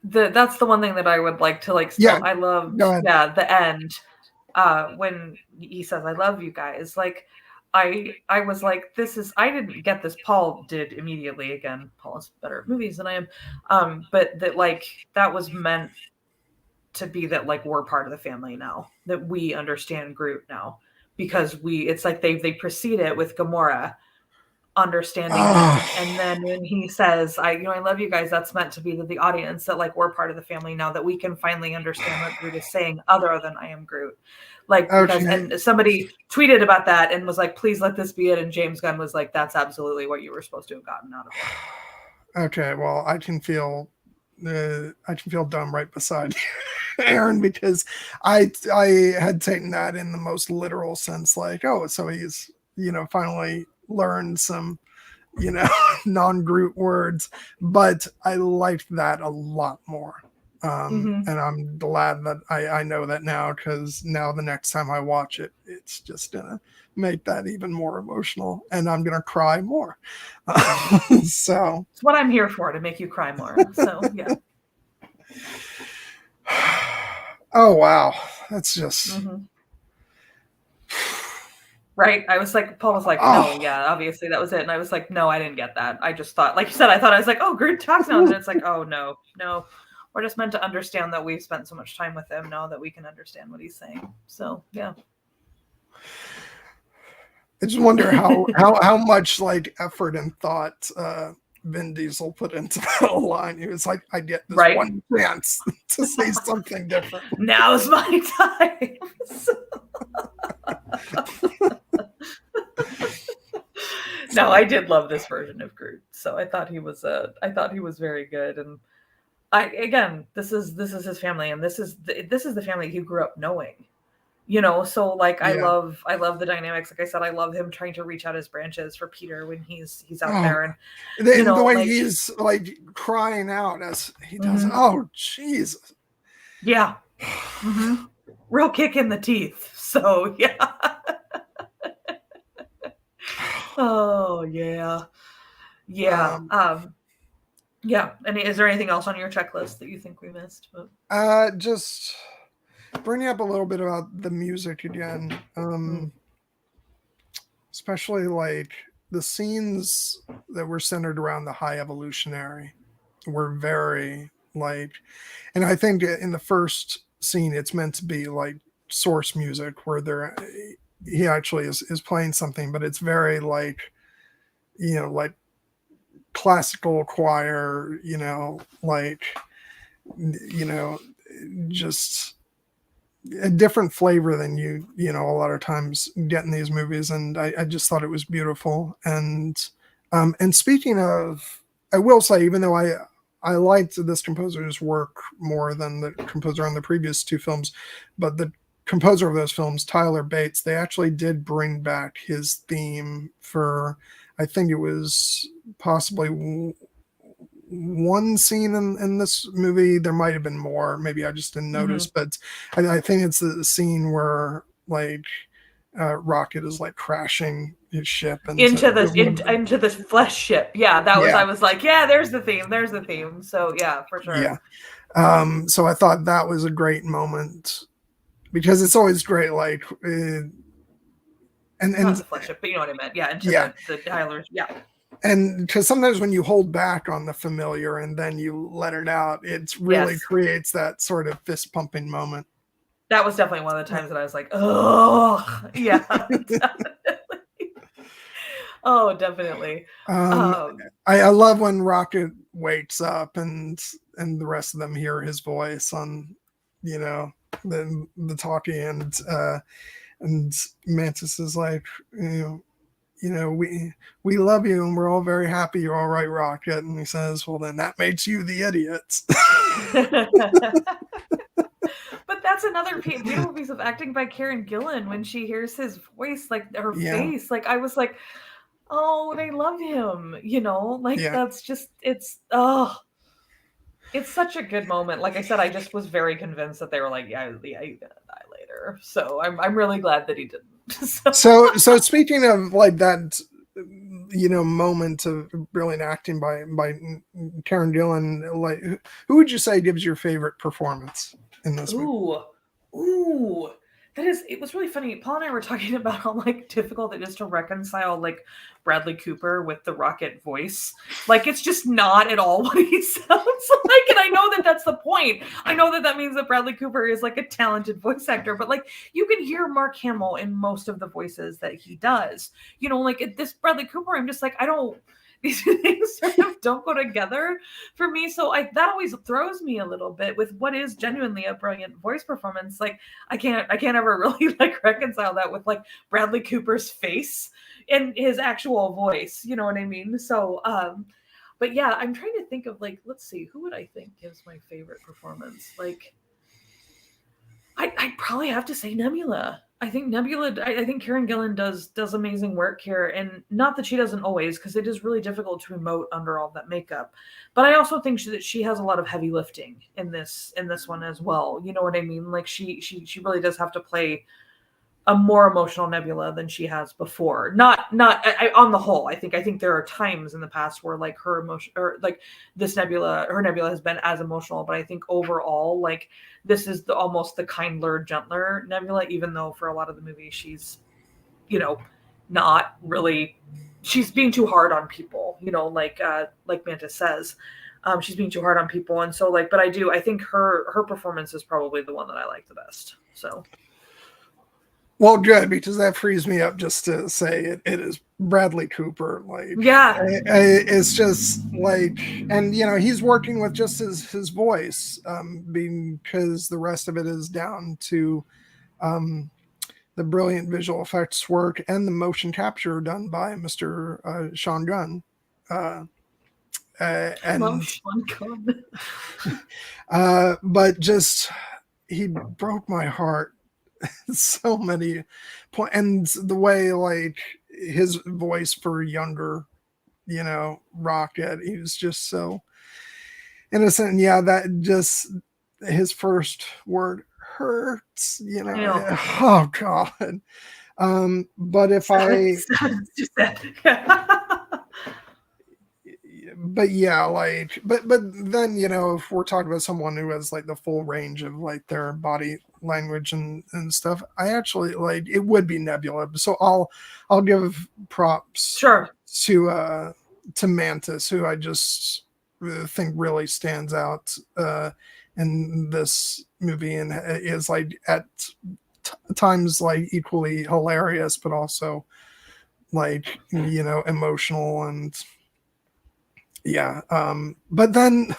that's the one thing that I would like to still. I loved the end when he says, "I love you guys." Like, I was like, this is, I didn't get this. Paul did immediately. Again, Paul is better at movies than I am. But that was meant to be that we're part of the family now, that we understand Groot now, because it's like they precede it with Gamora understanding that, and then when he says, I love you guys, that's meant to be to the audience that we're part of the family now, that we can finally understand what Groot is saying other than I am Groot. Because and somebody tweeted about that and was like, please let this be it, and James Gunn was like, that's absolutely what you were supposed to have gotten out of it. Okay, well, I can feel dumb right beside Aaron, because I had taken that in the most literal sense, like, oh, so he's finally learned some non-Groot words, but I liked that a lot more. And I'm glad that I know that now, because now the next time I watch it, it's just gonna make that even more emotional, and I'm gonna cry more. So it's what I'm here for, to make you cry more. So yeah. Oh wow, that's just right. I was like, Paul was like, no, yeah, obviously that was it, and I was like, no, I didn't get that. I just thought, like you said, I was like, oh, Groot talks now, and it's like, oh no, we're just meant to understand that we've spent so much time with him now that we can understand what he's saying. So yeah. I just wonder how much effort and thought Vin Diesel put into that line. He was like, I get this one chance to say something different. Now's my time. No, I did love this version of Groot. So I thought he was very good. And this is his family, and this is the family he grew up knowing. So I love the dynamics. Like I said, I love him trying to reach out his branches for Peter when he's out there, and the way he's crying out as he does. Oh Jesus! Yeah, real kick in the teeth. So yeah. Oh yeah. Yeah. And is there anything else on your checklist that you think we missed? Just bringing up a little bit about the music again, especially the scenes that were centered around the High Evolutionary were very and I think in the first scene it's meant to be source music where he actually is playing something, but it's very classical choir, just a different flavor than a lot of times get in these movies. And I just thought it was beautiful. And And speaking of, I will say, even though I liked this composer's work more than the composer on the previous two films, but the composer of those films, Tyler Bates, they actually did bring back his theme for, I think it was possibly one scene in this movie. There might have been more. Maybe I just didn't notice, but I think it's the scene where like Rocket is like crashing his ship into this flesh ship. Yeah, that was, I was like, yeah, there's the theme. So yeah, for sure. Yeah. So I thought that was a great moment, because it's always great, like and not the flesh ship, but you know what I meant. Yeah, into the Tyler's. Yeah. And because sometimes when you hold back on the familiar and then you let it out, it really creates that sort of fist pumping moment. That was definitely one of the times that I was like, oh, yeah. Definitely. Oh, definitely. I love when Rocket wakes up and the rest of them hear his voice on, the talkie, and Mantis is like, we love you and we're all very happy you're all right, Rocket. And he says, well, then that makes you the idiots. But that's another beautiful piece of acting by Karen Gillan when she hears his voice, like her face. Like I was like, oh, they love him, that's just, it's such a good moment. Like I said, I just was very convinced that they were like, yeah, he's gonna die later. So I'm really glad that he didn't. So speaking of like that, moment of brilliant acting by Karen Gillan, like who would you say gives your favorite performance in this movie? Ooh. It was really funny. Paul and I were talking about how like difficult it is to reconcile like Bradley Cooper with the Rocket voice. Like it's just not at all what he sounds like. And I know that that's the point. I know that means that Bradley Cooper is like a talented voice actor, but like you can hear Mark Hamill in most of the voices that he does. Like this Bradley Cooper, I'm just like, these things sort of don't go together for me. So that always throws me a little bit with what is genuinely a brilliant voice performance. Like I can't ever really like reconcile that with like Bradley Cooper's face and his actual voice. You know what I mean? So, but yeah, I'm trying to think of like, let's see, who would I think gives my favorite performance? Like, I'd probably have to say Nebula. I think Karen Gillan does amazing work here, and not that she doesn't always, because it is really difficult to emote under all that makeup. But I also think that she has a lot of heavy lifting in this one as well. You know what I mean? Like she really does have to play a more emotional Nebula than she has before. Not on the whole. I think there are times in the past where like her emotion, or like her Nebula has been as emotional, but I think overall like this is almost the kindler, gentler Nebula, even though for a lot of the movie she's not really, she's being too hard on people, like Mantis says. She's being too hard on people, and so like, but I think her performance is probably the one that I like the best. So well, good, because that frees me up just to say it is Bradley Cooper. Like, it's just like, and he's working with just his voice, because the rest of it is down to the brilliant visual effects work and the motion capture done by Mr. Sean Gunn. And Sean Gunn. But just he broke my heart. So many points, and the way like his voice for younger, Rocket, he was just so innocent. And that just his first word hurts. Oh God. But if but yeah, like, but then if we're talking about someone who has like the full range of like their body language and stuff, I actually like it would be Nebula. So I'll give props to Mantis, who I just think really stands out in this movie and is like at times like equally hilarious, but also like emotional and. Yeah. But then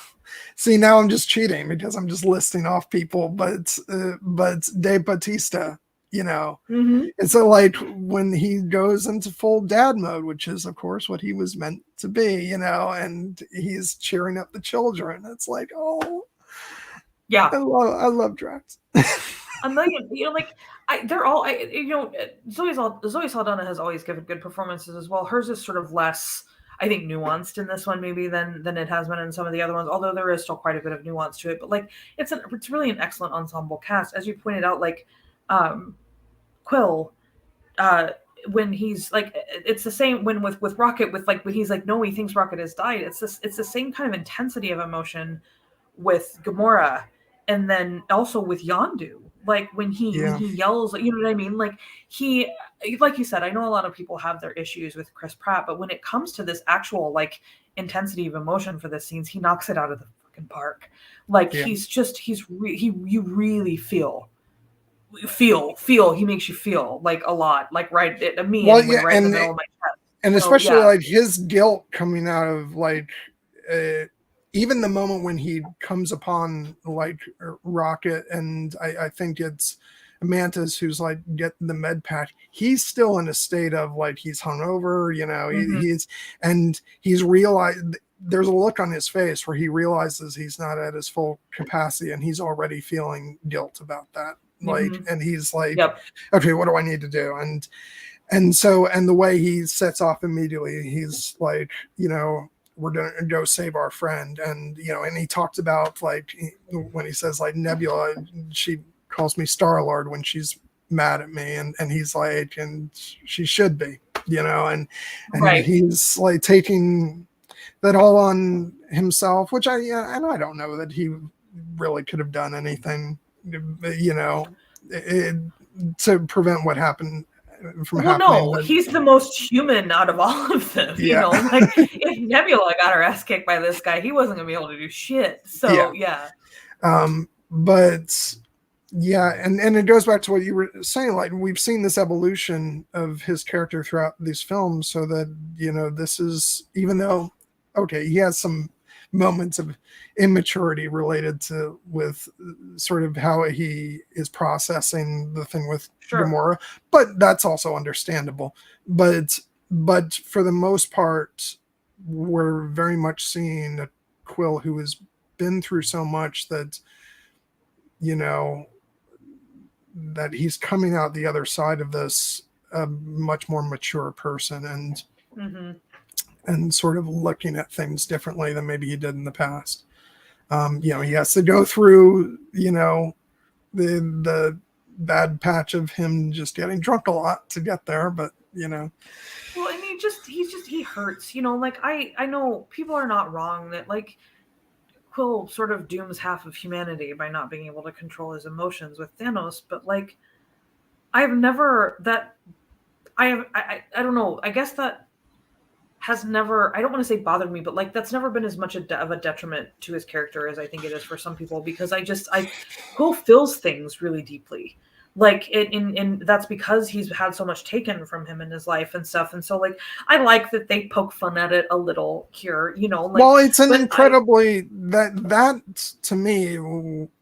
see, now I'm just cheating because I'm just listing off people, but Dave Bautista you know. Mm-hmm. And so like when he goes into full dad mode, which is of course what he was meant to be, you know, and he's cheering up the children, it's like, oh Yeah, I love Drax. a million. You know, like they're all. You know, Zoe Saldana has always given good performances as well. Hers is sort of less, I think, nuanced in this one maybe than it has been in some of the other ones. Although there is still quite a bit of nuance to it. But like, it's really an excellent ensemble cast, as you pointed out. Like, Quill. When he's like, it's the same when with Rocket, with like when he's like, no, he thinks Rocket has died. It's the same kind of intensity of emotion with Gamora, and then also with Yondu. Like when he yells, you know what I mean? Like he, like you said, I know a lot of people have their issues with Chris Pratt, but when it comes to this actual like intensity of emotion for the scenes, he knocks it out of the fucking park. Like you really feel he makes you feel like a lot, like right in the middle of my chest. And especially like his guilt coming out of like even the moment when he comes upon like Rocket, and I think it's Mantis who's like getting the med pack, he's still in a state of like he's hungover, you know. He's realized, there's a look on his face where he realizes he's not at his full capacity, and he's already feeling guilt about that. Like, and he's like, okay, what do I need to do? And the way he sets off immediately, he's like, you know, we're going to go save our friend. And, you know, and he talks about like, when he says like Nebula, she calls me Star-Lord when she's mad at me. And he's like, and she should be, you know, and he's like taking that all on himself, which I don't know that he really could have done anything, you know, to prevent what happened from happening. No, he's the most human out of all of them. You know, like if Nebula got her ass kicked by this guy, he wasn't gonna be able to do shit. So but and it goes back to what you were saying. Like we've seen this evolution of his character throughout these films, so that, you know, this is, even though he has some moments of immaturity related to with sort of how he is processing the thing with Gamora, but that's also understandable. But for the most part, we're very much seeing a Quill who has been through so much that, you know, that he's coming out the other side of this a much more mature person, and sort of looking at things differently than maybe he did in the past. You know, he has to go through, you know, the bad patch of him just getting drunk a lot to get there, but, you know. Well, and he hurts, you know, like I know people are not wrong that like Quill sort of dooms half of humanity by not being able to control his emotions with Thanos, but like I don't know, I guess that has never, I don't want to say bothered me, but like that's never been as much of a detriment to his character as I think it is for some people, because Quill feels things really deeply. Like in that's because he's had so much taken from him in his life and stuff. And so like I like that they poke fun at it a little here, you know. Like, well, it's an incredibly that to me,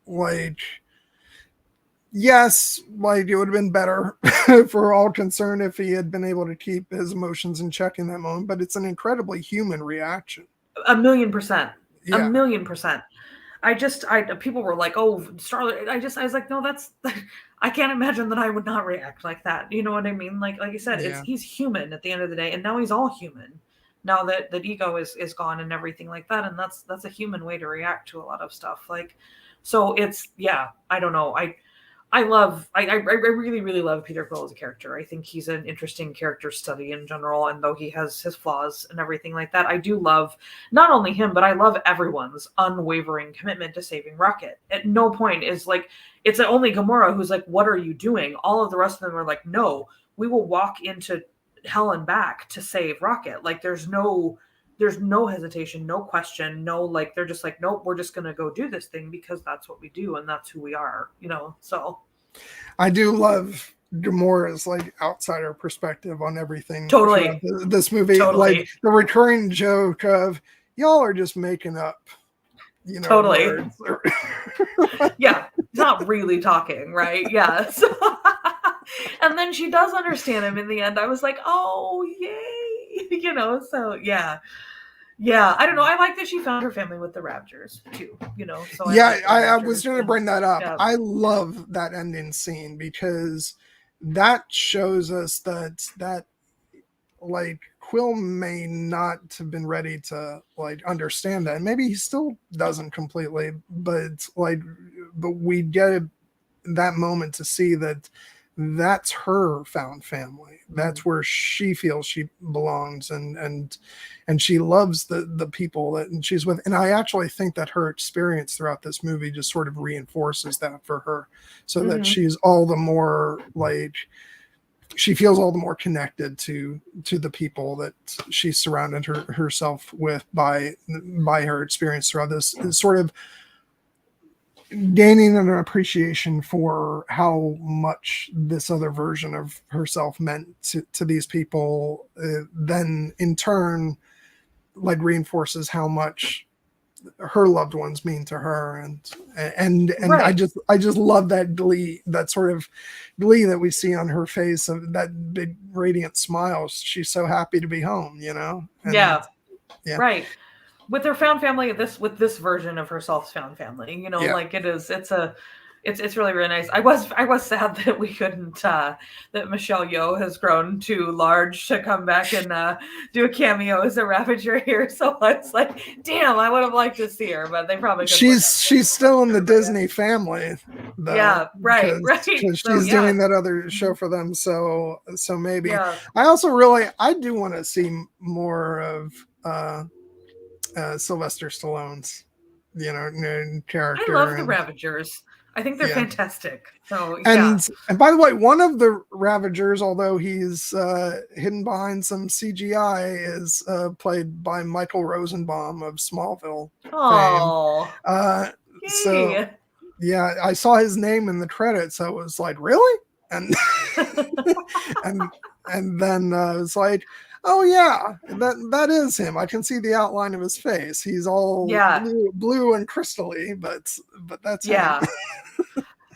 like, yes, like it would have been better for all concerned if he had been able to keep his emotions in check in that moment, but it's an incredibly human reaction. 1,000,000%. Yeah. 1,000,000%. People were like, oh, Starlight. I was like, no, I can't imagine that I would not react like that. You know what I mean? Like you said, he's human at the end of the day, and now he's all human. Now that ego is gone and everything like that, and that's a human way to react to a lot of stuff. Like, so it's I don't know. I really, really love Peter Quill as a character. I think he's an interesting character study in general, and though he has his flaws and everything like that, I do love not only him, but I love everyone's unwavering commitment to saving Rocket. At no point is like, it's only Gamora who's like, what are you doing? All of the rest of them are like, no, we will walk into hell and back to save Rocket. Like there's no hesitation, no question, no, like they're just like, nope, we're just gonna go do this thing because that's what we do and that's who we are, you know. So I do love Gamora's like outsider perspective on everything. Totally. This movie, like the recurring joke of y'all are just making up, you know. Totally. Yeah, not really talking, right? Yeah. So And then she does understand him in the end. I was like, oh, yay. So yeah. Yeah, I don't know. I like that she found her family with the Raptors too, so Yeah, I I liked was her. going to bring that up. Yeah. I love that ending scene because that shows us that like Quill may not have been ready to like understand that. Maybe he still doesn't completely, but we get that moment to see that that's her found family. That's where she feels she belongs, and she loves the people that she's with. And I actually think that her experience throughout this movie just sort of reinforces that for her, so that she's all the more like she feels all the more connected to the people that she surrounded herself with by her experience throughout this, sort of gaining an appreciation for how much this other version of herself meant to these people, then in turn like reinforces how much her loved ones mean to her, and Right. I just love that glee, that sort of glee that we see on her face, of that big radiant smile. She's so happy to be home, and Yeah. yeah. Right. With her found family, with this version of herself's found family, like it's really really nice. I was sad that we couldn't that Michelle Yeoh has grown too large to come back and do a cameo as a Ravager here. So it's like, damn, I would have liked to see her, but they probably couldn't. She's still in the Disney family though. Yeah, right, because right. So she's yeah, doing that other show for them. So maybe yeah. I also I do want to see more of Sylvester Stallone's I character. love the And Ravagers. I think they're yeah. fantastic. So yeah. And by the way, one of the Ravagers, although he's hidden behind some CGI, is played by Michael Rosenbaum of Smallville fame. Oh, So yay. yeah, I saw his name in the credits. I was like, really? And and then I was like, oh yeah, that is him. I can see the outline of his face. He's all Yeah. blue and crystally, but that's Yeah. him.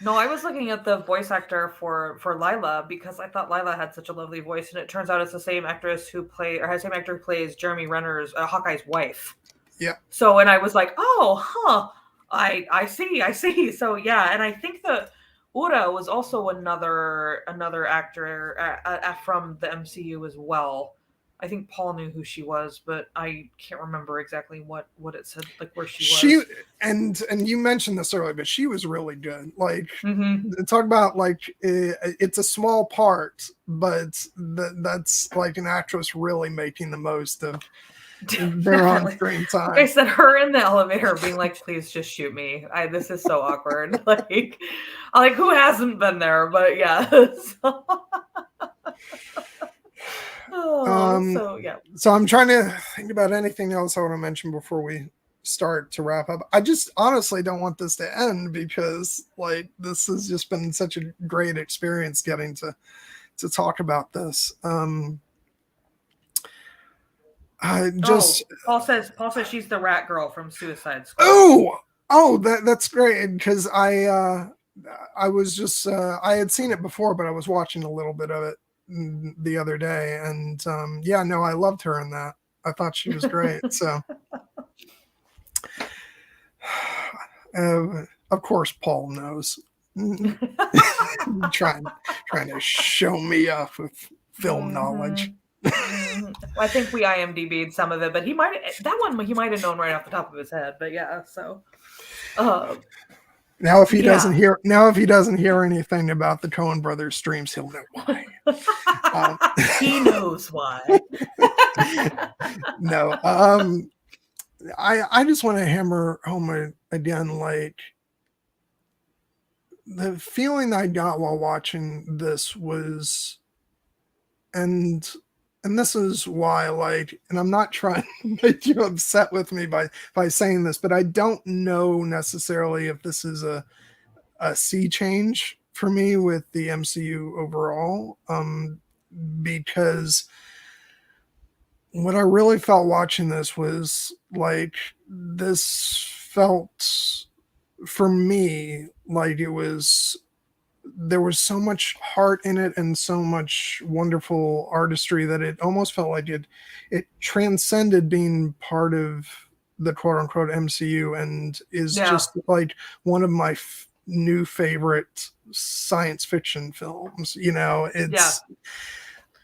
No, I was looking at the voice actor for Lila because I thought Lila had such a lovely voice, and it turns out it's the same actress who same actor who plays Jeremy Renner's Hawkeye's wife. Yeah. So, and I was like, oh, huh, I see. So yeah, and I think that Ura was also another actor from the MCU as well. I think Paul knew who she was, but I can't remember exactly what it said, like where she was. And you mentioned this earlier, but she was really good. Like, Mm-hmm. talk about like it's a small part, but that's like an actress really making the most of their on-screen time. Like I said, her in the elevator being like, "Please just shoot me. This is so awkward." like who hasn't been there? But yeah. So yeah. So I'm trying to think about anything else I want to mention before we start to wrap up. I just honestly don't want this to end because like this has just been such a great experience getting to talk about this. Paul says she's the rat girl from Suicide Squad. Oh, that's great because I was just I had seen it before, but I was watching a little bit of it the other day, and yeah, no, I loved her in that. I thought she was great. So of course Paul knows. trying to show me off with film knowledge. I think we IMDb'd some of it, but he might have known right off the top of his head. But yeah, so now if he doesn't hear anything about the Coen brothers streams, he'll know why. He knows why. No, I just want to hammer home again, like the feeling I got while watching this was, and this is why, like, and I'm not trying to make you upset with me by saying this, but I don't know necessarily if this is a sea change for me with the MCU overall, because what I really felt watching this was like this felt for me like it was there was so much heart in it and so much wonderful artistry that it almost felt like it transcended being part of the quote unquote MCU and is just like one of my new favorite science fiction films. It's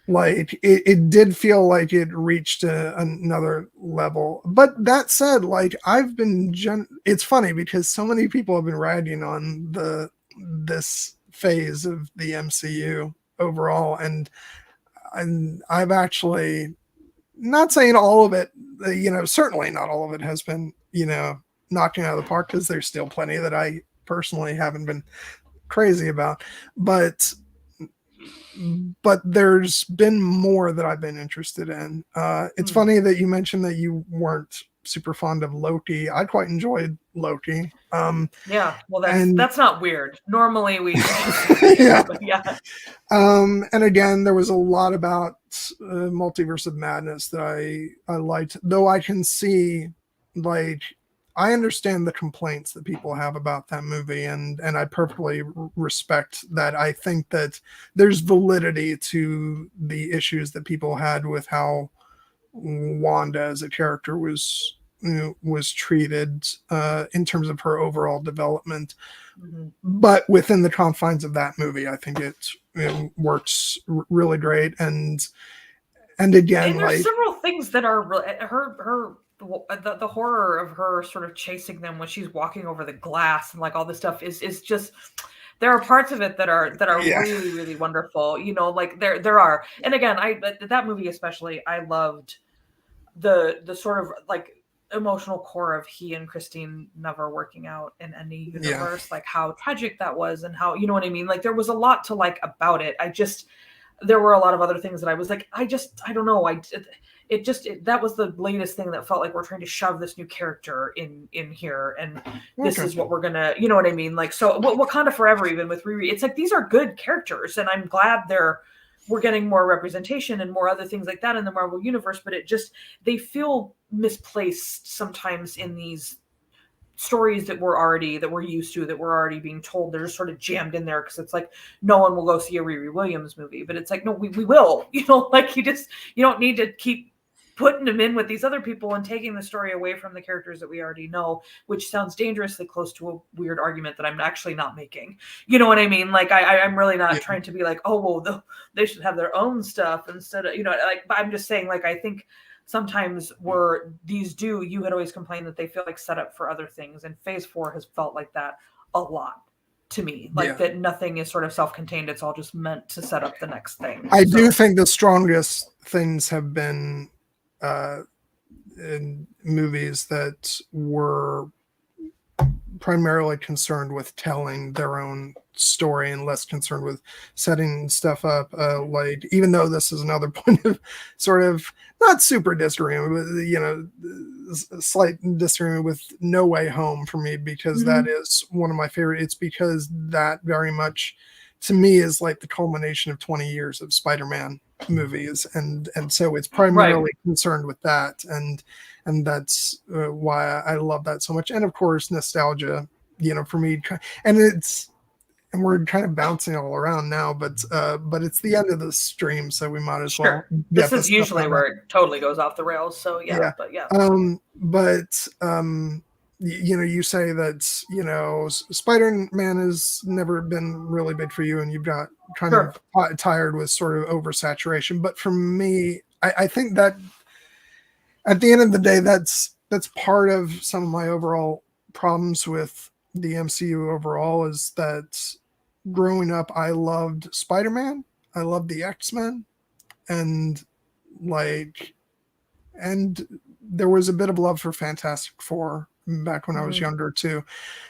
like it did feel like it reached another level. But that said, like it's funny because so many people have been ragging on this phase of the MCU overall, and I've actually, not saying all of it, certainly not all of it has been, knocking out of the park, because there's still plenty that I personally haven't been crazy about, but there's been more that I've been interested in. It's funny that you mentioned that you weren't super fond of Loki. I quite enjoyed Loki. Well, that's not weird. Normally we and again, there was a lot about Multiverse of Madness that I liked, though I can see, like, I understand the complaints that people have about that movie, and I perfectly respect that. I think that there's validity to the issues that people had with how Wanda as a character was treated in terms of her overall development. But within the confines of that movie, I think it works really great. And again, and there's several things that are her the horror of her sort of chasing them when she's walking over the glass and like all this stuff is just, there are parts of it that are really, really wonderful. Like there are. And again, that movie especially, I loved the sort of like emotional core of he and Christine never working out in any universe, like how tragic that was, and how, you know what I mean? Like there was a lot to like about it. There were a lot of other things that I was like, I don't know. That was the latest thing that felt like we're trying to shove this new character in here, and this is what we're gonna, you know what I mean? Like, so Wakanda Forever, even with Riri, it's like these are good characters, and I'm glad we're getting more representation and more other things like that in the Marvel universe, but they feel misplaced sometimes in these stories that we're used to, that we're already being told. They're just sort of jammed in there because it's like no one will go see a Riri Williams movie, but it's like, no, we will, like you don't need to keep putting them in with these other people and taking the story away from the characters that we already know, which sounds dangerously close to a weird argument that I'm actually not making. You know what I mean? Like I'm really not trying to be like, oh, well, they should have their own stuff instead of, like, but I'm just saying, like, I think sometimes you had always complained that they feel like set up for other things, and Phase 4 has felt like that a lot to me, like that nothing is sort of self-contained. It's all just meant to set up the next thing. I do think the strongest things have been in movies that were primarily concerned with telling their own story and less concerned with setting stuff up. Like, even though this is another point of sort of not super disagreement, but slight disagreement with No Way Home for me, because that is one of my favorite. It's because that very much to me is like the culmination of 20 years of Spider-Man movies, and so it's primarily concerned with that, and that's why I love that so much. And of course, nostalgia, for me, and we're kind of bouncing all around now, but it's the end of the stream, so we might as well. This is usually where it totally goes off the rails. So you say that Spider-Man has never been really big for you, and you've got kind of tired with sort of oversaturation. But for me, I think that at the end of the day, that's part of some of my overall problems with the MCU overall, is that growing up, I loved Spider-Man, I loved the X-Men, and there was a bit of love for Fantastic Four back when I was younger too.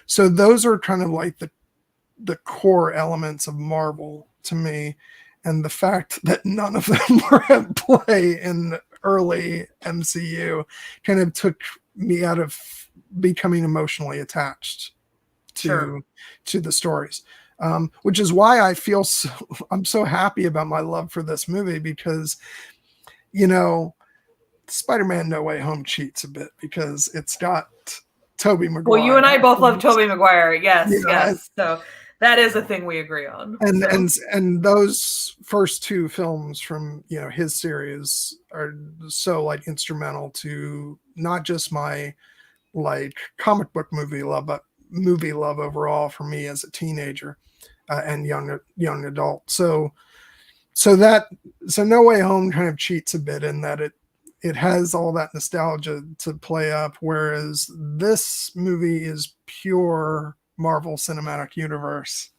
So those are kind of like the core elements of Marvel to me, and the fact that none of them were at play in early MCU kind of took me out of becoming emotionally attached to the stories, which is why I feel I'm so happy about my love for this movie, because Spider-Man No Way Home cheats a bit because it's got Tobey Maguire. Well, you and I both love Tobey Maguire. Yes. So That is a thing we agree on. And those first two films from, you know, his series are so like instrumental to not just my like comic book movie love, but movie love overall for me as a teenager and young adult. So No Way Home kind of cheats a bit in that it has all that nostalgia to play up, whereas this movie is pure Marvel Cinematic Universe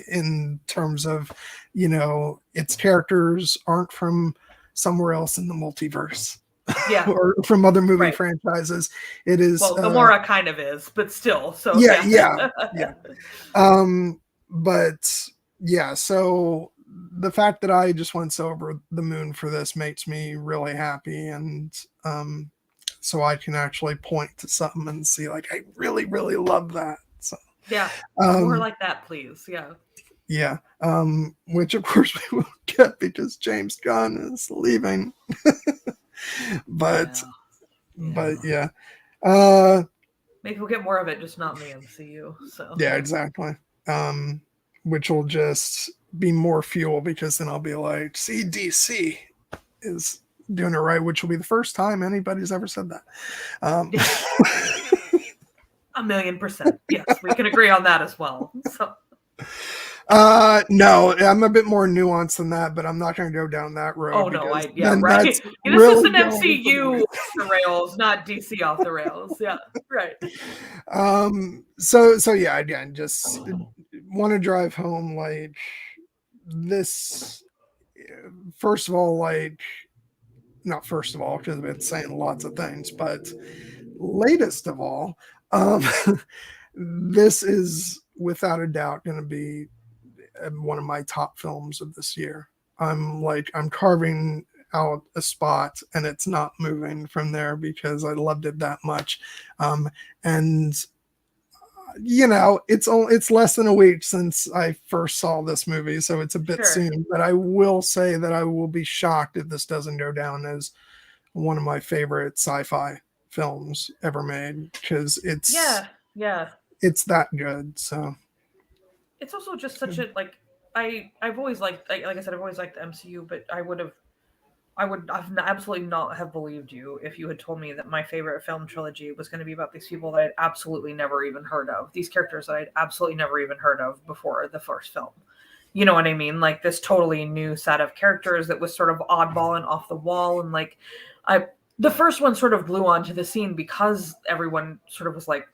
in terms of, you know, its characters aren't from somewhere else in the multiverse. Yeah. Or from other movie franchises. It is Gamora kind of is, but still. So yeah. But yeah, so the fact that I just went so over the moon for this makes me really happy, and so I can actually point to something and see like I really, really love that. So yeah, more like that, please. Yeah. Which of course we will get because James Gunn is leaving. But yeah. Maybe we'll get more of it, just not in the MCU. So yeah, exactly. Which will just be more fuel because then I'll be like, see, DC is doing it right, which will be the first time anybody's ever said that. 1,000,000%. Yes, we can agree on that as well. So. No, I'm a bit more nuanced than that, but I'm not going to go down that road. Oh no, right. This is an MCU off the rails, not DC off the rails. Yeah, right. So yeah, again, just want to drive home like this. First of all, like not first of all, because I've been saying lots of things, but latest of all, this is without a doubt going to be one of my top films of this year. I'm carving out a spot and it's not moving from there because I loved it that much. And you know, it's less than a week since I first saw this movie, so it's a bit soon, but I will say that I will be shocked if this doesn't go down as one of my favorite sci-fi films ever made, because it's it's that good. So it's also just such a like I've always liked, like I said, I've always liked the MCU, but I've absolutely not have believed you if you had told me that my favorite film trilogy was going to be about these people that I'd absolutely never even heard of, these characters that I'd absolutely never even heard of before the first film. You know what I mean? Like this totally new set of characters that was sort of oddball and off the wall, and like the first one sort of blew onto the scene because everyone sort of was like,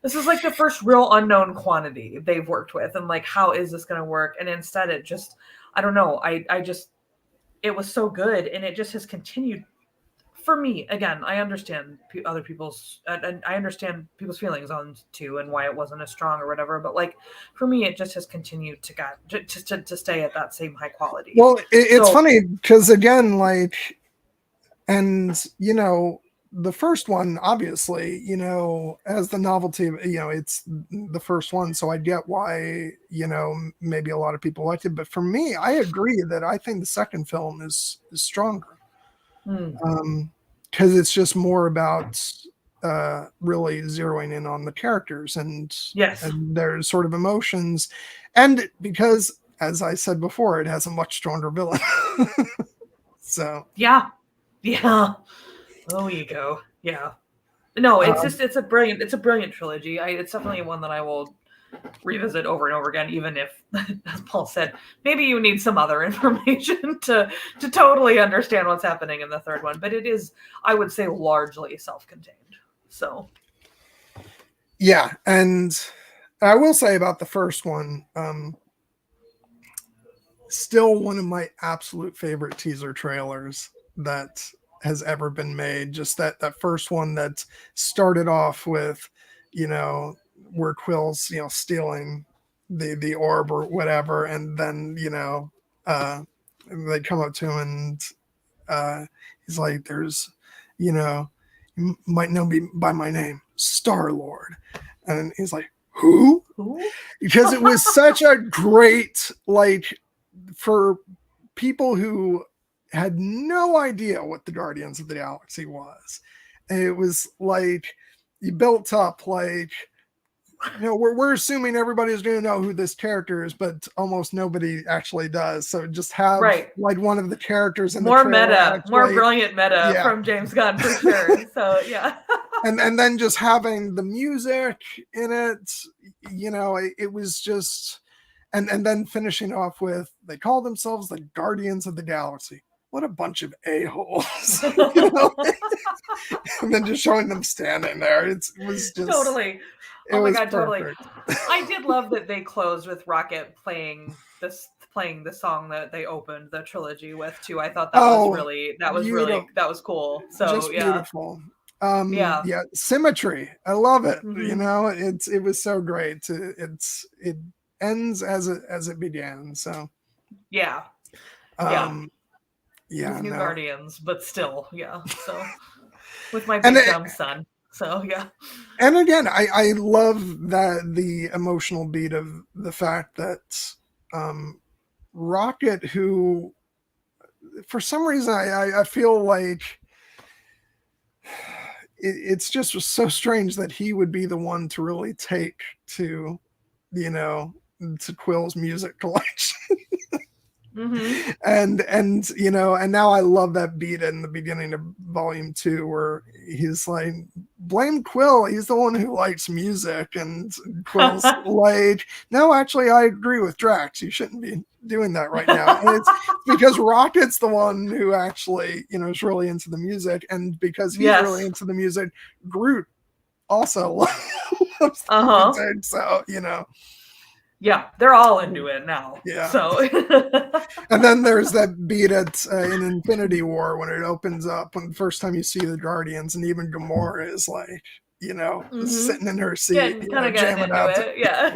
this is like the first real unknown quantity they've worked with, and like, how is this going to work? And instead it just, I don't know, it was so good, and it just has continued for me. Again, I understand other people's, and I understand people's feelings on too, and why it wasn't as strong or whatever. But like for me, it just has continued to stay at that same high quality. Well, it's funny because again, like, and you know, the first one, obviously, you know, as the novelty, you know, it's the first one, so I get why, you know, maybe a lot of people liked it. But for me, I agree that I think the second film is stronger, because it's just more about really zeroing in on the characters and their sort of emotions, and because, as I said before, it has a much stronger villain. So yeah. Oh, you go. Yeah. No, it's a brilliant trilogy. It's definitely one that I will revisit over and over again, even if, as Paul said, maybe you need some other information to totally understand what's happening in the third one. But it is, I would say, largely self-contained. So yeah, and I will say about the first one, still one of my absolute favorite teaser trailers that has ever been made. Just that first one that started off with, you know, where Quill's, you know, stealing the orb or whatever, and then, you know, they come up to him and he's like, there's, you know, you might know me by my name, Star-Lord. And he's like, who? Because it was such a great, like, for people who had no idea what the Guardians of the Galaxy was. And it was like, you built up like, we're assuming everybody's going to know who this character is, but almost nobody actually does. So just have like one of the characters in more the trailer meta, actually, more brilliant meta from James Gunn for sure. So yeah. and then just having the music in it, it was just, and then finishing off with, they call themselves the Guardians of the Galaxy. What a bunch of a-holes. And then just showing them standing there. It was just totally. Oh my God, totally. I did love that they closed with Rocket playing the song that they opened the trilogy with too. I thought that was cool. So just beautiful. Symmetry. I love it. It was so great. It ends as it began. So with new Guardians, but still, so with my big dumb son. So and again, I love that the emotional beat of the fact that Rocket, who for some reason I feel like it's just so strange that he would be the one to really take to Quill's music collection. And now I love that beat in the beginning of volume 2 where he's like, blame Quill, he's the one who likes music, and Quill's like, no, actually I agree with Drax, you shouldn't be doing that right now. And it's because Rocket's the one who actually is really into the music, and because he's really into the music, Groot also loves the music, so yeah, they're all into it now. Yeah. So, and then there's that beat at in Infinity War when it opens up, when the first time you see the Guardians, and even Gamora is like, sitting in her seat, jamming out. Yeah.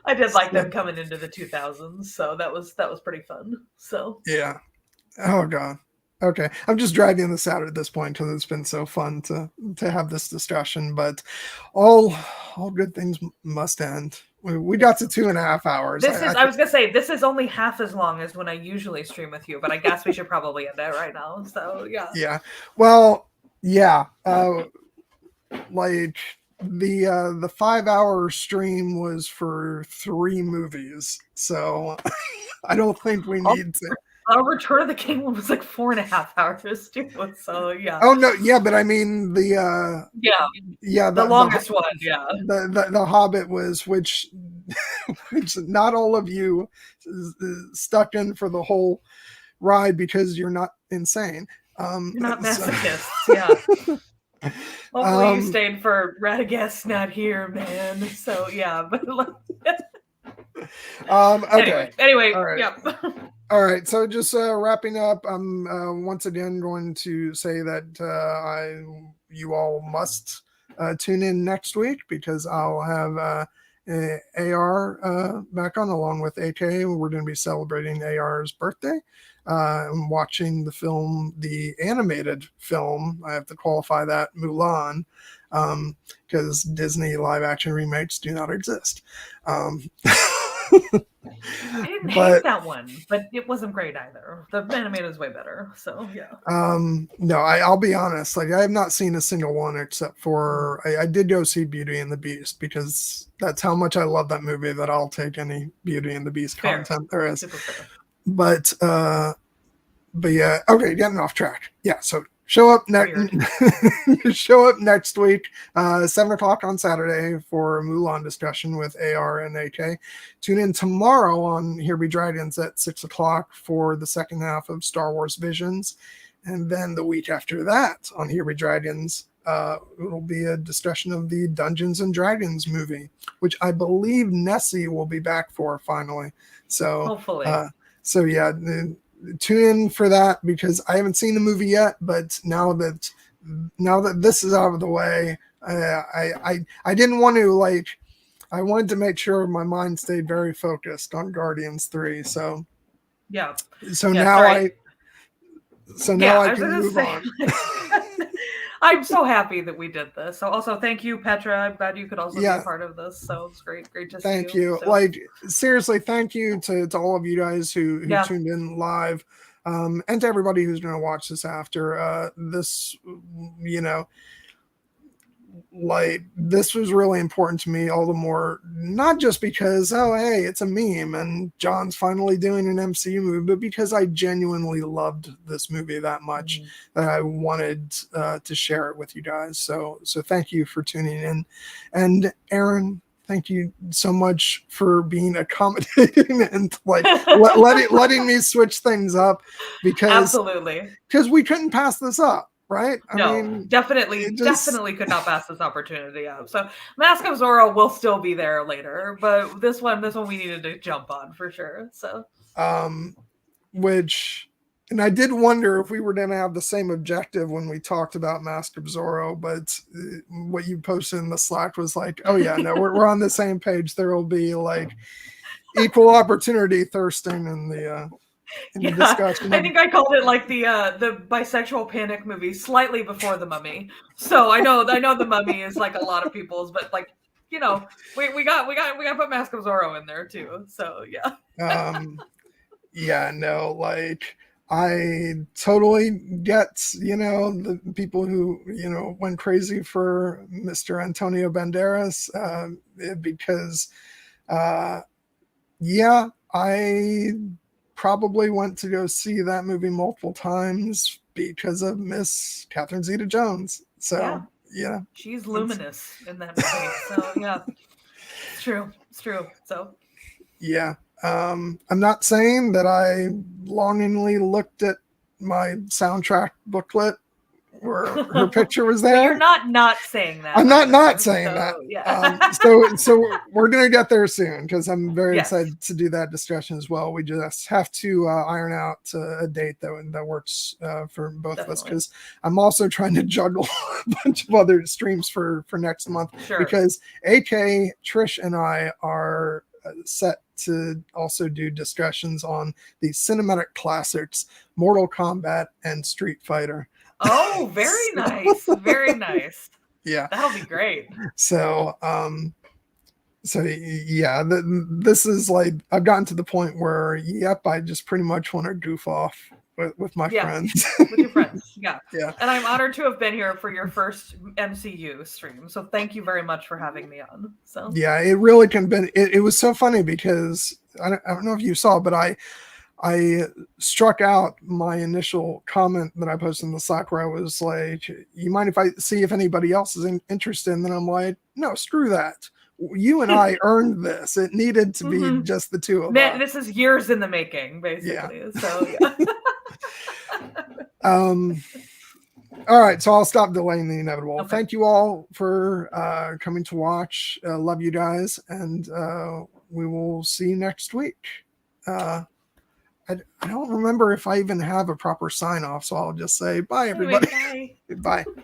I did like them coming into the 2000s, so that was pretty fun. So yeah. Oh God. Okay, I'm just dragging this out at this point because it's been so fun to have this discussion. But all good things must end. We got to 2.5 hours. I was gonna say, this is only half as long as when I usually stream with you, but I guess we should probably end it right now. So yeah. Yeah. Well, yeah. Like the 5-hour stream was for 3 movies, so I don't think we need to. Return of the King one was like 4.5 hours too. So yeah. Oh no, yeah, but I mean the the longest one. Yeah. The Hobbit was, which not all of you stuck in for the whole ride because you're not insane. You're not masochists. Yeah. Hopefully you stayed for Radagast not here, man. So yeah, but okay. Anyway, all right. Yeah. All right, so just wrapping up, I'm once again going to say that you all must tune in next week because I'll have AR back on along with AK. We're going to be celebrating AR's birthday. I'm watching the animated film. I have to qualify that, Mulan, because Disney live action remakes do not exist. I didn't hate that one, but it wasn't great either. The animated is way better. So yeah. No, I'll be honest. Like I have not seen a single one except for I did go see Beauty and the Beast because that's how much I love that movie that I'll take any Beauty and the Beast content there is. But yeah. Okay, getting off track. Yeah. So show up next week, 7:00 on Saturday for a Mulan discussion with AR and AK. Tune in tomorrow on Here Be Dragons at 6:00 for the second half of Star Wars Visions. And then the week after that on Here Be Dragons, it'll be a discussion of the Dungeons and Dragons movie, which I believe Nessie will be back for finally. So hopefully. So yeah, tune in for that because I haven't seen the movie yet, but now that this is out of the way, I didn't want to I wanted to make sure my mind stayed very focused on Guardians 3. So yeah. So now I can move on. I'm so happy that we did this. So also thank you, Petra. I'm glad you could also be a part of this. So it's great to see you. Thank you. So. Seriously, thank you to all of you guys who tuned in live. And to everybody who's going to watch this after this, like this was really important to me all the more, not just because, oh, hey, it's a meme and John's finally doing an MCU movie, but because I genuinely loved this movie that much that I wanted to share it with you guys. So thank you for tuning in. And Erin, thank you so much for being accommodating and like letting me switch things up because we couldn't pass this up. Right? I mean, definitely could not pass this opportunity up. So Mask of Zorro will still be there later, but this one we needed to jump on for sure. So, and I did wonder if we were going to have the same objective when we talked about Mask of Zorro, but what you posted in the Slack was like, oh yeah, no, we're on the same page. There will be like equal opportunity thirsting in the discussion. I think I called it like the bisexual panic movie slightly before The Mummy. So I know The Mummy is like a lot of people's, but like, you know, we got to put Mask of Zorro in there too. So yeah. Yeah, no, like I totally get, you know, the people who, you know, went crazy for Mr. Antonio Banderas because yeah, I probably went to go see that movie multiple times because of Miss Catherine Zeta-Jones. So yeah, she's luminous in that movie. So yeah, it's true. So yeah, I'm not saying that I longingly looked at my soundtrack booklet where her picture was there. But you're not saying that. I'm not saying that. Yeah. So we're gonna get there soon because I'm very excited to do that discussion as well. We just have to iron out a date that works for both of us, because I'm also trying to juggle a bunch of other streams for next month because AK, Trish, and I are set to also do discussions on the cinematic classics Mortal Kombat and Street Fighter. Oh, very nice. Very nice. Yeah. That'll be great. So, yeah, this is like, I've gotten to the point where, I just pretty much want to goof off with my friends. With your friends. Yeah. Yeah. And I'm honored to have been here for your first MCU stream. So thank you very much for having me on. So yeah, it really can be. It was so funny because I don't know if you saw, but I struck out my initial comment that I posted in the Slack where I was like, you mind if I see if anybody else is interested? And then I'm like, no, screw that. You and I earned this. It needed to be just the two of us. This is years in the making, basically. Yeah. So yeah. All right, so I'll stop delaying the inevitable. Okay. Thank you all for coming to watch. Love you guys, and we will see you next week. I don't remember if I even have a proper sign off, so I'll just say bye, everybody. Anyway, bye. Bye.